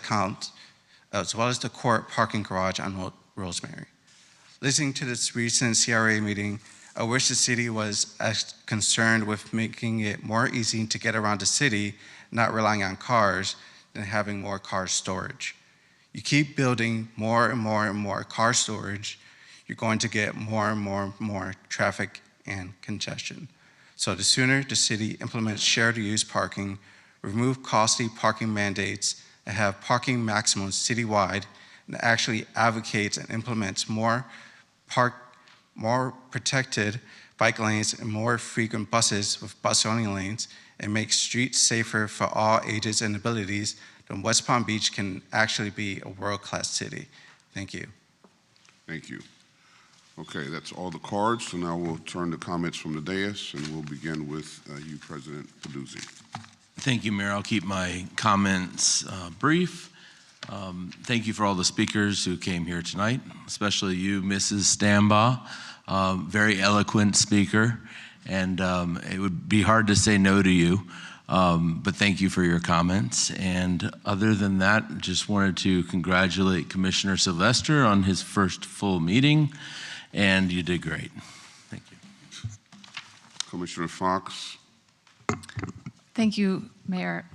court parking garage on Rosemary. Listening to this recent CRA meeting, I wish the city was as concerned with making it more easy to get around the city, not relying on cars, than having more car storage. You keep building more and more and more car storage, you're going to get more and more and more traffic and congestion. So the sooner the city implements shared use parking, remove costly parking mandates, and have parking maximums citywide, and actually advocates and implements more protected bike lanes and more frequent buses with bus-only lanes, and makes streets safer for all ages and abilities, then West Palm Beach can actually be a world-class city. Thank you. Thank you. Okay, that's all the cards. So now we'll turn to comments from the dais, and we'll begin with you, President Peduzzi. Thank you, Mayor. I'll keep my comments brief. Thank you for all the speakers who came here tonight, especially you, Mrs. Stambaugh, very eloquent speaker, and it would be hard to say no to you, but thank you for your comments. And other than that, just wanted to congratulate Commissioner Sylvester on his first full meeting, and you did great. Thank you. Commissioner Fox. Thank you, Mayor.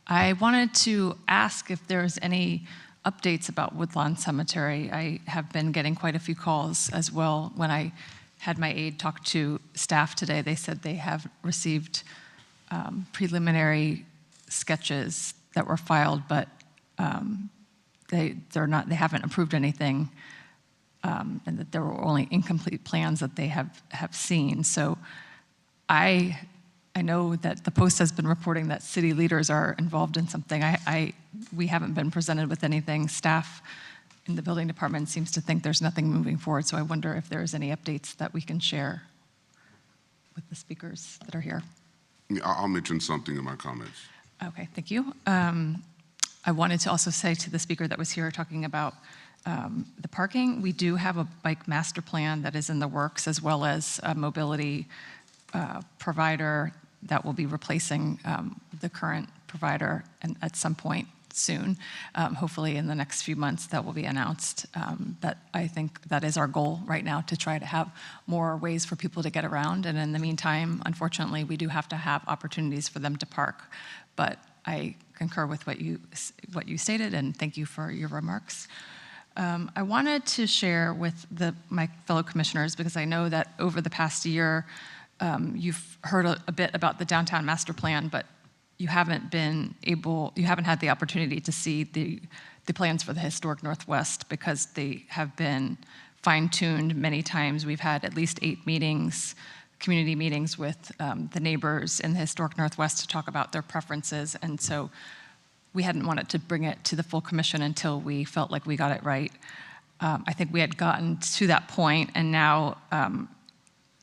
I wanted to ask if there's any updates about Woodlawn Cemetery. I have been getting quite a few calls as well. When I had my aide talk to staff today, they said they have received preliminary sketches that were filed, but they haven't approved anything, and that there were only incomplete plans that they have seen. So I know that the Post has been reporting that city leaders are involved in something. We haven't been presented with anything. Staff in the building department seems to think there's nothing moving forward, so I wonder if there's any updates that we can share with the speakers that are here. I'll mention something in my comments. Okay, thank you. I wanted to also say to the speaker that was here talking about the parking, we do have a bike master plan that is in the works, as well as a mobility provider that will be replacing the current provider and at some point soon. Hopefully in the next few months that will be announced. But I think that is our goal right now, to try to have more ways for people to get around. And in the meantime, unfortunately, we do have to have opportunities for them to park. But I concur with what you stated, and thank you for your remarks. I wanted to share with my fellow commissioners, because I know that over the past year, you've heard a bit about the downtown master plan, but you haven't had the opportunity to see the plans for the historic Northwest, because they have been fine-tuned many times. We've had at least 8 meetings, community meetings with the neighbors in the historic Northwest to talk about their preferences, and so we hadn't wanted to bring it to the full commission until we felt like we got it right. I think we had gotten to that point, and now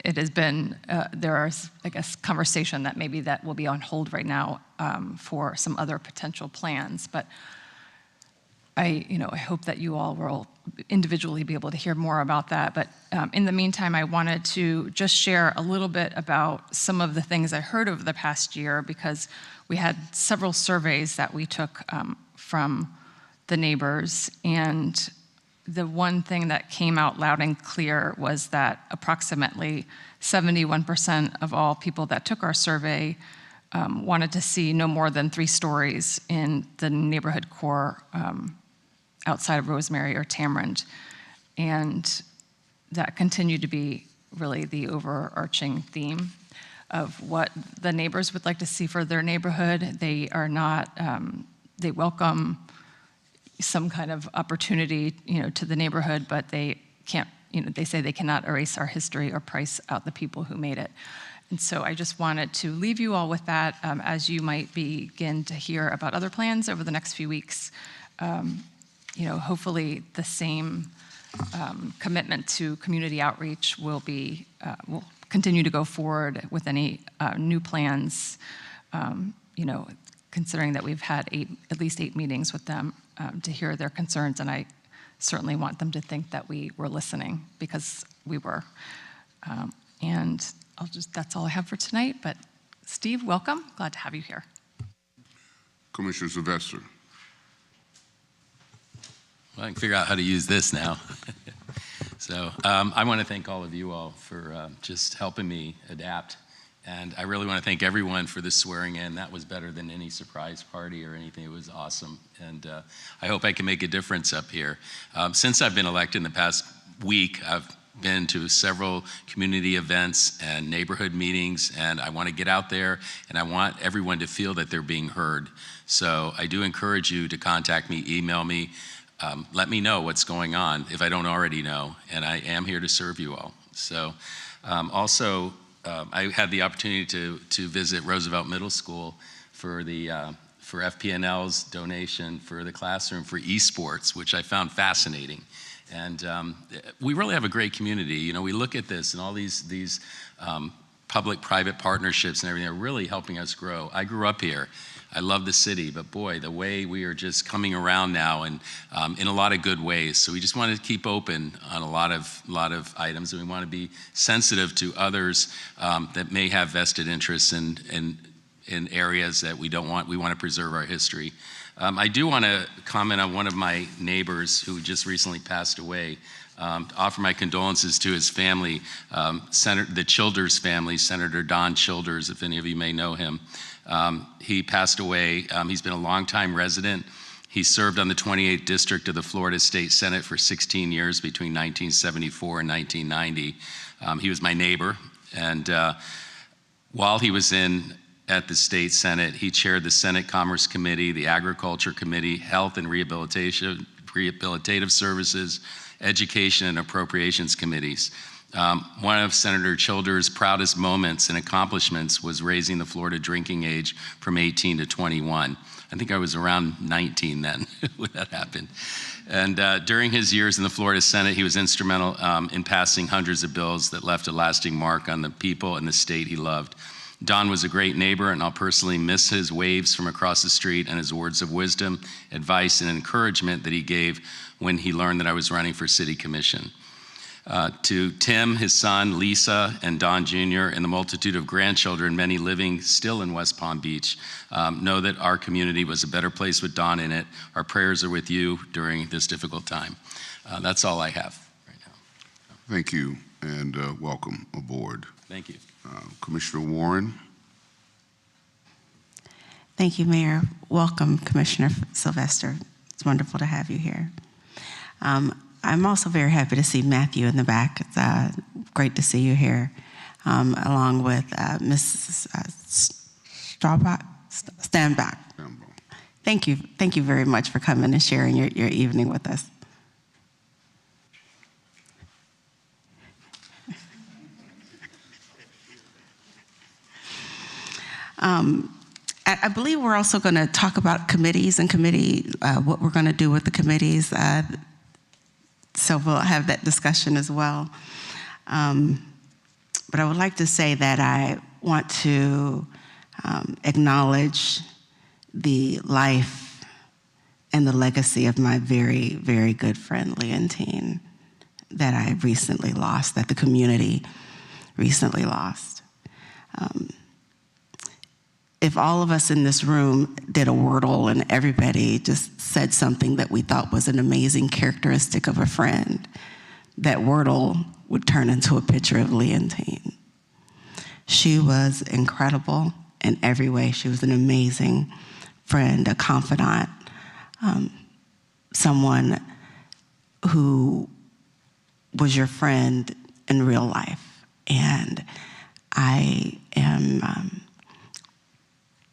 it has been, there is, I guess, conversation that maybe that will be on hold right now for some other potential plans. But I hope that you all will individually be able to hear more about that. But in the meantime, I wanted to just share a little bit about some of the things I heard over the past year, because we had several surveys that we took from the neighbors, and the one thing that came out loud and clear was that approximately 71% of all people that took our survey wanted to see no more than 3 stories in the neighborhood core outside of Rosemary or Tamarind. And that continued to be really the overarching theme of what the neighbors would like to see for their neighborhood. They are not, they welcome some kind of opportunity, to the neighborhood, but they can't, they say they cannot erase our history or price out the people who made it. And so I just wanted to leave you all with that as you might begin to hear about other plans over the next few weeks. Hopefully the same commitment to community outreach will continue to go forward with any new plans, considering that we've had at least 8 meetings with them to hear their concerns, and I certainly want them to think that we were listening, because we were. And that's all I have for tonight, but Steve, welcome. Glad to have you here. Commissioner Sylvester. Well, I can figure out how to use this now. So I want to thank all of you all for just helping me adapt. And I really want to thank everyone for the swearing in. That was better than any surprise party or anything. It was awesome. And I hope I can make a difference up here. Since I've been elected in the past week, I've been to several community events and neighborhood meetings, and I want to get out there, and I want everyone to feel that they're being heard. So I do encourage you to contact me, email me, let me know what's going on if I don't already know, and I am here to serve you all. So also, I had the opportunity to visit Roosevelt Middle School for FPNL's donation for the classroom for esports, which I found fascinating. And we really have a great community. We look at this and all these public-private partnerships and everything are really helping us grow. I grew up here. I love the city, but boy, the way we are just coming around now, and in a lot of good ways. So we just want to keep open on a lot of items, and we want to be sensitive to others that may have vested interests in areas that we don't want. We want to preserve our history. I do want to comment on one of my neighbors who just recently passed away. Offer my condolences to his family, the Childers family, Senator Don Childers, if any of you may know him. He passed away. He's been a longtime resident. He served on the 28th District of the Florida State Senate for 16 years between 1974 and 1990. He was my neighbor, and while he was at the State Senate, he chaired the Senate Commerce Committee, the Agriculture Committee, Health and Rehabilitative Services, Education and Appropriations Committees. One of Senator Childers' proudest moments and accomplishments was raising the Florida drinking age from 18 to 21. I think I was around 19 then when that happened. And during his years in the Florida Senate, he was instrumental in passing hundreds of bills that left a lasting mark on the people and the state he loved. Don was a great neighbor, and I'll personally miss his waves from across the street and his words of wisdom, advice, and encouragement that he gave when he learned that I was running for City Commission. To Tim, his son, Lisa, and Don Jr., and the multitude of grandchildren, many living still in West Palm Beach, know that our community was a better place with Don in it. Our prayers are with you during this difficult time. That's all I have right now. Thank you, and welcome aboard. Thank you. Commissioner Warren. Thank you, Mayor. Welcome, Commissioner Sylvester. It's wonderful to have you here. I'm also very happy to see Matthew in the back. It's great to see you here, along with Mrs. Stanback. Thank you very much for coming and sharing your evening with us. I believe we're also going to talk about committees and what we're going to do with the committees. So we'll have that discussion as well. But I would like to say that I want to acknowledge the life and the legacy of my very, very good friend, Leontine, that I recently lost, that the community recently lost. If all of us in this room did a Wordle and everybody just said something that we thought was an amazing characteristic of a friend, that Wordle would turn into a picture of Leontine. She was incredible in every way. She was an amazing friend, a confidant, someone who was your friend in real life. And I am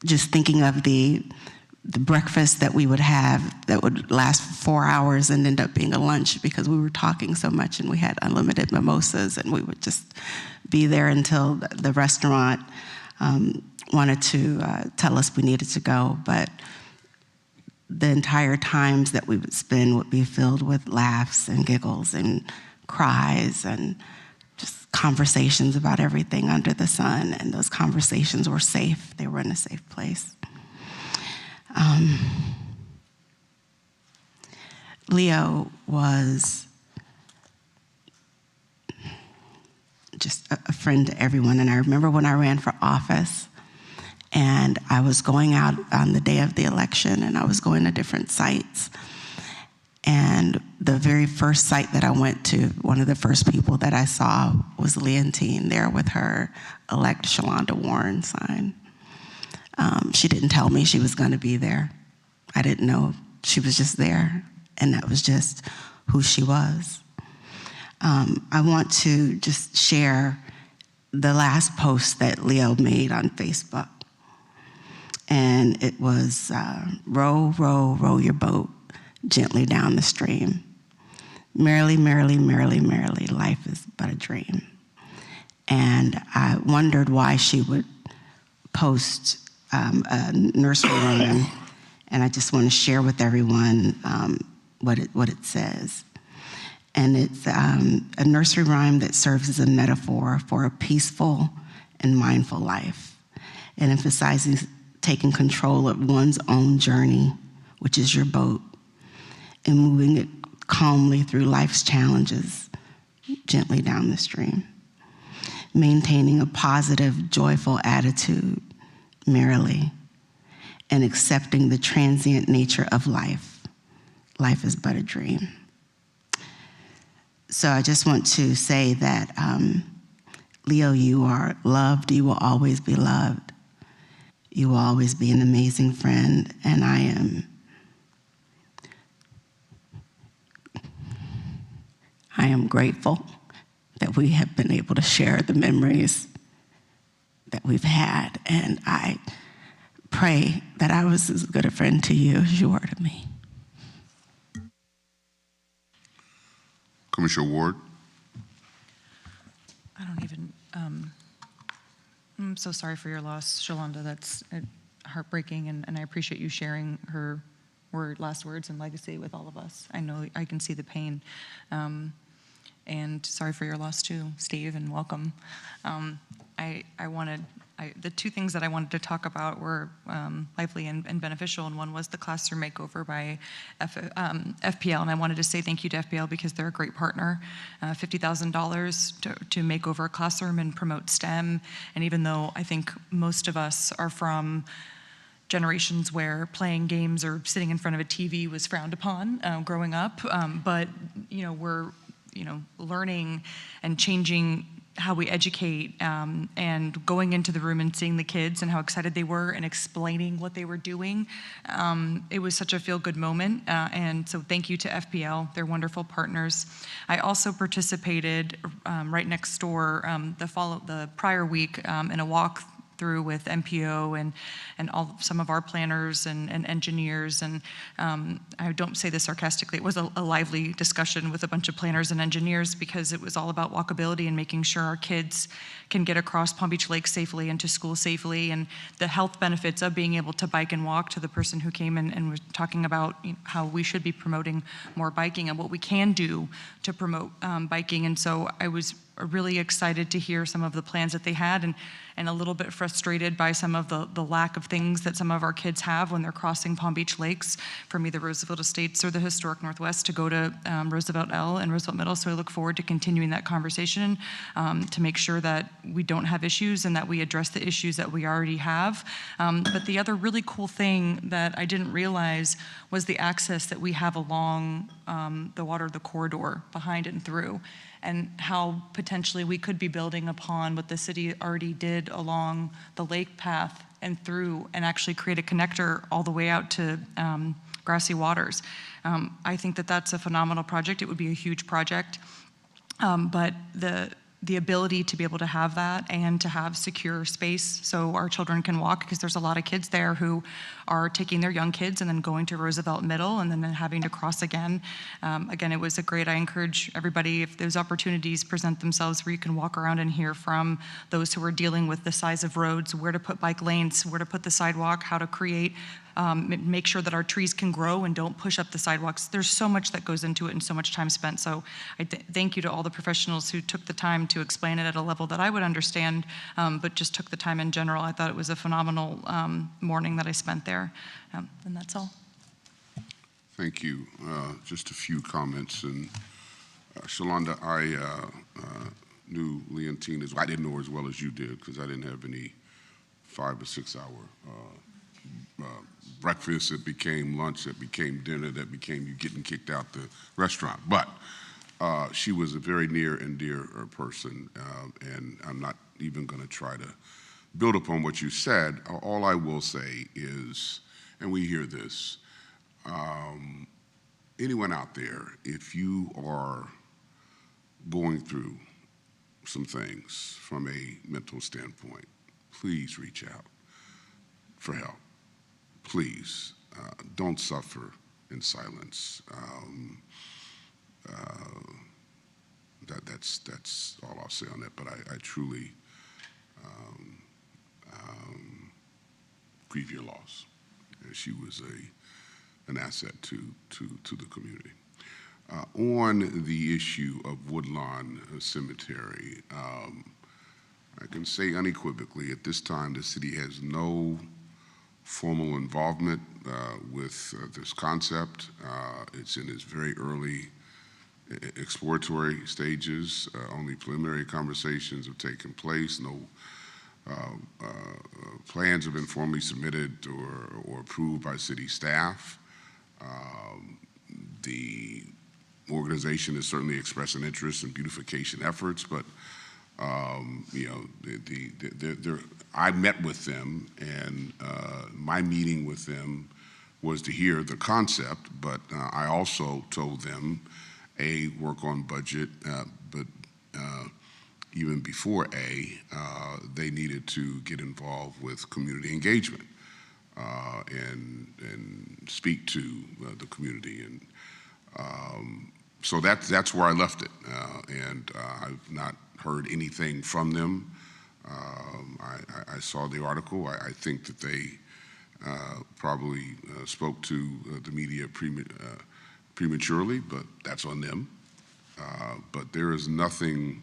just thinking of the breakfast that we would have that would last for 4 hours and end up being a lunch because we were talking so much and we had unlimited mimosas and we would just be there until the restaurant wanted to tell us we needed to go. But the entire times that we would spend would be filled with laughs and giggles and cries and just conversations about everything under the sun. And those conversations were safe. They were in a safe place. Leo was just a friend to everyone. And I remember when I ran for office and I was going out on the day of the election and I was going to different sites. And the very first site that I went to, one of the first people that I saw was Leontine there with her Elect Shalonda Warren sign. She didn't tell me she was going to be there. I didn't know. She was just there, and that was just who she was. I want to just share the last post that Leo made on Facebook. And it was, row, row, row your boat gently down the stream. Merrily, merrily, merrily, merrily, life is but a dream. And I wondered why she would post a nursery rhyme, and I just want to share with everyone what it says. And it's a nursery rhyme that serves as a metaphor for a peaceful and mindful life. It emphasizes taking control of one's own journey, which is your boat, and moving it calmly through life's challenges, gently down the stream. Maintaining a positive, joyful attitude, merrily, and accepting the transient nature of life. Life is but a dream. So I just want to say that, Leo, you are loved. You will always be loved. You will always be an amazing friend, and I am grateful that we have been able to share the memories that we've had, and I pray that I was as good a friend to you as you were to me. Commissioner Ward. I don't even, I'm so sorry for your loss, Shalonda. That's heartbreaking, and I appreciate you sharing her last words and legacy with all of us. I know I can see the pain. And sorry for your loss too, Steve, and welcome. The two things that I wanted to talk about were lively and beneficial, and one was the classroom makeover by FPL, and I wanted to say thank you to FPL because they're a great partner. $50,000 to make over a classroom and promote STEM, and even though I think most of us are from generations where playing games or sitting in front of a TV was frowned upon growing up, but we're learning and changing how we educate, and going into the room and seeing the kids and how excited they were and explaining what they were doing. It was such a feel-good moment, and so thank you to FPL. They're wonderful partners. I also participated right next door the prior week in a walk through with MPO and some of our planners and engineers. And I don't say this sarcastically, it was a lively discussion with a bunch of planners and engineers, because it was all about walkability and making sure our kids can get across Palm Beach Lake safely and to school safely, and the health benefits of being able to bike and walk, to the person who came and was talking about how we should be promoting more biking and what we can do to promote biking. And so I was really excited to hear some of the plans that they had, and a little bit frustrated by some of the lack of things that some of our kids have when they're crossing Palm Beach Lakes from either Roosevelt Estates or the Historic Northwest to go to Roosevelt L and Roosevelt Middle. So I look forward to continuing that conversation to make sure that we don't have issues and that we address the issues that we already have. But the other really cool thing that I didn't realize was the access that we have along the corridor behind and through, and how potentially we could be building upon what the city already did along the lake path and through, and actually create a connector all the way out to Grassy Waters. I think that that's a phenomenal project. It would be a huge project, but the ability to be able to have that and to have secure space so our children can walk, because there's a lot of kids there who are taking their young kids and then going to Roosevelt Middle and then having to cross again. Again, it was I encourage everybody, if those opportunities present themselves where you can walk around and hear from those who are dealing with the size of roads, where to put bike lanes, where to put the sidewalk, how to create, make sure that our trees can grow and don't push up the sidewalks. There's so much that goes into it and so much time spent. So I thank you to all the professionals who took the time to explain it at a level that I would understand, but just took the time in general. I thought it was a phenomenal morning that I spent there. And that's all. Thank you. Just a few comments. And Shalonda, I knew Leontina's, I didn't know her as well as you did, because I didn't have any 5 or 6 hour breakfast, it became lunch, it became dinner, that became you getting kicked out the restaurant. But she was a very near and dear person, and I'm not even going to try to build upon what you said. All I will say is, and we hear this, anyone out there, if you are going through some things from a mental standpoint, please reach out for help. Please, don't suffer in silence. That's all I'll say on that, but I truly grieve your loss. She was an asset to the community. On the issue of Woodlawn Cemetery, I can say unequivocally at this time the city has no formal involvement with this concept. It's in its very early exploratory stages. Only preliminary conversations have taken place. No plans have been formally submitted or approved by city staff. The organization has certainly expressed an interest in beautification efforts, but you know, I met with them, and my meeting with them was to hear the concept, but I also told them, work on budget, but even before they needed to get involved with community engagement and speak to the community. And so that's where I left it. And I've not heard anything from them. I saw the article. I think that they probably spoke to the media prematurely, but that's on them. But there is nothing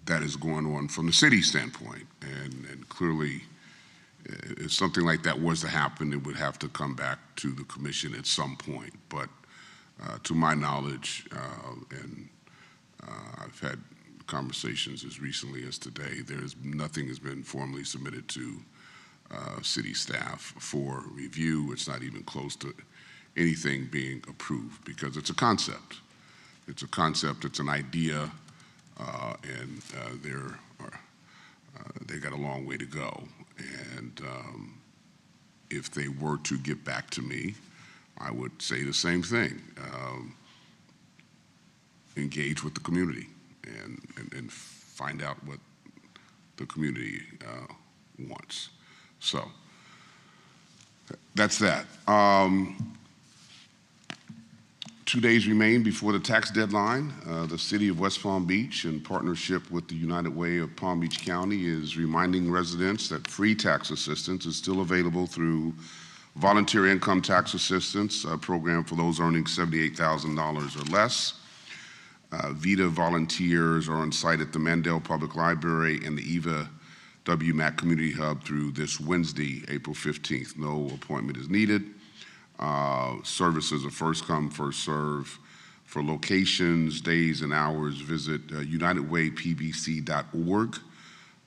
that is going on from the city standpoint. And clearly, if something like that was to happen, it would have to come back to the commission at some point. But to my knowledge, and I've had conversations as recently as today, nothing has been formally submitted to city staff for review. It's not even close to anything being approved, because it's a concept. It's a concept, it's an idea, and they got a long way to go. And if they were to get back to me, I would say the same thing. Engage with the community and find out the community wants. So that's that. 2 days remain before the tax deadline. The City of West Palm Beach, in partnership with the United Way of Palm Beach County, is reminding residents that free tax assistance is still available through Volunteer Income Tax Assistance, a program for those earning $78,000 or less. VITA volunteers are on site at the Mandel Public Library and the EVA WMAC Community Hub through this Wednesday, April 15th. No appointment is needed. Services are first come, first serve. For locations, days, and hours, visit unitedwaypbc.org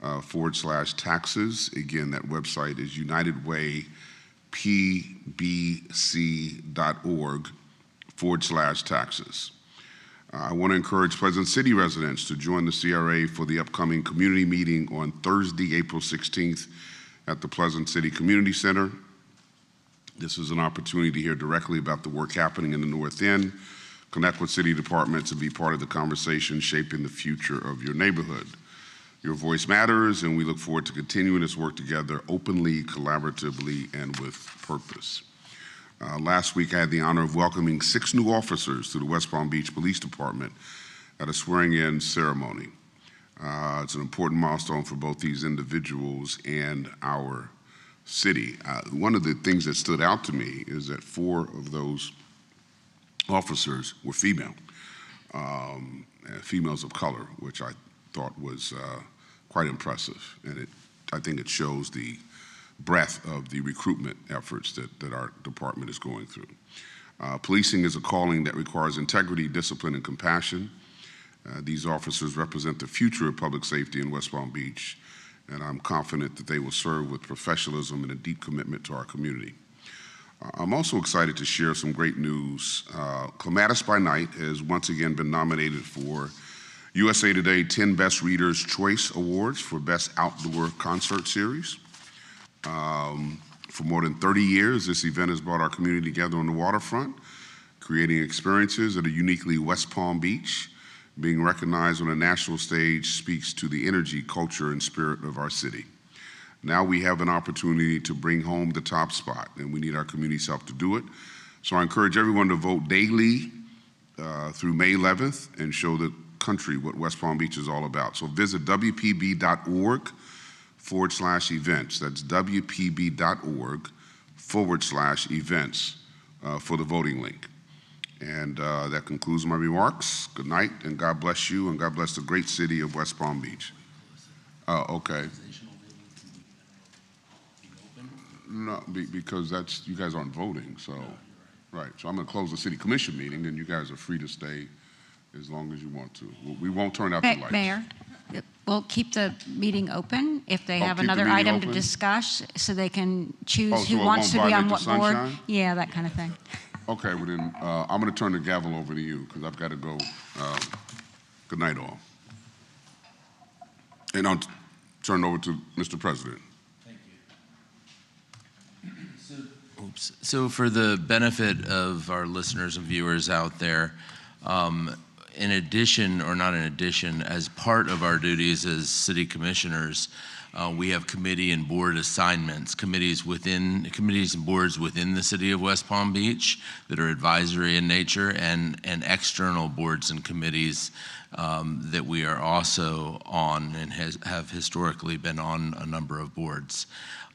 /taxes. Again, that website is unitedwaypbc.org /taxes. I want to encourage Pleasant City residents to join the CRA for the upcoming community meeting on Thursday, April 16th at the Pleasant City Community Center. This is an opportunity to hear directly about the work happening in the North End, connect with city departments, and be part of the conversation shaping the future of your neighborhood. Your voice matters, and we look forward to continuing this work together openly, collaboratively, and with purpose. Last week, I had the honor of welcoming 6 new officers to the West Palm Beach Police Department at a swearing-in ceremony. It's an important milestone for both these individuals and our city. One of the things that stood out to me is that 4 of those officers were female, females of color, which I thought was quite impressive. And I think it shows the breadth of the recruitment efforts that our department is going through. Policing is a calling that requires integrity, discipline, and compassion. These officers represent the future of public safety in West Palm Beach, and I'm confident that they will serve with professionalism and a deep commitment to our community. I'm also excited to share some great news. Clematis by Night has once again been nominated for USA Today 10 Best Readers' Choice Awards for Best Outdoor Concert Series. For more than 30 years, this event has brought our community together on the waterfront, creating experiences that are uniquely West Palm Beach. Being recognized on a national stage speaks to the energy, culture, and spirit of our city. Now we have an opportunity to bring home the top spot, and we need our community's help to do it. So I encourage everyone to vote daily through May 11th and show the country what West Palm Beach is all about. So visit WPB.org /events. That's WPB.org /events for the voting link. And that concludes my remarks. Good night, and God bless you, and God bless the great city of West Palm Beach. Okay. No, because that's, you guys aren't voting, so, right. So I'm gonna close the city commission meeting, and you guys are free to stay as long as you want to. We won't turn out the lights. Mayor, we'll keep the meeting open if they have keep the another meeting item open? to discuss, so they can choose Oh, so who it wants won't to be on violate what the board. sunshine? Yeah, that kind of thing. Okay, well then, I'm gonna turn the gavel over to you, because I've got to go. Good night, all. And I'll turn it over to Mr. President. So for the benefit of our listeners and viewers out there, in addition, or not in addition, as part of our duties as city commissioners, we have committee and board assignments, committees and boards within the city of West Palm Beach that are advisory in nature, and external boards and committees that we are also on and have historically been on a number of boards.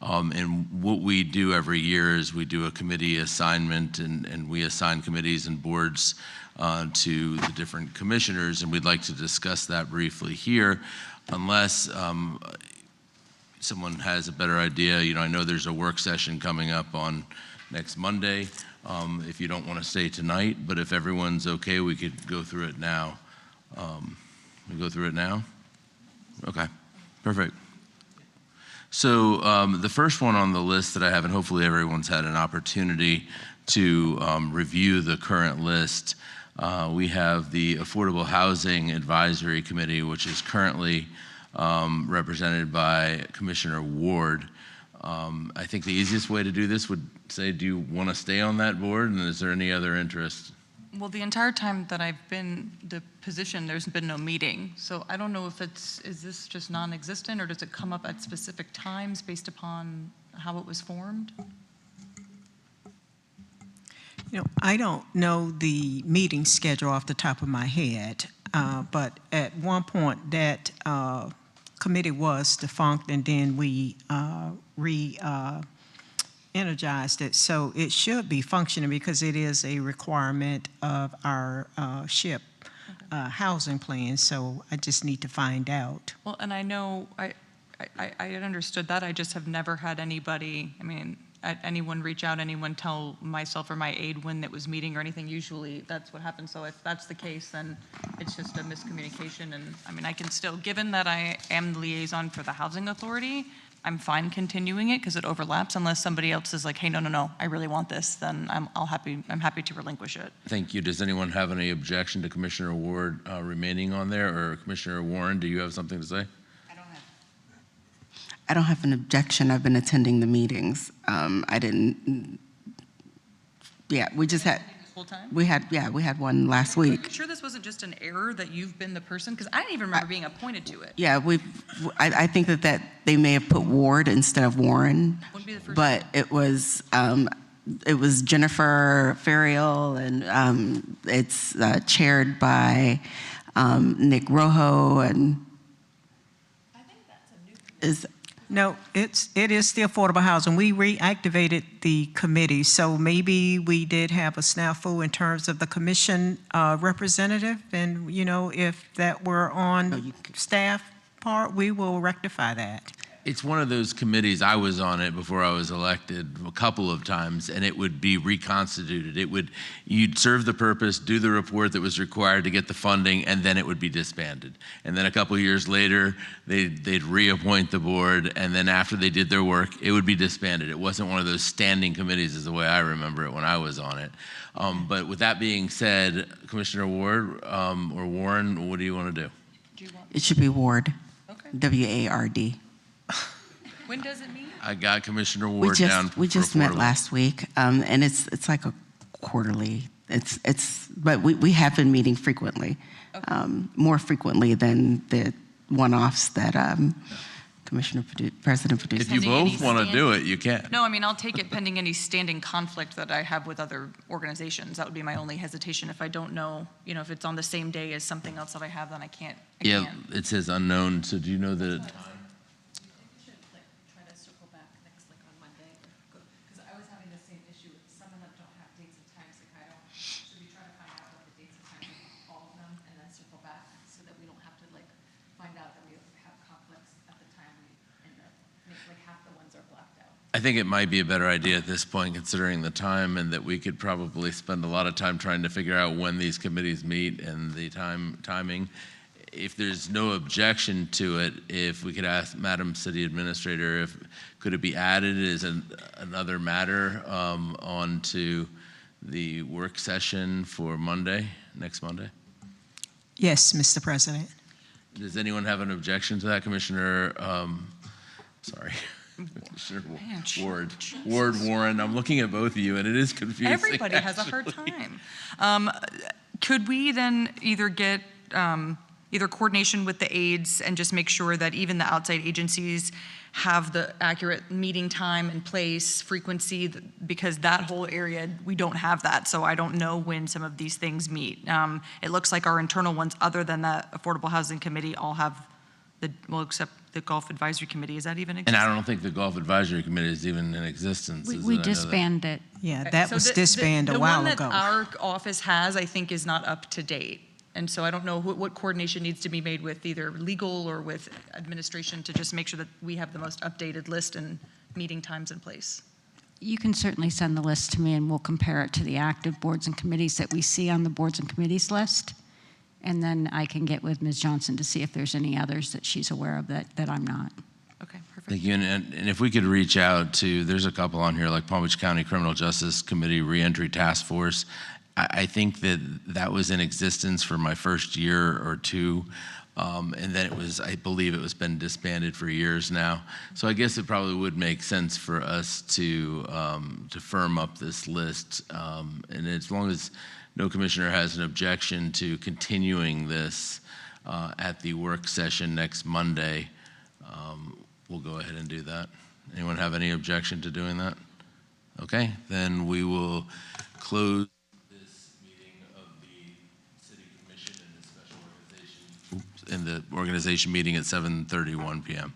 And what we do every year is we do a committee assignment, and we assign committees and boards to the different commissioners, and we'd like to discuss that briefly here, unless someone has a better idea. You know, I know there's a work session coming up on next Monday. If you don't want to stay tonight, but if everyone's okay, we could go through it now. We go through it now? Okay, perfect. So the first one on the list that I have, and hopefully everyone's had an opportunity to review the current list, we have the Affordable Housing Advisory Committee, which is currently represented by Commissioner Ward. I think the easiest way to do this would say, do you want to stay on that board, and is there any other interest? Well, the entire time that I've been the position, there's been no meeting. So I don't know if is this just non-existent, or does it come up at specific times based upon how it was formed? You know, I don't know the meeting schedule off the top of my head, but at one point that committee was defunct, and then we energized it, so it should be functioning because it is a requirement of our SHIP housing plan. So I just need to find out. Well, and I know I had understood that. I just have never had anybody, anyone reach out, anyone tell myself or my aide when it was meeting or anything. Usually that's what happens. So if that's the case, then it's just a miscommunication. And I can still, given that I am the liaison for the Housing Authority, I'm fine continuing it because it overlaps, unless somebody else is like, hey, no, I really want this, then I'm happy to relinquish it. Thank you. Does anyone have any objection to Commissioner Ward remaining on there? Or Commissioner Warren, do you have something to say? I don't have an objection. I've been attending the meetings. We just had, Full time? we had one last week. Are you sure this wasn't just an error that you've been the person? Because I didn't even remember being appointed to it. Yeah, I think that they may have put Ward instead of Warren, Wouldn't be the first but it was Jennifer Ferriel, and it's chaired by Nick Rojo, and I think that's a new is. No, it is still affordable housing. We reactivated the committee, so maybe we did have a snafu in terms of the commission representative, and if that were on staff part, we will rectify that. It's one of those committees. I was on it before I was elected a couple of times, and it would be reconstituted. You'd serve the purpose, do the report that was required to get the funding, and then it would be disbanded. And then a couple of years later, they'd reappoint the board, and then after they did their work, it would be disbanded. It wasn't one of those standing committees is the way I remember it when I was on it. But with that being said, Commissioner Ward or Warren, what do you want to do? It should be Ward, Okay. W-A-R-D. When does it meet? I got Commissioner Ward down. We just met affordable. last week, and it's like a quarterly. But we have been meeting frequently, more frequently than the one-offs that President produced. If you both want to do it, you can. No, I'll take it pending any standing conflict that I have with other organizations. That would be my only hesitation. If I don't know, if it's on the same day as something else that I have, then I can't. Yeah, it says unknown. So do you know the? I think it might be a better idea at this point, considering the time, and that we could probably spend a lot of time trying to figure out when these committees meet and the timing. If there's no objection to it, if we could ask Madam City Administrator, could it be added as another matter onto the work session for next Monday? Yes, Mr. President. Does anyone have an objection to that, Commissioner? Commissioner Ward, Warren. I'm looking at both of you, and it is confusing. Everybody has a hard time. Could we then either get either coordination with the aides and just make sure that even the outside agencies have the accurate meeting time and place, frequency, because that whole area, we don't have that. So I don't know when some of these things meet. It looks like our internal ones, other than the Affordable Housing Committee, all have except the Golf Advisory Committee. Is that even existing? And I don't think the Golf Advisory Committee is even in existence. We disbanded. Yeah, that was disbanded a while while ago. ago. The one that our office has, I think, is not up to date. And so I don't know what coordination needs to be made with either legal or with administration to just make sure that we have the most updated list and meeting times in place. You can certainly send the list to me, and we'll compare it to the active boards and committees that we see on the boards and committees list. And then I can get with Ms. Johnson to see if there's any others that she's aware of that I'm not. Okay, perfect. Thank you. And if we could reach out to, there's a couple on here, like Palm Beach County Criminal Justice Committee Reentry Task Force. I think that was in existence for my first year or two. And then I believe it was been disbanded for years now. So I guess it probably would make sense for us to firm up this list. And as long as no commissioner has an objection to continuing this at the work session next Monday, we'll go ahead and do that. Anyone have any objection to doing that? Okay, then we will close this meeting of the City Commission and the special organization, and the organization meeting at 7:31 p.m.